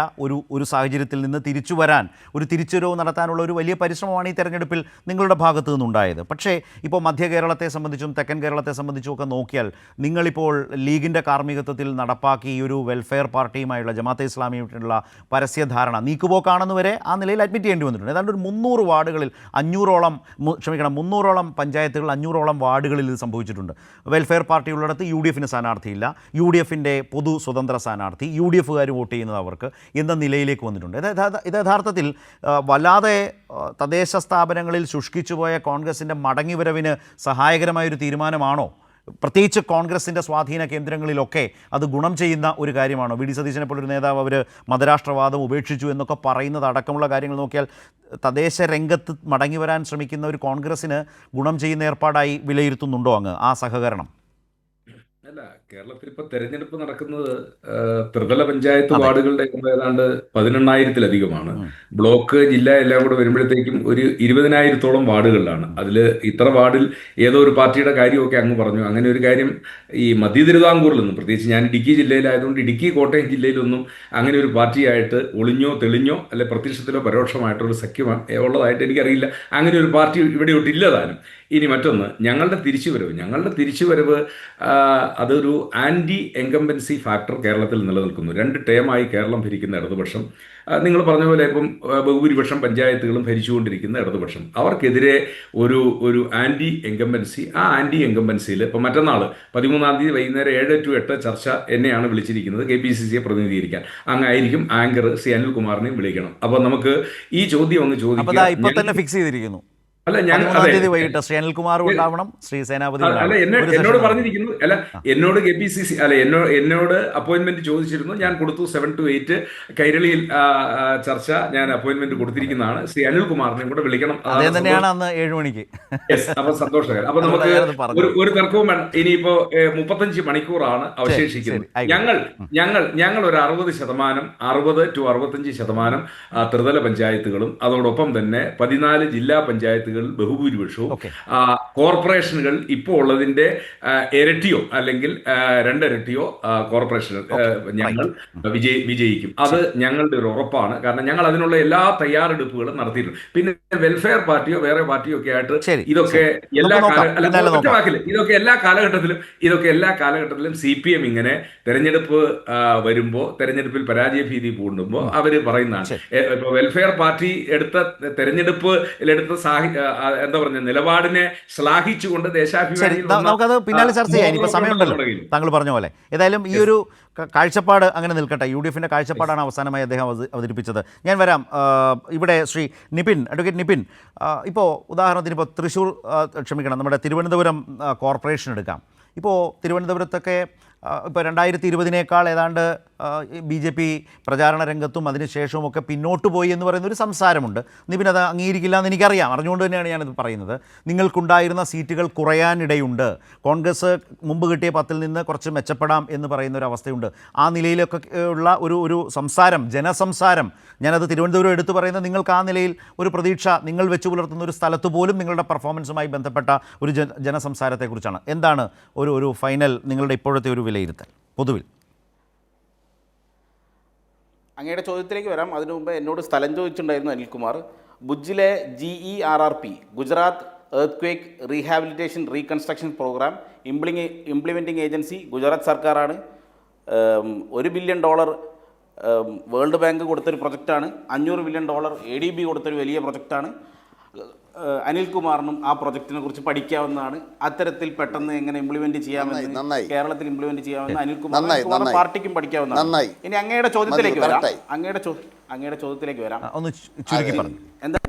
ഒരു സാഹചര്യത്തിൽ നിന്ന് തിരിച്ചു വരാൻ, ഒരു തിരിച്ചുവരവ് നടത്താനുള്ള ഒരു വലിയ പരിശ്രമമാണ് ഈ തെരഞ്ഞെടുപ്പിൽ നിങ്ങളുടെ ഭാഗത്തു നിന്നുണ്ടായത്. പക്ഷേ ഇപ്പോൾ മധ്യ കേരളത്തെ സംബന്ധിച്ചും തെക്കൻ കേരളത്തെ സംബന്ധിച്ചും ഒക്കെ നോക്കിയാൽ നിങ്ങളിപ്പോൾ ലീഗിൻ്റെ കാർമ്മികത്വത്തിൽ നടപ്പാക്കി ഈ ഒരു വെൽഫെയർ പാർട്ടിയുമായുള്ള ജമാഅത്തെ ഇസ്ലാമിയുമായിട്ടുള്ള പരസ്യധാരണ നീക്കുപോക്കാണെന്ന് വരെ ആ നിലയിൽ അഡ്മിറ്റ് ചെയ്യേണ്ടി വന്നിട്ടുണ്ട്. ഏതാണ്ട് ഒരു 300 വാർഡുകളിൽ 300ഓളം പഞ്ചായത്തുകൾ 500ഓളം വാർഡുകളിൽ ഇത് സംഭവിച്ചിട്ടുണ്ട്. വെൽഫെയർ പാർട്ടി ഉള്ളിടത്ത് UDFന് സ്ഥാനാർത്ഥിയില്ല, UDFൻ്റെ പൊതു സ്വതന്ത്ര സ്ഥാനാർത്ഥി, UDFകാർ വോട്ട് ചെയ്യുന്നത് അവർക്ക് എന്ന നിലയിലേക്ക് വന്നിട്ടുണ്ട്. ഇത് യഥാർത്ഥത്തിൽ വല്ലാതെ തദ്ദേശ സ്ഥാപനങ്ങളിൽ ശുഷ്കിച്ചുപോയ കോൺഗ്രസിൻ്റെ മടങ്ങിവരവിന് സഹായകരമായൊരു തീരുമാനമാണോ? പ്രത്യേകിച്ച് കോൺഗ്രസിൻ്റെ സ്വാധീന കേന്ദ്രങ്ങളിലൊക്കെ അത് ഗുണം ചെയ്യുന്ന ഒരു കാര്യമാണോ? വി ഡി സതീശനെ പോലൊരു നേതാവ് അവർ മതരാഷ്ട്രവാദം ഉപേക്ഷിച്ചു എന്നൊക്കെ പറയുന്നത് അടക്കമുള്ള കാര്യങ്ങൾ നോക്കിയാൽ തദ്ദേശ രംഗത്ത് മടങ്ങി വരാൻ ശ്രമിക്കുന്ന ഒരു കോൺഗ്രസിന് ഗുണം ചെയ്യുന്ന ഏർപ്പാടായി വിലയിരുത്തുന്നുണ്ടോ അങ്ങ് ആ സഹകരണം? അല്ല, കേരളത്തിൽ ഇപ്പോൾ തെരഞ്ഞെടുപ്പ് നടക്കുന്നത് ത്രിതല പഞ്ചായത്ത് വാർഡുകളുടെ ഏതാണ്ട് 18,000-ലധികമാണ്. ബ്ലോക്ക്, ജില്ല എല്ലാം കൂടെ വരുമ്പോഴത്തേക്കും ഒരു 20,000-ഓളം വാർഡുകളിലാണ്. അതിൽ ഇത്ര വാർഡിൽ ഏതോ ഒരു പാർട്ടിയുടെ കാര്യമൊക്കെ അങ്ങ് പറഞ്ഞു. അങ്ങനെ ഒരു കാര്യം ഈ മധ്യ തിരുവിതാംകൂറിൽ നിന്നും, പ്രത്യേകിച്ച് ഞാൻ ഇടുക്കി ജില്ലയിലായതുകൊണ്ട് ഇടുക്കി, കോട്ടയം ജില്ലയിലൊന്നും അങ്ങനെ ഒരു പാർട്ടിയായിട്ട് ഒളിഞ്ഞോ തെളിഞ്ഞോ അല്ലെ പ്രത്യക്ഷത്തിലോ പരോക്ഷമായിട്ടൊരു സഖ്യം ഉള്ളതായിട്ട് എനിക്കറിയില്ല. അങ്ങനെ ഒരു പാർട്ടി ഇവിടെ ഒട്ടില്ലതാനും. ഇനി മറ്റൊന്ന്, ഞങ്ങളുടെ തിരിച്ചുവരവ് അതൊരു ആൻറ്റി എൻകംബൻസി ഫാക്ടർ കേരളത്തിൽ നിലനിൽക്കുന്നു. 2 ടേമായി കേരളം ഭരിക്കുന്ന ഇടതുപക്ഷം, നിങ്ങൾ പറഞ്ഞ പോലെ ഇപ്പം ബഹുഭൂരിപക്ഷം പഞ്ചായത്തുകളും ഭരിച്ചുകൊണ്ടിരിക്കുന്ന ഇടതുപക്ഷം, അവർക്കെതിരെ ഒരു ആൻറ്റി എൻകംബൻസി, ആ ആൻറ്റി എൻകംബൻസിയിൽ ഇപ്പോൾ മറ്റന്നാൾ 13-ാം തീയതി വൈകുന്നേരം 7 to 8 ചർച്ച എന്നെയാണ് വിളിച്ചിരിക്കുന്നത് KPCCയെ പ്രതിനിധീകരിക്കാൻ. അങ്ങായിരിക്കും ആങ്കർ ശ്രീ അനിൽകുമാറിനെ വിളിക്കണം. അപ്പോൾ നമുക്ക് ഈ ചോദ്യം അങ്ങ് ചോദിക്കാം. ഇപ്പോൾ തന്നെ ഫിക്സ് ചെയ്തിരിക്കുന്നു. അല്ല, വൈകിട്ട് ശ്രീ അനിൽകുമാർ ഉണ്ടാവണം, ശ്രീ സേനാപതി എന്നോട് പറഞ്ഞിരിക്കുന്നു. എന്നോട് KPCC എന്നോട് അപ്പോയിന്റ്മെന്റ് ചോദിച്ചിരുന്നു. ഞാൻ കൊടുത്തു. 7 to 8 കൈരളിയിൽ ചർച്ച ഞാൻ അപ്പോയിന്റ്മെന്റ് കൊടുത്തിരിക്കുന്നതാണ്. ശ്രീ അനിൽകുമാറിനെ കൂടെ വിളിക്കണം. തന്നെയാണ് അന്ന് 7 മണിക്ക്. അപ്പൊ സന്തോഷകരം. അപ്പൊ നമുക്ക് ഒരു തർക്കവും വേണം. ഇനിയിപ്പോ 35 മണിക്കൂറാണ് അവശേഷിക്കുന്നത്. ഞങ്ങൾ ഒരു 60% to 65% ത്രിതല പഞ്ചായത്തുകളും അതോടൊപ്പം തന്നെ 14 ജില്ലാ പഞ്ചായത്തുകൾ ബഹുഭൂരിപക്ഷവും, കോർപ്പറേഷനുകൾ ഇപ്പോൾ ഉള്ളതിന്റെ ഇരട്ടിയോ അല്ലെങ്കിൽ 2 ഇരട്ടിയോ കോർപ്പറേഷനുകൾ ഞങ്ങൾ വിജയിക്കും. അത് ഞങ്ങളുടെ ഒരു ഉറപ്പാണ്. കാരണം ഞങ്ങൾ അതിനുള്ള എല്ലാ തയ്യാറെടുപ്പുകളും നടത്തിയിട്ടുണ്ട്. പിന്നെ വെൽഫെയർ പാർട്ടിയോ വേറെ പാർട്ടിയോ ഒക്കെ ആയിട്ട് ഇതൊക്കെ എല്ലാ കാലഘട്ടത്തിലും CPM ഇങ്ങനെ തെരഞ്ഞെടുപ്പ് വരുമ്പോൾ, തെരഞ്ഞെടുപ്പിൽ പരാജയ ഭീതി പൂണ്ടുമ്പോൾ അവര് പറയുന്നതാണ്. ഇപ്പൊ വെൽഫെയർ പാർട്ടി എടുത്ത തെരഞ്ഞെടുപ്പിലെടുത്ത എന്താ പറഞ്ഞ നിലപാടിനെ ശ്ലാഘിച്ചുകൊണ്ട് ദേശാഭിമാനി നമുക്കത് പിന്നാലെ ചർച്ച ചെയ്യാം. ഇപ്പൊ സമയമുണ്ടല്ലോ താങ്കൾ പറഞ്ഞ പോലെ. ഏതായാലും ഈ ഒരു കാഴ്ചപ്പാട് അങ്ങനെ നിൽക്കട്ടെ. UDFിൻ്റെ കാഴ്ചപ്പാടാണ് അവസാനമായി അദ്ദേഹം അവതരിപ്പിച്ചത്. ഞാൻ വരാം. ഇവിടെ ശ്രീ നിപിൻ, അഡ്വക്കേറ്റ് നിപിൻ, ഇപ്പോൾ ഉദാഹരണത്തിന് ഇപ്പോൾ നമ്മുടെ തിരുവനന്തപുരം കോർപ്പറേഷൻ എടുക്കാം. ഇപ്പോൾ തിരുവനന്തപുരത്തൊക്കെ ഇപ്പോൾ 2020-നേക്കാൾ ഏതാണ്ട് BJP പ്രചാരണ രംഗത്തും അതിനുശേഷവും ഒക്കെ പിന്നോട്ട് പോയി എന്ന് പറയുന്നൊരു സംസാരമുണ്ട്. നിപിൻ അത് അംഗീകരിക്കില്ല എന്ന് എനിക്കറിയാം, അറിഞ്ഞുകൊണ്ട് തന്നെയാണ് ഞാനിത് പറയുന്നത്. നിങ്ങൾക്കുണ്ടായിരുന്ന സീറ്റുകൾ കുറയാനിടയുണ്ട്, കോൺഗ്രസ് മുമ്പ് കിട്ടിയ 10-ൽ നിന്ന് കുറച്ച് മെച്ചപ്പെടാം എന്ന് പറയുന്നൊരവസ്ഥയുണ്ട്. ആ നിലയിലൊക്കെ ഉള്ള ഒരു സംസാരം, ജനസംസാരം, ഞാനത് തിരുവനന്തപുരം എടുത്തു പറയുന്നത് നിങ്ങൾക്ക് ആ നിലയിൽ ഒരു പ്രതീക്ഷ നിങ്ങൾ വെച്ച് പുലർത്തുന്ന ഒരു സ്ഥലത്ത് പോലും നിങ്ങളുടെ പെർഫോമൻസുമായി ബന്ധപ്പെട്ട ഒരു ജനസംസാരത്തെക്കുറിച്ചാണ്. എന്താണ് ഒരു ഫൈനൽ നിങ്ങളുടെ ഇപ്പോഴത്തെ ഒരു വിലയിരുത്തൽ പൊതുവിൽ? അങ്ങയുടെ ചോദ്യത്തിലേക്ക് വരാം. അതിനു മുമ്പ് എന്നോട് സ്ഥലം ചോദിച്ചിട്ടുണ്ടായിരുന്നു അനിൽകുമാർ. ഭുജിലെ GERRP, Gujarat earth rehabilitation reconstruction programme implementing agency Gujarat സർക്കാരാണ്. $1 ബില്യൺ വേൾഡ് ബാങ്ക് കൊടുത്തൊരു പ്രൊജക്റ്റാണ്. $500 മില്യൺ ADB കൊടുത്തൊരു വലിയ പ്രൊജക്റ്റാണ്. അനിൽകുമാറിനും ആ പ്രൊജക്റ്റിനെ കുറിച്ച് പഠിക്കാവുന്നതാണ്. അത്തരത്തിൽ പെട്ടെന്ന് എങ്ങനെ ഇംപ്ലിമെന്റ് ചെയ്യാമെന്ന്, കേരളത്തിൽ ഇംപ്ലിമെന്റ് ചെയ്യാമെന്ന് അനിൽകുമാർ പാർട്ടിക്കും പഠിക്കാവുന്നതാണ്. ഇനി അങ്ങയുടെ ചോദ്യത്തിലേക്ക് വരാം. അങ്ങയുടെ ചോദ്യത്തിലേക്ക് വരാം. ഒന്ന് ചുരുക്കി പറഞ്ഞു. എന്താ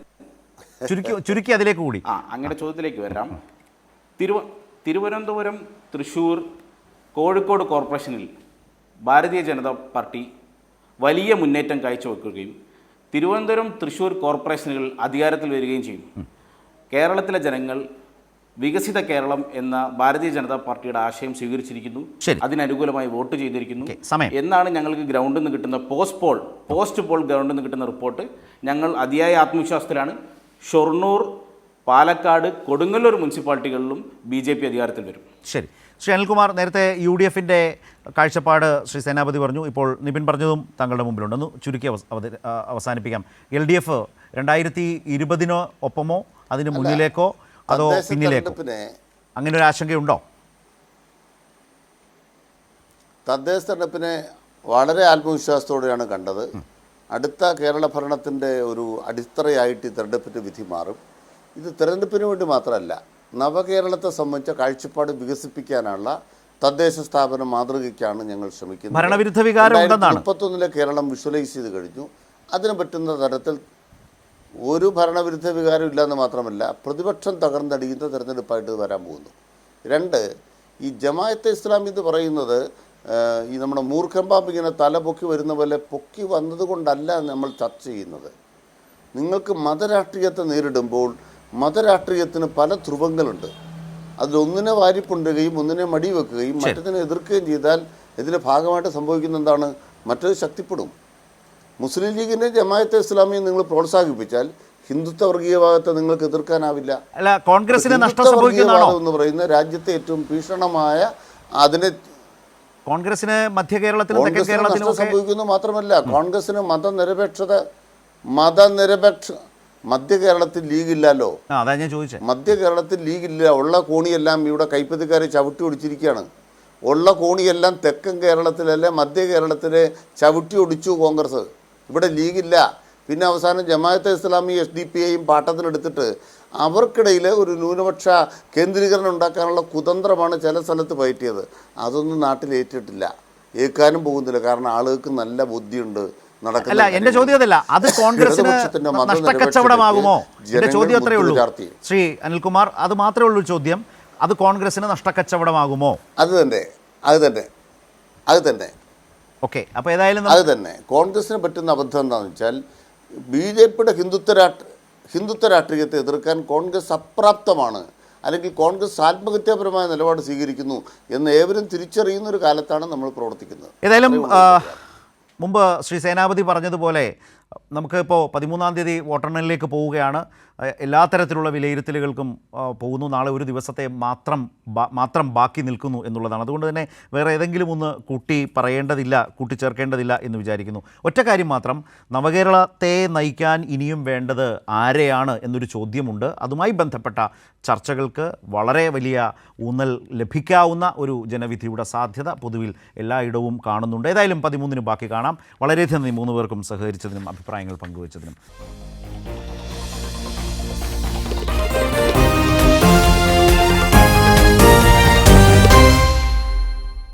ചുരുക്കി അതിലേക്ക് കൂടി. അങ്ങയുടെ ചോദ്യത്തിലേക്ക് വരാം. തിരുവനന്തപുരം, തൃശ്ശൂർ, കോഴിക്കോട് കോർപ്പറേഷനിൽ ഭാരതീയ ജനതാ പാർട്ടി വലിയ മുന്നേറ്റം കാഴ്ചവെക്കുകയും തിരുവനന്തപുരം, തൃശ്ശൂർ കോർപ്പറേഷനുകൾ അധികാരത്തിൽ വരികയും ചെയ്യും. കേരളത്തിലെ ജനങ്ങൾ വികസിത കേരളം എന്ന ഭാരതീയ ജനതാ പാർട്ടിയുടെ ആശയം സ്വീകരിച്ചിരിക്കുന്നു. അതിനനുകൂലമായി വോട്ട് ചെയ്തിരിക്കുന്നു എന്നാണ് ഞങ്ങൾക്ക് ഗ്രൗണ്ടിൽ നിന്ന് കിട്ടുന്ന പോസ്റ്റ് പോൾ ഗ്രൗണ്ടിൽ നിന്ന് കിട്ടുന്ന റിപ്പോർട്ട്. ഞങ്ങൾ അതിയായ ആത്മവിശ്വാസത്തിലാണ്. ഷൊർണൂർ, പാലക്കാട്, കൊടുങ്ങല്ലൂർ മുനിസിപ്പാലിറ്റികളിലും BJP അധികാരത്തിൽ വരും. ശരി. ശ്രീ അനിൽകുമാർ, നേരത്തെ UDFിൻ്റെ കാഴ്ചപ്പാട് ശ്രീ സേനാപതി പറഞ്ഞു. ഇപ്പോൾ നിപിൻ പറഞ്ഞതും താങ്കളുടെ മുമ്പിലുണ്ട്. ഒന്ന് ചുരുക്കി അവസാനിപ്പിക്കാം. LDF 2020 ഒപ്പമോ അതിന് മുന്നിലേക്കോ അതോ പിന്നിലേക്കോ, അങ്ങനെ ഒരു ആശങ്കയുണ്ടോ? തദ്ദേശ തെരഞ്ഞെടുപ്പിനെ വളരെ ആത്മവിശ്വാസത്തോടെയാണ് കണ്ടത്. അടുത്ത കേരള ഭരണത്തിൻ്റെ ഒരു അടിത്തറയായിട്ട് ഈ തെരഞ്ഞെടുപ്പിൻ്റെ വിധി മാറും. ഇത് തെരഞ്ഞെടുപ്പിന് വേണ്ടി മാത്രമല്ല, നവകേരളത്തെ സംബന്ധിച്ച കാഴ്ചപ്പാട് വികസിപ്പിക്കാനുള്ള തദ്ദേശ സ്ഥാപന മാതൃകയ്ക്കാണ് ഞങ്ങൾ ശ്രമിക്കുന്നത്. ഭരണവിരുദ്ധ വികാരം ഉണ്ടെന്നാണ്. 2031 കേരളം വിഷ്വലൈസ് ചെയ്ത് കഴിഞ്ഞു. അതിന് പറ്റുന്ന തരത്തിൽ ഒരു ഭരണവിരുദ്ധ വികാരം ഇല്ലയെന്ന് മാത്രമല്ല, പ്രതിപക്ഷം തകർന്നടിയുന്ന തെരഞ്ഞെടുപ്പായിട്ട് വരാൻ പോകുന്നു. 2, ഈ ജമാഅത്തെ ഇസ്ലാമി എന്ന് പറയുന്നത് ഈ നമ്മുടെ മൂർഖമ്പാമ്പ് ഇങ്ങനെ തല പൊക്കി വരുന്ന പോലെ പൊക്കി വന്നതുകൊണ്ടല്ല നമ്മൾ ചർച്ച ചെയ്യുന്നത്. നിങ്ങൾക്ക് മതരാഷ്ട്രീയത്തെ നേരിടുമ്പോൾ മതരാഷ്ട്രീയത്തിന് പല ധ്രുവങ്ങളുണ്ട്. അതിലൊന്നിനെ വാരിപ്പൊണ്ടുകയും ഒന്നിനെ മടി വെക്കുകയും മറ്റതിനെ എതിർക്കുകയും ചെയ്താൽ ഇതിൻ്റെ ഭാഗമായിട്ട് സംഭവിക്കുന്ന എന്താണ്? മറ്റത് ശക്തിപ്പെടും. മുസ്ലിം ലീഗിനെ ജമാഅത്തെ ഇസ്ലാമിയെ നിങ്ങൾ പ്രോത്സാഹിപ്പിച്ചാൽ ഹിന്ദുത്വ വർഗീയവാദത്തെ നിങ്ങൾക്ക് എതിർക്കാനാവില്ല. അല്ല, കോൺഗ്രസിന് നഷ്ടം സംഭവിക്കുന്നതാണോ എന്ന് പറയുന്ന രാജ്യത്തെ ഏറ്റവും ഭീഷണമായ അതിനെ കോൺഗ്രസിന് മധ്യ കേരളത്തിലും തെക്കൻ കേരളത്തിലും സംഭവിക്കുന്നു. മാത്രമല്ല, കോൺഗ്രസിന് മതനിരപേക്ഷ മധ്യ കേരളത്തിൽ ലീഗില്ലല്ലോ. അതാ ഞാൻ ചോദിച്ചത്. മധ്യ കേരളത്തിൽ ലീഗില്ല. ഉള്ള കോണിയെല്ലാം ഇവിടെ കൈപ്പത്തിക്കാരെ ചവിട്ടി ഒടിച്ചിരിക്കുകയാണ്. ഉള്ള കോണിയെല്ലാം തെക്കൻ കേരളത്തിലല്ലേ മധ്യ കേരളത്തിലെ ചവിട്ടി ഒടിച്ചു കോൺഗ്രസ്. ഇവിടെ ലീഗില്ല. പിന്നെ അവസാനം ജമാഅത്തെ ഇസ്ലാമി SDPയെയും പാട്ടത്തിനെടുത്തിട്ട് അവർക്കിടയിൽ ഒരു ന്യൂനപക്ഷ കേന്ദ്രീകരണം ഉണ്ടാക്കാനുള്ള കുതന്ത്രമാണ് ചില സ്ഥലത്ത് പയറ്റിയത്. അതൊന്നും നാട്ടിൽ ഏറ്റിട്ടില്ല, ഏൽക്കാനും പോകുന്നില്ല. കാരണം ആളുകൾക്ക് നല്ല ബുദ്ധിയുണ്ട്. അല്ല, എന്റെ ചോദ്യം അതല്ല, അത് കോൺഗ്രസിന് നഷ്ടക്കച്ചവടമാകുമോ? എന്റെ ചോദ്യം അത്രയേ ഉള്ളൂ ശ്രീ അനിൽകുമാർ, അത് മാത്രമേ ഉള്ളൂ ചോദ്യം. അത് കോൺഗ്രസിന് നഷ്ടക്കച്ചവടമാകുമോ? അത് തന്നെ. ഓക്കെ, അപ്പോൾ ഏതായാലും അത് തന്നെ. കോൺഗ്രസിന് പറ്റുന്ന അബദ്ധം എന്താണെന്ന് വെച്ചാൽ, BJPയുടെ ഹിന്ദുത്വ രാഷ്ട്രീയത്തെ എതിർക്കാൻ കോൺഗ്രസ് അപ്രാപ്തമാണ്, അല്ലെങ്കിൽ കോൺഗ്രസ് ആത്മഹത്യാപരമായ നിലപാട് സ്വീകരിക്കുന്നു എന്ന് ഏവരും തിരിച്ചറിയുന്ന ഒരു കാലത്താണ് നമ്മൾ പ്രവർത്തിക്കുന്നത്. ഏതായാലും മുമ്പ് ശ്രീ സേനാപതി പറഞ്ഞതുപോലെ നമുക്കിപ്പോൾ 13-ാം തീയതി വോട്ടെണ്ണലിലേക്ക് പോവുകയാണ്. എല്ലാ തരത്തിലുള്ള വിലയിരുത്തലുകൾക്കും പോകുന്നു. നാളെ ഒരു ദിവസത്തെ മാത്രം ബാക്കി നിൽക്കുന്നു എന്നുള്ളതാണ്. അതുകൊണ്ട് തന്നെ വേറെ ഏതെങ്കിലും ഒന്ന് കൂട്ടിച്ചേർക്കേണ്ടതില്ല എന്ന് വിചാരിക്കുന്നു. ഒറ്റ കാര്യം മാത്രം, നവകേരളത്തെ നയിക്കാൻ ഇനിയും വേണ്ടത് ആരെയാണ് എന്നൊരു ചോദ്യമുണ്ട്. അതുമായി ബന്ധപ്പെട്ട ചർച്ചകൾക്ക് വളരെ വലിയ ഊന്നൽ ലഭിക്കാവുന്ന ഒരു ജനവിധിയുടെ സാധ്യത പൊതുവിൽ എല്ലായിടവും കാണുന്നുണ്ട്. ഏതായാലും 13-ന് ബാക്കി കാണാം. വളരെയധികം നന്ദി 3 പേർക്കും സഹകരിച്ചതിനും അഭിപ്രായങ്ങൾ പങ്കുവച്ചതിനും.